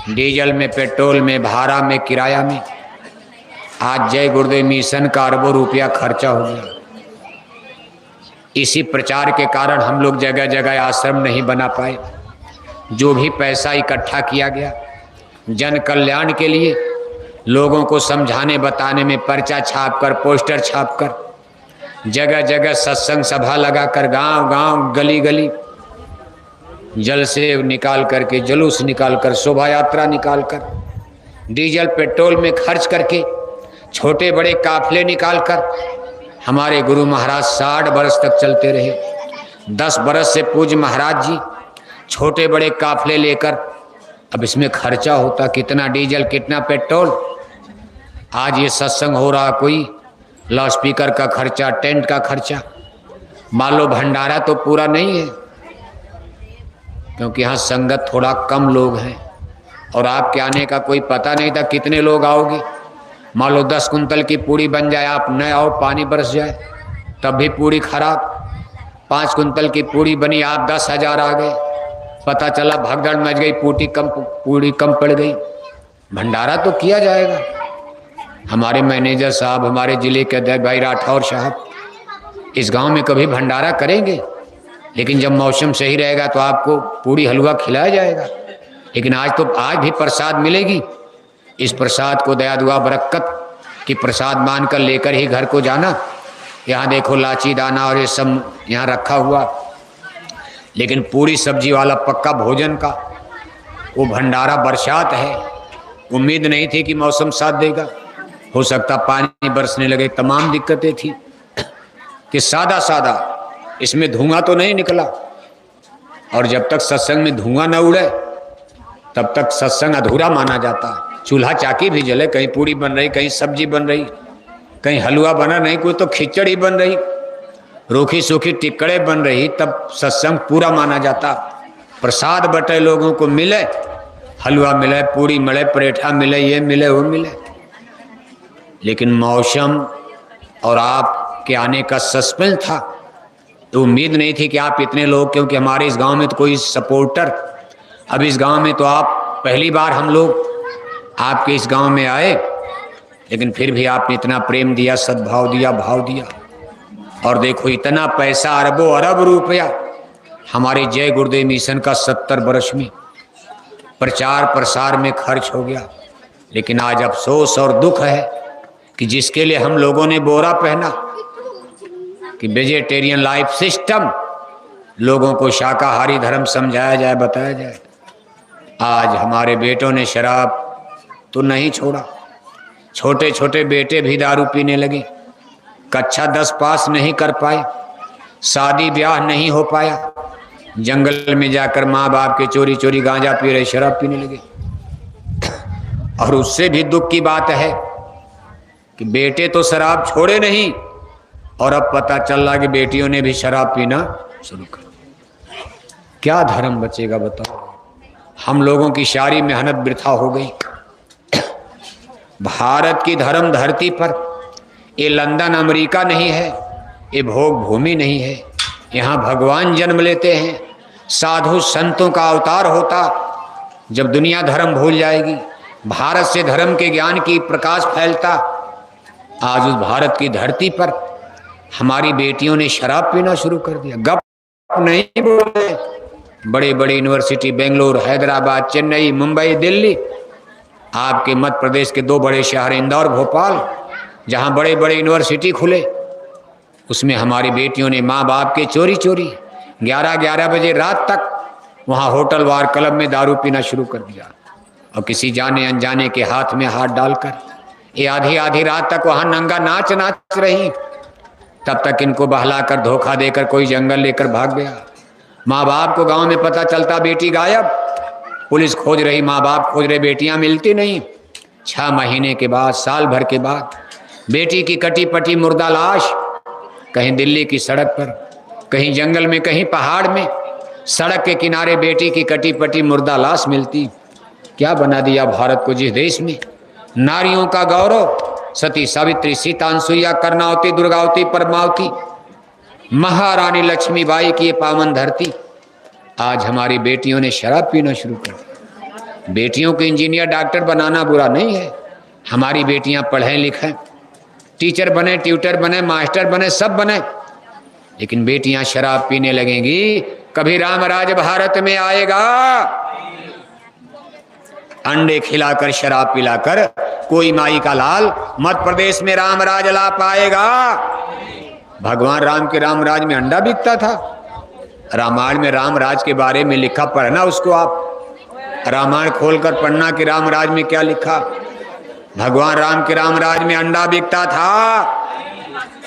डीजल में, पेट्रोल में, भाड़ा में, किराया में। आज जय गुरुदेव मिशन का अरबों रुपया खर्चा हो गया। इसी प्रचार के कारण हम लोग जगह जगह आश्रम नहीं बना पाए। जो भी पैसा इकट्ठा किया गया जन कल्याण के लिए, लोगों को समझाने बताने में, पर्चा छापकर, पोस्टर छापकर, जगह जगह सत्संग सभा लगाकर, गांव गांव, गली गली, जलसे निकाल करके, जुलूस निकाल कर, शोभा यात्रा निकाल कर, डीजल पेट्रोल में खर्च करके, छोटे बड़े काफले निकाल कर हमारे गुरु महाराज 60 बरस तक चलते रहे। 10 बरस से पूज्य महाराज जी छोटे बड़े काफले लेकर, अब इसमें खर्चा होता कितना, डीजल कितना, पेट्रोल। आज ये सत्संग हो रहा, कोई लाउडस्पीकर का खर्चा, टेंट का खर्चा। मान लो भंडारा तो पूरा नहीं है क्योंकि यहाँ संगत थोड़ा कम लोग हैं और आपके आने का कोई पता नहीं था कितने लोग आओगे। मान लो 10 कुंतल की पूड़ी बन जाए, आप न आओ, पानी बरस जाए तब भी पूड़ी खराब। 5 कुंतल की पूड़ी बनी, आप 10,000 आ गए, पता चला भगदड़ मच गई, पूड़ी कम पड़ गई। भंडारा तो किया जाएगा। हमारे मैनेजर साहब, हमारे जिले के अध्यक्ष भाई राठौर साहब इस गांव में कभी भंडारा करेंगे, लेकिन जब मौसम सही रहेगा तो आपको पूड़ी हलवा खिलाया जाएगा। लेकिन आज भी प्रसाद मिलेगी। इस प्रसाद को दया दुआ बरकत की प्रसाद मानकर लेकर ही घर को जाना। यहाँ देखो लाची दाना और ये सब यहाँ रखा हुआ, लेकिन पूरी सब्जी वाला पक्का भोजन का वो भंडारा। बरसात है, उम्मीद नहीं थी कि मौसम साथ देगा, हो सकता पानी बरसने लगे, तमाम दिक्कतें थी कि सादा सादा इसमें धुआं तो नहीं निकला। और जब तक सत्संग में धुआं न उड़े तब तक सत्संग अधूरा माना जाता। चूल्हा चाकी भी जले, कहीं पूड़ी बन रही, कहीं सब्जी बन रही, कहीं हलवा बना नहीं, कोई तो खिचड़ी बन रही, रूखी सूखी टिक्कड़े बन रही, तब सत्संग पूरा माना जाता। प्रसाद बटे, लोगों को मिले, हलवा मिले, पूड़ी मिले, परेठा मिले, ये मिले, वो मिले। लेकिन मौसम और आपके आने का सस्पेंस था, तो उम्मीद नहीं थी कि आप इतने लोग, क्योंकि हमारे इस गांव में तो कोई सपोर्टर, अब इस गांव में तो आप पहली बार हम लोग आपके इस गांव में आए, लेकिन फिर भी आपने इतना प्रेम दिया, सद्भाव दिया, भाव दिया। और देखो इतना पैसा, अरबों अरब रुपया हमारे जय गुरुदेव मिशन का 70 वर्ष में प्रचार प्रसार में खर्च हो गया। लेकिन आज अफसोस और दुख है कि जिसके लिए हम लोगों ने बोरा पहना कि वेजिटेरियन लाइफ सिस्टम, लोगों को शाकाहारी धर्म समझाया जाए, बताया जाए, आज हमारे बेटों ने शराब तो नहीं छोड़ा। छोटे छोटे बेटे भी दारू पीने लगे, कक्षा 10 पास नहीं कर पाए, शादी ब्याह नहीं हो पाया, जंगल में जाकर माँ बाप के चोरी चोरी गांजा पी रहे, शराब पीने लगे। और उससे भी दुख की बात है कि बेटे तो शराब छोड़े नहीं और अब पता चल रहा कि बेटियों ने भी शराब पीना शुरू कर दिया। क्या धर्म बचेगा बताओ? हम लोगों की सारी मेहनत वृथा हो गई। भारत की धर्म धरती पर ये लंदन अमेरिका नहीं है, ये भोग भूमि नहीं है। यहाँ भगवान जन्म लेते हैं, साधु संतों का अवतार होता। जब दुनिया धर्म भूल जाएगी, भारत से धर्म के ज्ञान की प्रकाश फैलता। आज उस भारत की धरती पर हमारी बेटियों ने शराब पीना शुरू कर दिया। गप नहीं बोले। बड़े बड़े यूनिवर्सिटी बेंगलोर, हैदराबाद, चेन्नई, मुंबई, दिल्ली, आपके मध्य प्रदेश के 2 बड़े शहर इंदौर, भोपाल, जहाँ बड़े बड़े यूनिवर्सिटी खुले, उसमें हमारी बेटियों ने माँ बाप के चोरी चोरी 11-11 बजे रात तक वहाँ होटल वार क्लब में दारू पीना शुरू कर दिया और किसी जाने अनजाने के हाथ में हाथ डालकर ये आधी आधी रात तक वहाँ नंगा नाच नाच रही। तब तक इनको बहलाकर धोखा देकर कोई जंगल लेकर भाग गया। माँ बाप को गांव में पता चलता बेटी गायब, पुलिस खोज रही, माँ बाप खोज रहे, बेटियां मिलती नहीं। 6 महीने के बाद, साल भर के बाद बेटी की कटी पटी मुर्दा लाश कहीं दिल्ली की सड़क पर, कहीं जंगल में, कहीं पहाड़ में, सड़क के किनारे बेटी की कटी पटी मुर्दा लाश मिलती। क्या बना दिया भारत को जिस देश में नारियों का गौरव, सती सावित्री, सीता अनसुईया, कर्णावती, दुर्गावती, पद्मावती, महारानी लक्ष्मीबाई की ये पावन धरती, आज हमारी बेटियों ने शराब पीना शुरू कर दिया। बेटियों को इंजीनियर डॉक्टर बनाना बुरा नहीं है। हमारी बेटियां पढ़ें लिखें, टीचर बने, ट्यूटर बने, मास्टर बने, सब बने, लेकिन बेटियां शराब पीने लगेंगी, कभी रामराज भारत में आएगा? अंडे खिलाकर शराब पिलाकर कोई माई का लाल मध्य प्रदेश में रामराज ला पाएगा? भगवान राम के रामराज में अंडा बिकता था। रामायण में रामराज के बारे में लिखा, पढ़ना उसको आप, रामायण खोलकर पढ़ना कि रामराज में क्या लिखा। भगवान राम के रामराज में अंडा बिकता था।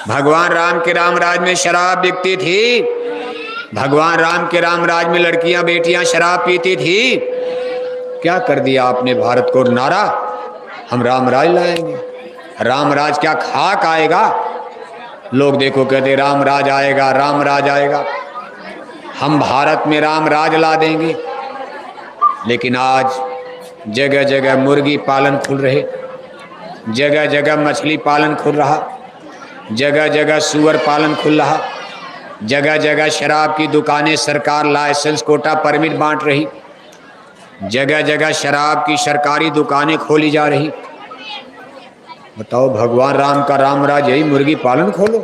भगवान राम के रामराज में शराब बिकती थी। भगवान राम के रामराज में लड़कियां बेटियां शराब पीती थी। क्या कर दिया आपने भारत को? नारा हम रामराज लाएंगे। रामराज क्या खाक आएगा? लोग देखो कहते रामराज आएगा, रामराज आएगा, हम भारत में रामराज ला देंगे। लेकिन आज जगह जगह मुर्गी पालन खुल रहे, जगह जगह मछली पालन खुल रहा, जगह जगह सुअर पालन खुल रहा, जगह जगह शराब की दुकानें सरकार लाइसेंस कोटा परमिट बांट रही, जगह जगह शराब की सरकारी दुकानें खोली जा रही। बताओ, भगवान राम का रामराज यही मुर्गी पालन खोलो,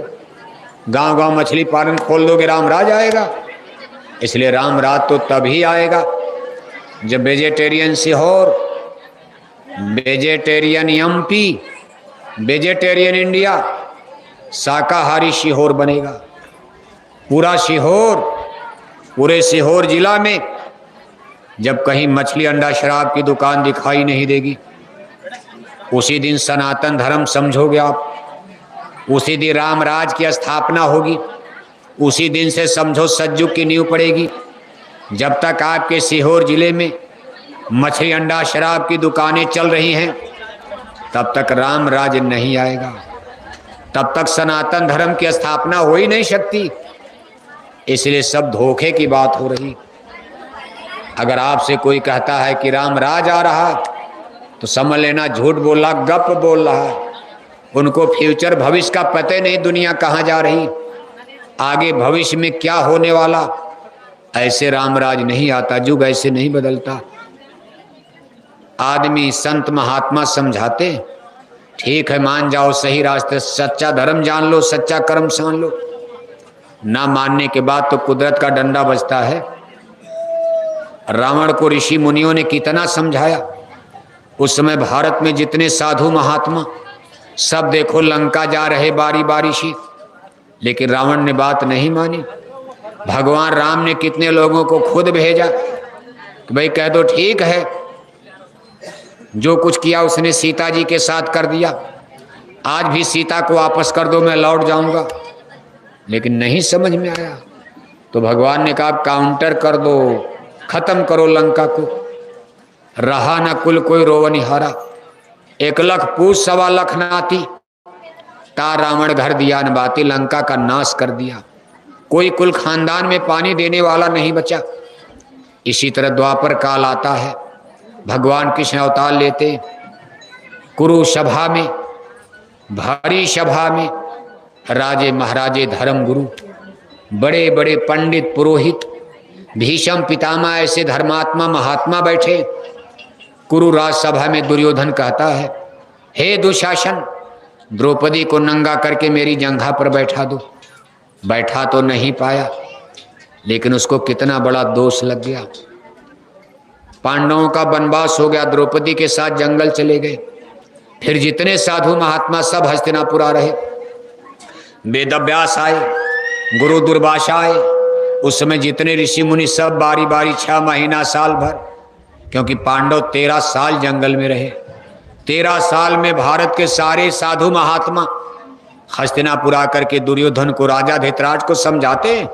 गांव गांव मछली पालन खोल दोगे, रामराज आएगा? इसलिए रामराज तो तभी आएगा जब vegetarian Sehore, vegetarian MP, vegetarian India, शाकाहारी सीहोर बनेगा। पूरा सीहोर, पूरे सीहोर जिला में जब कहीं मछली अंडा शराब की दुकान दिखाई नहीं देगी, उसी दिन सनातन धर्म समझोगे आप, उसी दिन रामराज की स्थापना होगी, उसी दिन से समझो सतयुग की नींव पड़ेगी। जब तक आपके सीहोर जिले में मछली अंडा शराब की दुकानें चल रही हैं, तब तक रामराज नहीं आएगा, तब तक सनातन धर्म की स्थापना हो ही नहीं सकती। इसलिए सब धोखे की बात हो रही। अगर आपसे कोई कहता है कि रामराज आ रहा, तो समझ लेना झूठ बोला, गप बोल रहा है। उनको फ्यूचर भविष्य का पता नहीं, दुनिया कहाँ जा रही, आगे भविष्य में क्या होने वाला। ऐसे रामराज नहीं आता, युग ऐसे नहीं बदलता। आदमी संत महात्मा समझाते, ठीक है मान जाओ, सही रास्ते, सच्चा धर्म जान लो, सच्चा कर्म सान लो। ना मानने के बाद तो कुदरत का डंडा बजता है। रावण को ऋषि मुनियों ने कितना समझाया। उस समय भारत में जितने साधु महात्मा सब देखो लंका जा रहे बारी बारी से, लेकिन रावण ने बात नहीं मानी। भगवान राम ने कितने लोगों को खुद भेजा कि भाई कह दो ठीक है, जो कुछ किया उसने सीता जी के साथ कर दिया, आज भी सीता को वापस कर दो, मैं लौट जाऊंगा। लेकिन नहीं समझ में आया तो भगवान ने कहा काउंटर कर दो, खत्म करो लंका को। रहा न कुल कोई रोवनिहारा, 1 लाख पूछ 1.25 लाख नाती, ता रावण घर दिया न बाती, लंका का नाश कर दिया। कोई कुल खानदान में पानी देने वाला नहीं बचा। इसी तरह द्वापर काल आता है, भगवान कृष्ण अवतार लेते, कुरु सभा में, भारी सभा में राजे महाराजे धर्म गुरु, बड़े बड़े पंडित पुरोहित, भीष्म पितामह ऐसे धर्मात्मा महात्मा बैठे। कुरु राजसभा में दुर्योधन कहता है, हे दुशासन, द्रौपदी को नंगा करके मेरी जंघा पर बैठा दो। बैठा तो नहीं पाया, लेकिन उसको कितना बड़ा दोष लग गया। पांडवों का वनवास हो गया, द्रौपदी के साथ जंगल चले गए। फिर जितने साधु महात्मा सब हस्तिनापुर आ रहे। वेदव्यास आए, गुरु दुर्वासा आए, उस समय जितने ऋषि मुनि सब बारी बारी 6 महीना साल भर, क्योंकि पांडव 13 साल जंगल में रहे। 13 साल में भारत के सारे साधु महात्मा हस्तिनापुर आकर के दुर्योधन को, राजा धृतराज को समझाते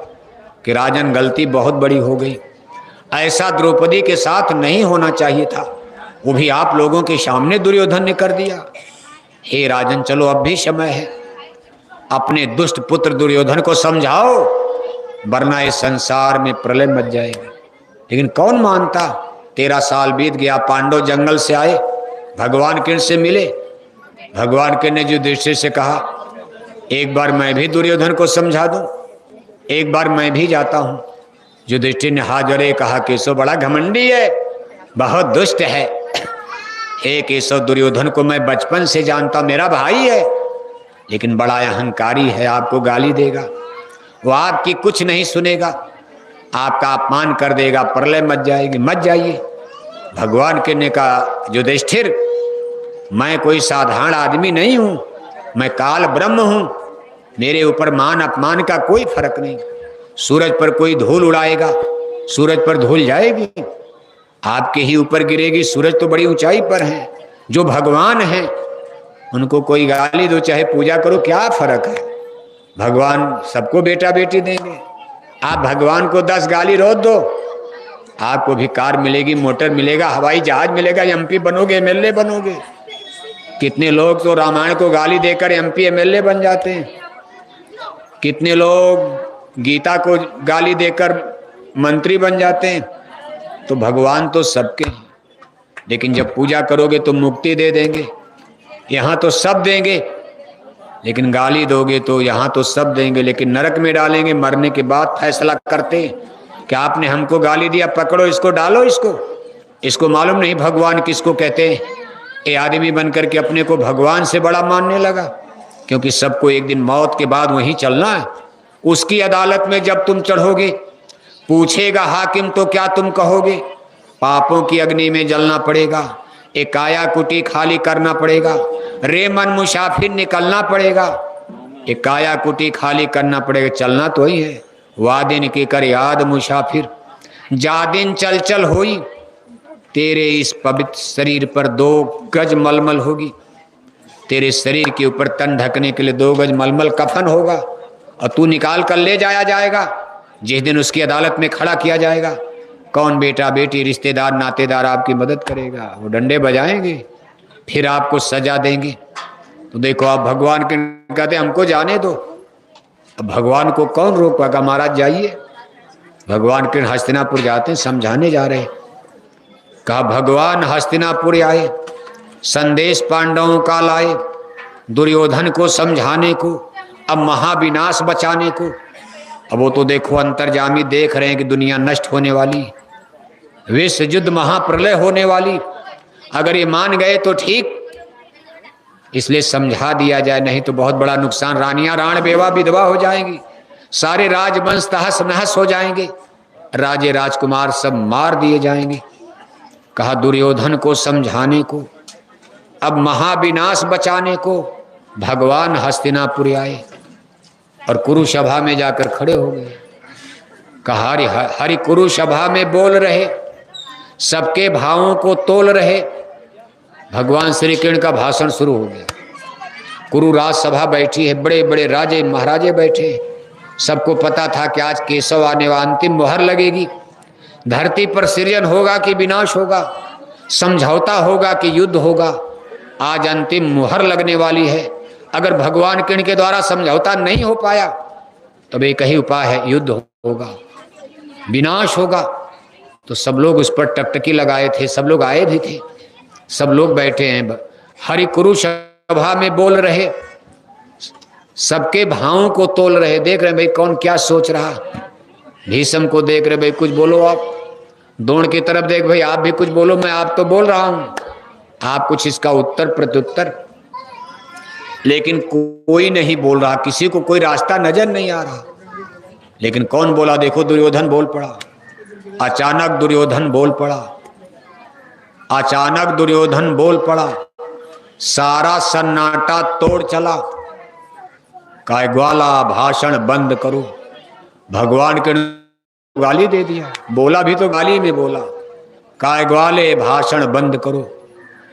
कि राजन गलती बहुत बड़ी हो गई, ऐसा द्रौपदी के साथ नहीं होना चाहिए था, वो भी आप लोगों के सामने दुर्योधन ने कर दिया। हे राजन, चलो अब भी समय है, अपने दुष्ट पुत्र दुर्योधन को समझाओ, वरना इस संसार में प्रलय मच जाएगी। लेकिन कौन मानता। 13 साल बीत गया, पांडव जंगल से आए, भगवान कृष्ण से मिले। भगवान कृष्ण ने युधिष्ठिर से कहा, एक बार मैं भी दुर्योधन को समझा दूं, एक बार मैं भी जाता हूं। युधिष्ठिर ने हाथ जोड़े कहा, केशव बड़ा घमंडी है, बहुत दुष्ट है। हे केशव, दुर्योधन को मैं बचपन से जानता, मेरा भाई है, लेकिन बड़ा अहंकारी है, आपको गाली देगा, वो आपकी कुछ नहीं सुनेगा, आपका अपमान कर देगा, प्रलय मच जाएगी, मत जाइए। भगवान के ने कहा, युधिष्ठिर, मैं कोई साधारण आदमी नहीं हूं, मैं काल ब्रह्म हूं, मेरे ऊपर मान अपमान का कोई फर्क नहीं। सूरज पर कोई धूल उड़ाएगा, सूरज पर धूल जाएगी, आपके ही ऊपर गिरेगी। सूरज तो बड़ी ऊंचाई पर है, जो भगवान है उनको कोई गाली दो, चाहे पूजा करो, क्या फर्क है। भगवान सबको बेटा बेटी देंगे। आप भगवान को 10 गाली रोक दो, आपको भी कार मिलेगी, मोटर मिलेगा, हवाई जहाज मिलेगा, एमपी बनोगे, एमएलए बनोगे। कितने लोग तो रामायण को गाली देकर एमपी एमएलए बन जाते हैं, कितने लोग गीता को गाली देकर मंत्री बन जाते हैं। तो भगवान तो सबके हैं, लेकिन जब पूजा करोगे तो मुक्ति दे देंगे। यहाँ तो सब देंगे, लेकिन गाली दोगे तो यहाँ तो सब देंगे, लेकिन नरक में डालेंगे। मरने के बाद फैसला करते कि आपने हमको गाली दिया, पकड़ो इसको, डालो इसको मालूम नहीं भगवान किसको कहते हैं। ये आदमी बन करके अपने को भगवान से बड़ा मानने लगा, क्योंकि सबको एक दिन मौत के बाद वहीं चलना है। उसकी अदालत में जब तुम चढ़ोगे, पूछेगा हाकिम तो क्या तुम कहोगे। पापों की अग्नि में जलना पड़ेगा, एक काया कुटी खाली करना पड़ेगा, रे मन मुसाफिर निकलना पड़ेगा, एक काया कुटी खाली करना पड़ेगा। चलना तो ही है, वादिन के कर याद मुसाफिर, जा दिन चल चल होई, तेरे इस पवित्र शरीर पर 2 गज मलमल होगी। तेरे शरीर के ऊपर तन ढकने के लिए 2 गज मलमल कफन होगा, और तू निकाल कर ले जाया जाएगा। जिस दिन उसकी अदालत में खड़ा किया जाएगा, कौन बेटा बेटी रिश्तेदार नातेदार आपकी मदद करेगा, वो डंडे बजाएंगे, फिर आपको सजा देंगे। तो देखो, आप भगवान के कहते हमको जाने दो, अब भगवान को कौन रोक पाएगा। महाराज जाइए, भगवान के हस्तिनापुर जाते हैं, समझाने जा रहे। कहा भगवान हस्तिनापुर आए, संदेश पांडवों का लाए, दुर्योधन को समझाने को, अब महाविनाश बचाने को। अब वो तो देखो अंतर्जामी देख रहे हैं कि दुनिया नष्ट होने वाली, विश्व युद्ध महाप्रलय होने वाली। अगर ये मान गए तो ठीक, इसलिए समझा दिया जाए, नहीं तो बहुत बड़ा नुकसान। रानियां राण बेवा विधवा हो जाएंगी, सारे राजवंश तहस नहस हो जाएंगे, राजे राजकुमार सब मार दिए जाएंगे। कहा दुर्योधन को समझाने को, अब महाविनाश बचाने को भगवान हस्तिनापुर आए और कुरुसभा में जाकर खड़े हो गए। कहा हरि कुरुसभा में बोल रहे, सबके भावों को तोल रहे। भगवान श्री कृष्ण का भाषण शुरू हो गया। कुरु राजसभा बैठी है, बड़े बड़े राजे महाराजे बैठे। सबको पता था कि आज केशव आने वाला, अंतिम मुहर लगेगी। धरती पर सृजन होगा कि विनाश होगा, समझौता होगा कि युद्ध होगा। आज अंतिम मुहर लगने वाली है। अगर भगवान के इनके द्वारा समझौता नहीं हो पाया तब एक ही उपाय है, युद्ध होगा, विनाश होगा। तो सब लोग उस पर टकटकी लगाए थे, सब लोग आए भी थे, सब लोग बैठे हैं, हरि कुरु सभा में बोल रहे, सबके भावों को तोल रहे, देख रहे भाई कौन क्या सोच रहा। भीष्म को देख रहे भाई कुछ बोलो आप, द्रोण की तरफ देख भाई आप भी कुछ बोलो, मैं आप तो बोल रहा हूं, आप कुछ इसका उत्तर प्रत्युत्तर। लेकिन कोई नहीं बोल रहा, किसी को कोई रास्ता नजर नहीं आ रहा। लेकिन कौन बोला, देखो दुर्योधन बोल पड़ा। अचानक दुर्योधन बोल पड़ा, अचानक दुर्योधन बोल पड़ा, सारा सन्नाटा तोड़ चला। काय ग्वाला भाषण बंद करो। भगवान के गाली दे दिया, बोला भी तो गाली में बोला, काय ग्वाले भाषण बंद करो।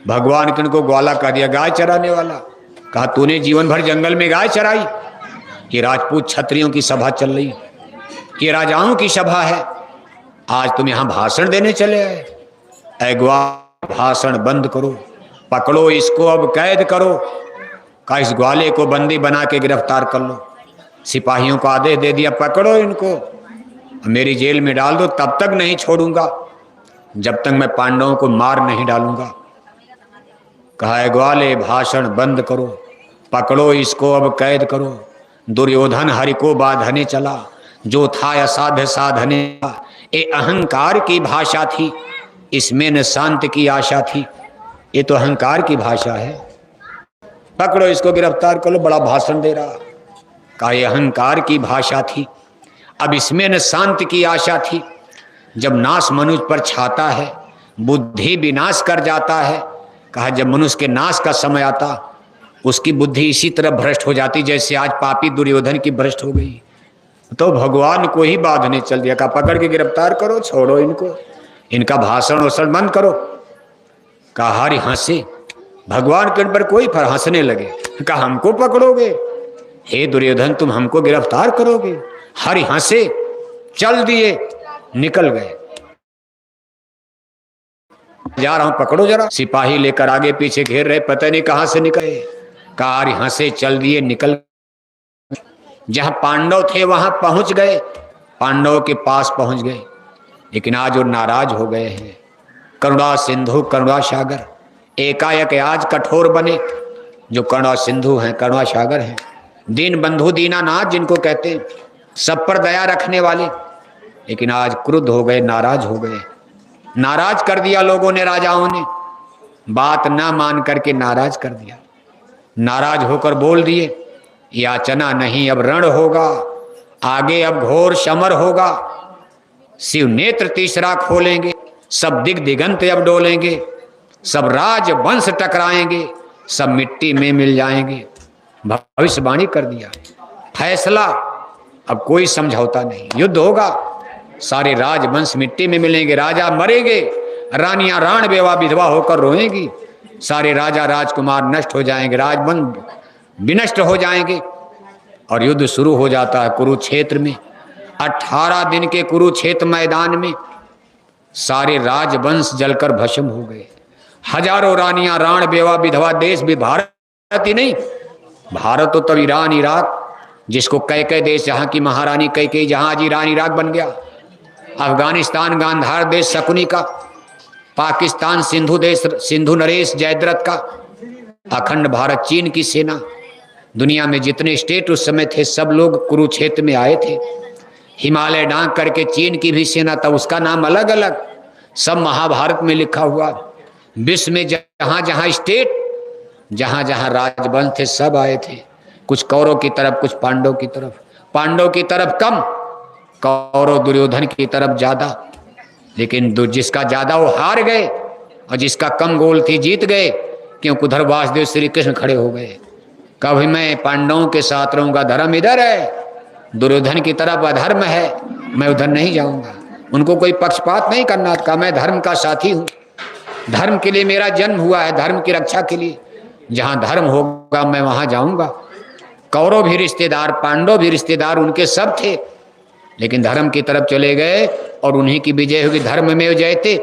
भगवान के इनको ग्वाला कह दिया, गाय चराने वाला। कहा तूने जीवन भर जंगल में गाय चराई? ये राजपूत क्षत्रियों की सभा चल रही, ये राजाओं की सभा है, आज तुम यहां भाषण देने चले आए? ऐ ग्वाल भाषण बंद करो, पकड़ो इसको, अब कैद करो। कहा इस ग्वाले को बंदी बना के गिरफ्तार कर लो। सिपाहियों को आदेश दे दिया, पकड़ो इनको, मेरी जेल में डाल दो, तब तक नहीं छोड़ूंगा जब तक मैं पांडवों को मार नहीं डालूंगा। कहा ग्वाले भाषण बंद करो, पकड़ो इसको, अब कैद करो। दुर्योधन हरि को बांधने चला, जो था असाध्य साधने का। ये अहंकार की भाषा थी, इसमें न शांत की आशा थी। ये तो अहंकार की भाषा है, पकड़ो इसको, गिरफ्तार कर लो, बड़ा भाषण दे रहा। कहा ये अहंकार की भाषा थी, अब इसमें न शांत की आशा थी। जब नाश मनुष्य पर छाता है, बुद्धि विनाश कर जाता है। कहा जब मनुष्य के नाश का समय आता, उसकी बुद्धि इसी तरह भ्रष्ट हो जाती जैसे आज पापी दुर्योधन की भ्रष्ट हो गई। तो भगवान को ही बांधने चल दिया, कहा पकड़ के गिरफ्तार करो, छोड़ो इनको, इनका भाषण वषण बंद करो। कहा हरि हंसे, भगवान के पर कोई पर हंसने लगे। कहा हमको पकड़ोगे? हे दुर्योधन तुम हमको गिरफ्तार करोगे? हरि हंसे, चल दिए, निकल गए। जा रहा हूं, पकड़ो जरा। सिपाही लेकर आगे पीछे घेर रहे, पता नहीं कहां से निकले। कहा हरि हंसे, चल दिए, निकल। जहां पांडव थे वहां पहुंच गए, पांडवों के पास पहुंच गए। लेकिन आज वो नाराज हो गए हैं। करुणा सिंधु करुणा सागर, एकाएक आज कठोर बने। जो करुणा सिंधु हैं, करुणा सागर हैं, दीन बंधु दीनानाथ जिनको कहते हैं, सब पर दया रखने वाले। लेकिन आज क्रुद्ध हो गए, नाराज हो गए। नाराज कर दिया लोगों ने, राजाओं ने बात ना मान करके नाराज कर दिया। नाराज होकर बोल दिए, याचना नहीं अब रण होगा, आगे अब घोर समर होगा। शिव नेत्र तीसरा खोलेंगे, सब दिग दिगंत अब डोलेंगे, सब राज वंश टकराएंगे, सब मिट्टी में मिल जाएंगे। भविष्यवाणी कर दिया, फैसला, अब कोई समझौता नहीं, युद्ध होगा, सारे राजवंश मिट्टी में मिलेंगे, राजा मरेंगे, रानियां राण बेवा विधवा होकर रोएंगी, सारे राजा राजकुमार नष्ट हो जाएंगे, राजवंश विनष्ट हो जाएंगे। और युद्ध शुरू हो जाता है कुरुक्षेत्र में। 18 दिन के कुरुक्षेत्र मैदान में सारे राजवंश जलकर भस्म हो गए। हजारों रानियां राण बेवा विधवा, देश भी भारत ही नहीं, भारत तो तब ईरान इराक, जिसको कई देश, जहां की महारानी कई जहां आज ईरान इराक बन गया। अफगानिस्तान गांधार देश शकुनी का, पाकिस्तान सिंधु देश सिंधु नरेश जयद्रथ का, अखंड भारत चीन की सेना। दुनिया में जितने स्टेट उस समय थे सब लोग कुरुक्षेत्र में आए थे। हिमालय डांक करके चीन की भी सेना था, उसका नाम अलग अलग, सब महाभारत में लिखा हुआ। विश्व में जहां जहां स्टेट, जहां जहां राजवंश थे सब आए थे, कुछ कौरव की तरफ, कुछ पांडव की तरफ। पांडव की तरफ कम, कौरव दुर्योधन की तरफ ज्यादा। लेकिन जिसका ज्यादा वो हार गए, और जिसका कम गोल थी जीत गए, क्योंकि उधर वासुदेव श्री कृष्ण खड़े हो गए। कभी मैं पांडवों के साथ रहूंगा, धर्म इधर है, दुर्योधन की तरफ अधर्म है, मैं उधर नहीं जाऊंगा। उनको कोई पक्षपात नहीं करना था, मैं धर्म का साथी हूं, धर्म के लिए मेरा जन्म हुआ है, धर्म की रक्षा के लिए, जहां धर्म होगा मैं वहां जाऊंगा। कौरव भी रिश्तेदार, पांडव भी रिश्तेदार, उनके सब थे, लेकिन धर्म की तरफ चले गए और उन्हीं की विजय होगी। धर्म में जयते,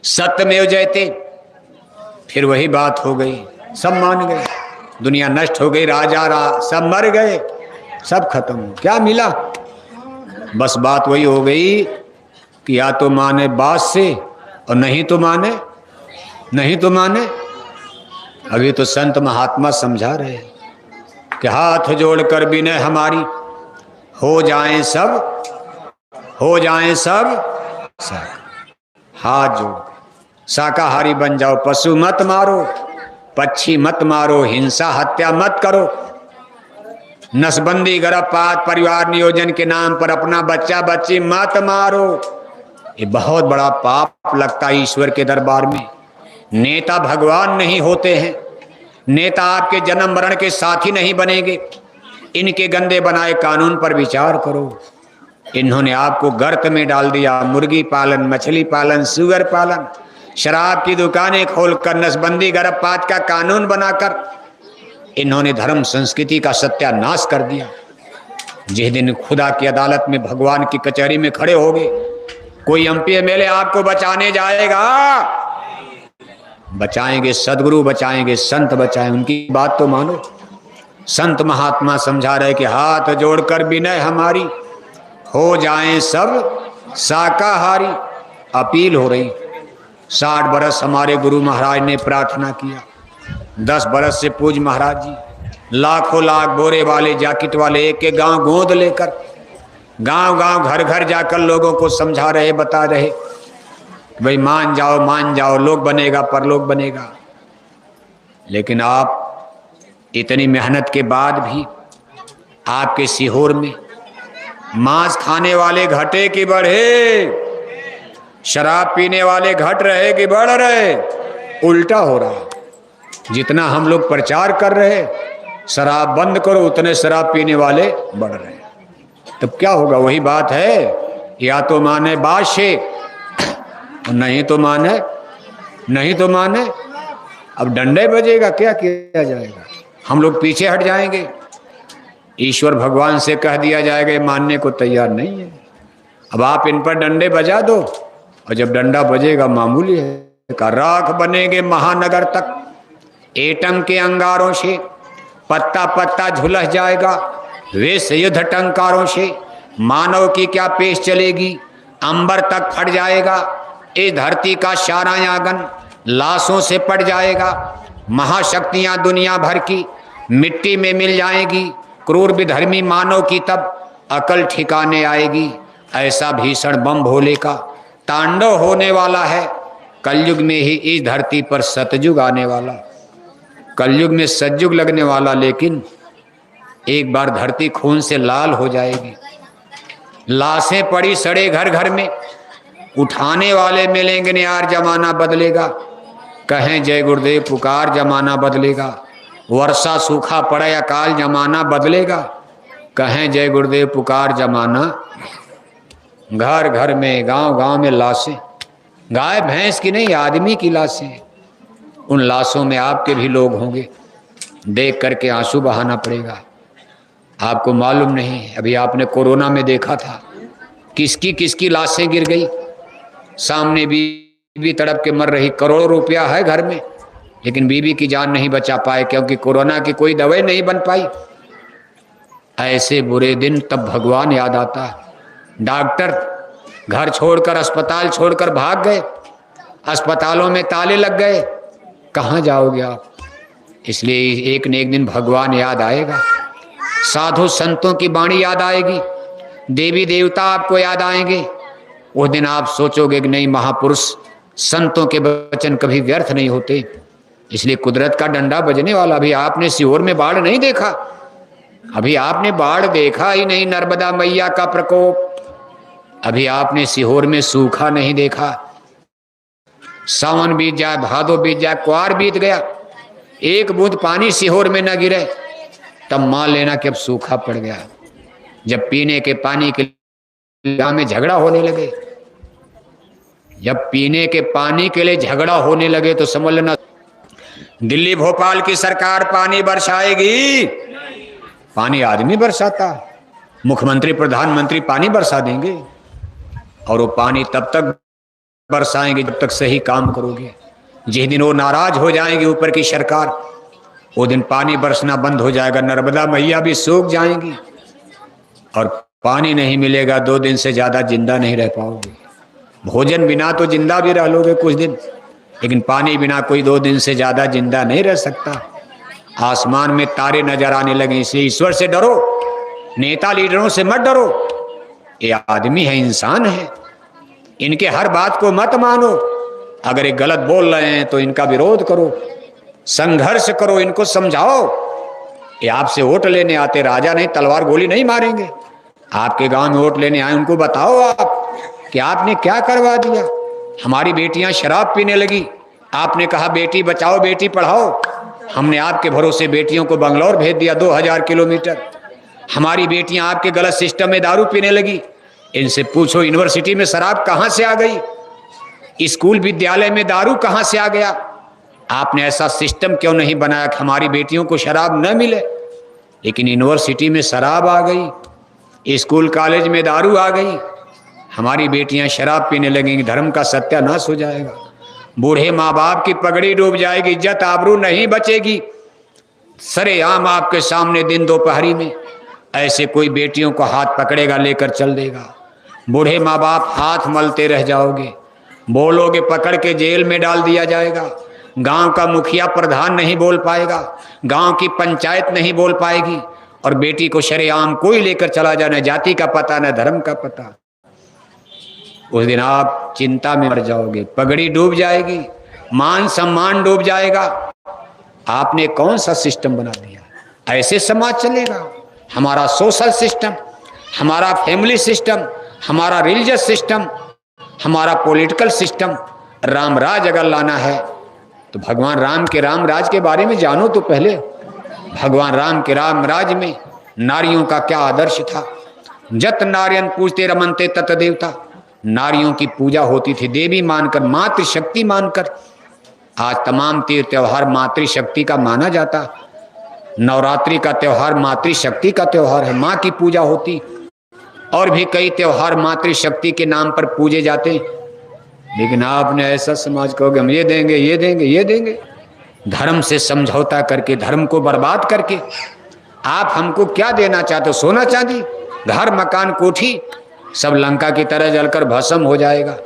सत्य में जयते। फिर वही बात हो गई, सब मान गए, दुनिया नष्ट हो गई, राजा सब मर गए, सब खत्म। क्या मिला? बस बात वही हो गई कि या तो माने बात से और नहीं तो माने, नहीं तो माने। अभी तो संत महात्मा समझा रहे कि हाथ जोड़कर विनय हमारी, हो जाएं सब, हो जाएं सब हाथ जोड़, शाकाहारी बन जाओ, पशु मत मारो, पक्षी मत मारो, हिंसा हत्या मत करो, नसबंदी गर्भपात परिवार नियोजन के नाम पर अपना बच्चा बच्ची मत मारो। ये बहुत बड़ा पाप लगता है ईश्वर के दरबार में। नेता भगवान नहीं होते हैं, नेता आपके जन्म मरण के साथी नहीं बनेंगे। इनके गंदे बनाए कानून पर विचार करो। इन्होंने आपको गर्त में डाल दिया, मुर्गी पालन, मछली पालन, सुअर पालन, शराब की दुकानें खोलकर, नसबंदी गर्भपात का कानून बनाकर इन्होंने धर्म संस्कृति का सत्यानाश कर दिया। जिस दिन खुदा की अदालत में, भगवान की कचहरी में खड़े होगे, कोई एमपी एमएलए आपको बचाने जाएगा? बचाएंगे सदगुरु, बचाएंगे संत, बचाएंगे। उनकी बात तो मानो। संत महात्मा समझा रहे कि हाथ जोड़कर विनय हमारी, हो जाएं सब शाकाहारी। अपील हो रही। 60 बरस हमारे गुरु महाराज ने प्रार्थना किया, 10 बरस से पूज महाराज जी लाखों लाख बोरे वाले जैकेट वाले एक एक गांव गोद लेकर, गांव गांव घर घर जाकर लोगों को समझा रहे, बता रहे भाई मान जाओ, लोग बनेगा परलोक बनेगा। लेकिन आप इतनी मेहनत के बाद भी आपके सीहोर में मांस खाने वाले घटे कि बढ़े, शराब पीने वाले घट रहे कि बढ़ रहे? उल्टा हो रहा। जितना हम लोग प्रचार कर रहे शराब बंद करो, उतने शराब पीने वाले बढ़ रहे। तब क्या होगा? वही बात है, या तो माने बादशाह, नहीं तो माने, नहीं तो माने। अब डंडे बजेगा, क्या किया जाएगा? हम लोग पीछे हट जाएंगे। ईश्वर भगवान से कह दिया जाएगा, ये मानने को तैयार नहीं है। अब आप इन पर डंडे बजा दो, और जब डंडा बजेगा मामूली है का राख बनेंगे महानगर तक। एटम के अंगारों से पत्ता पत्ता झुलस जाएगा, वे युद्ध टंकारों से मानव की क्या पेश चलेगी, अंबर तक फट जाएगा। इस धरती का सारा आंगन लाशों से पट जाएगा। महाशक्तियां दुनिया भर की मिट्टी में मिल जाएगी। क्रूर विधर्मी मानव की तब अकल ठिकाने आएगी। ऐसा भीषण बम भोले का तांडव होने वाला है। कलयुग में ही इस धरती पर सतयुग आने वाला, कलयुग में सतयुग लगने वाला। लेकिन एक बार धरती खून से लाल हो जाएगी, लाशें पड़ी सड़े घर घर में, उठाने वाले मिलेंगे नहीं यार, जमाना बदलेगा। कहें जय गुरुदेव पुकार, जमाना बदलेगा। वर्षा सूखा पड़े अकाल, जमाना बदलेगा। कहें जय गुरुदेव पुकार, जमाना। घर घर में, गांव गांव में लाशें, गाय भैंस की नहीं, आदमी की लाशें। उन लाशों में आपके भी लोग होंगे, देख करके आंसू बहाना पड़ेगा। आपको मालूम नहीं, अभी आपने कोरोना में देखा था किसकी किसकी लाशें गिर गई। सामने बीवी तड़प के मर रही, करोड़ों रुपया है घर में, लेकिन बीवी की जान नहीं बचा पाए क्योंकि कोरोना की कोई दवाई नहीं बन पाई। ऐसे बुरे दिन तब भगवान याद आता है। डॉक्टर घर छोड़कर, अस्पताल छोड़कर भाग गए, अस्पतालों में ताले लग गए, कहाँ जाओगे आप? इसलिए एक न एक दिन भगवान याद आएगा, साधु संतों की वाणी याद आएगी, देवी देवता आपको याद आएंगे। उस दिन आप सोचोगे कि नहीं, महापुरुष संतों के वचन कभी व्यर्थ नहीं होते। इसलिए कुदरत का डंडा बजने वाला। अभी आपने सीहोर में बाढ़ नहीं देखा, अभी आपने बाढ़ देखा ही नहीं, नर्मदा मैया का प्रकोप। अभी आपने सीहोर में सूखा नहीं देखा। सावन बीत जाए, भादो बीत जाए, क्वार बीत गया, एक बूंद पानी सीहोर में न गिरे, तब मान लेना कि अब सूखा पड़ गया। जब पीने के पानी के लिए में झगड़ा होने लगे, जब पीने के पानी के लिए झगड़ा होने लगे तो समझ लेना दिल्ली भोपाल की सरकार पानी बरसाएगी। पानी आदमी बरसाता, मुख्यमंत्री प्रधानमंत्री पानी बरसा देंगे, और वो पानी तब तक बरसाएंगे जब तक सही काम करोगे। जिस दिन वो नाराज हो जाएंगे ऊपर की सरकार, वो दिन पानी बरसना बंद हो जाएगा, नर्मदा मैया भी सूख जाएंगी और पानी नहीं मिलेगा। 2 दिन से ज्यादा जिंदा नहीं रह पाओगे। भोजन बिना तो जिंदा भी रह लोगे कुछ दिन, लेकिन पानी बिना कोई 2 दिन से ज्यादा जिंदा नहीं रह सकता। आसमान में तारे नजर आने लगे, इसलिए ईश्वर से डरो, नेता लीडरों से मत डरो। ये आदमी है, इंसान है, इनके हर बात को मत मानो। अगर ये गलत बोल रहे हैं तो इनका विरोध करो, संघर्ष करो, इनको समझाओ। ये आपसे वोट लेने आते, राजा नहीं, तलवार गोली नहीं मारेंगे। आपके गांव में वोट लेने आए, उनको बताओ आप कि आपने क्या करवा दिया। हमारी बेटियां शराब पीने लगी, आपने कहा बेटी बचाओ बेटी पढ़ाओ। हमने आपके भरोसे बेटियों को बंगलौर भेज दिया 2000 किलोमीटर। हमारी बेटियां आपके गलत सिस्टम में दारू पीने लगी। इनसे पूछो यूनिवर्सिटी में शराब कहां से आ गई, स्कूल विद्यालय में दारू कहां से आ गया। आपने ऐसा सिस्टम क्यों नहीं बनाया कि हमारी बेटियों को शराब न मिले। लेकिन यूनिवर्सिटी में शराब आ गई, स्कूल कॉलेज में दारू आ गई, हमारी बेटियां शराब पीने लगेंगी, धर्म का सत्यानाश हो जाएगा। बूढ़े माँ बाप की पगड़ी डूब जाएगी, इज्जत आबरू नहीं बचेगी। सरेआम आपके सामने दिन दोपहरी में ऐसे कोई बेटियों को हाथ पकड़ेगा, लेकर चल देगा। बूढ़े माँ बाप हाथ मलते रह जाओगे, बोलोगे पकड़ के जेल में डाल दिया जाएगा। गांव का मुखिया प्रधान नहीं बोल पाएगा, गांव की पंचायत नहीं बोल पाएगी, और बेटी को शरेआम कोई लेकर चला जाए, न जाति का पता न धर्म का पता। उस दिन आप चिंता में मर जाओगे, पगड़ी डूब जाएगी, मान सम्मान डूब जाएगा। आपने कौन सा सिस्टम बना दिया, ऐसे समाज चलेगा। हमारा सोशल सिस्टम, हमारा फैमिली सिस्टम, हमारा रिलीजियस सिस्टम, हमारा पॉलिटिकल सिस्टम, राम राज अगर लाना है तो भगवान राम के राम राज के बारे में जानो तो पहले। भगवान राम के राम राज में नारियों का क्या आदर्श था। जत नारियन पूजते रमनते तत देवता, नारियों की पूजा होती थी देवी मानकर, मातृशक्ति मानकर। आज तमाम तीर्थ त्योहार मातृशक्ति का माना जाता। नवरात्रि का त्योहार मातृशक्ति का त्योहार है, माँ की पूजा होती। और भी कई त्योहार मातृशक्ति के नाम पर पूजे जाते। लेकिन आपने ऐसा समाज कहोगे हम ये देंगे ये देंगे ये देंगे, धर्म से समझौता करके, धर्म को बर्बाद करके। आप हमको क्या देना चाहते हो, सोना चांदी, घर मकान कोठी, सब लंका की तरह जलकर भस्म हो जाएगा।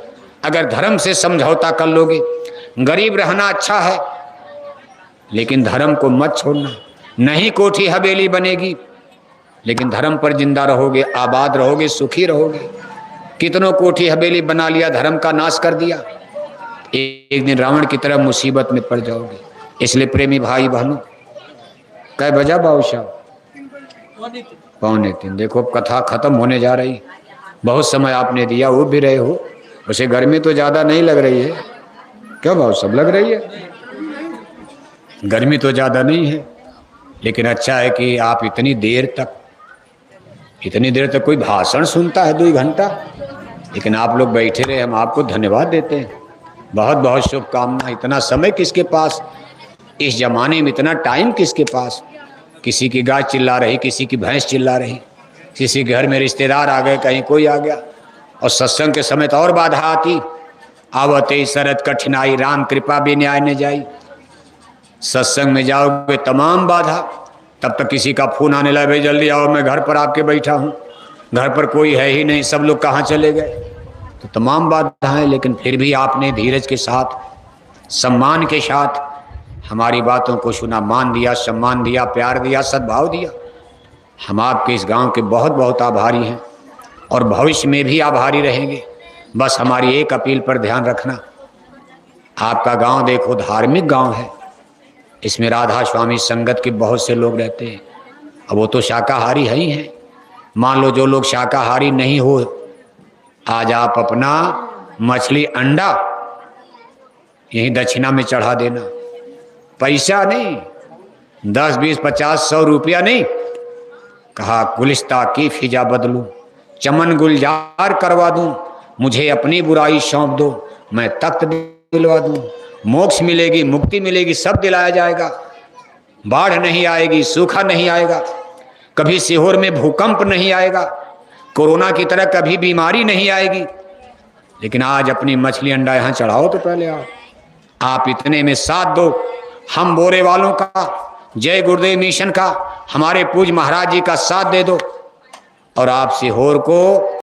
अगर धर्म से समझौता कर लोगे, गरीब रहना अच्छा है लेकिन धर्म को मत छोड़ना। नहीं कोठी हवेली बनेगी लेकिन धर्म पर जिंदा रहोगे, आबाद रहोगे, सुखी रहोगे। कितनों कोठी हवेली बना लिया, धर्म का नाश कर दिया, एक दिन रावण की तरह मुसीबत में पड़ जाओगे। इसलिए प्रेमी भाई बहनों, कै बजा बाबूशाह 2:45। देखो कथा खत्म होने जा रही। बहुत समय आपने दिया, वो भी रहे हो। उसे गर्मी तो ज्यादा नहीं लग रही है क्या भाव, सब लग रही है। गर्मी तो ज्यादा नहीं है, लेकिन अच्छा है कि आप इतनी देर तक कोई भाषण सुनता है 2 घंटा, लेकिन आप लोग बैठे रहे, हम आपको धन्यवाद देते हैं। बहुत बहुत शुभकामना। इतना समय किसके पास, इस जमाने में इतना टाइम किसके पास। किसी की गाय चिल्ला रही, किसी की भैंस चिल्ला रही, किसी के घर में रिश्तेदार आ गए, कहीं कोई आ गया। और सत्संग के समय तो और बाधा आती। आवते शरत कठिनाई, राम कृपा भी न्याय न जाई। सत्संग में जाओगे तमाम बाधा, तब तक किसी का फोन आने लगा, भाई जल्दी आओ, मैं घर पर आपके बैठा हूँ, घर पर कोई है ही नहीं, सब लोग कहाँ चले गए। तो तमाम बाधाएं, लेकिन फिर भी आपने धीरज के साथ, सम्मान के साथ हमारी बातों को सुना, मान दिया, सम्मान दिया, प्यार दिया, सद्भाव दिया। हम आपके इस गांव के बहुत बहुत आभारी हैं और भविष्य में भी आभारी रहेंगे। बस हमारी एक अपील पर ध्यान रखना। आपका गांव देखो धार्मिक गांव है, इसमें राधा स्वामी संगत के बहुत से लोग रहते हैं। अब वो तो शाकाहारी है ही हैं। मान लो जो लोग शाकाहारी नहीं हो, आज आप अपना मछली अंडा यहीं दक्षिणा में चढ़ा देना। पैसा नहीं, 10, 20, 50, 100 रुपया नहीं। कहा गुलिस्ता की फिजा बदलूं, चमन गुलजार करवा दूं, मुझे अपनी बुराई सौंप दो, मैं तख्त दिलवा दूं। मोक्ष मिलेगी, मुक्ति मिलेगी, सब दिलाया जाएगा। बाढ़ नहीं आएगी, सूखा नहीं आएगा, कभी सीहोर में भूकंप नहीं आएगा, कोरोना की तरह कभी बीमारी नहीं आएगी। लेकिन आज अपनी मछली अंडा यहाँ चढ़ाओ तो पहले आप, आप इतने में साथ दो, हम बोरे वालों का, जय गुरुदेव मिशन का, हमारे पूज महाराज जी का साथ दे दो और आप सीहोर को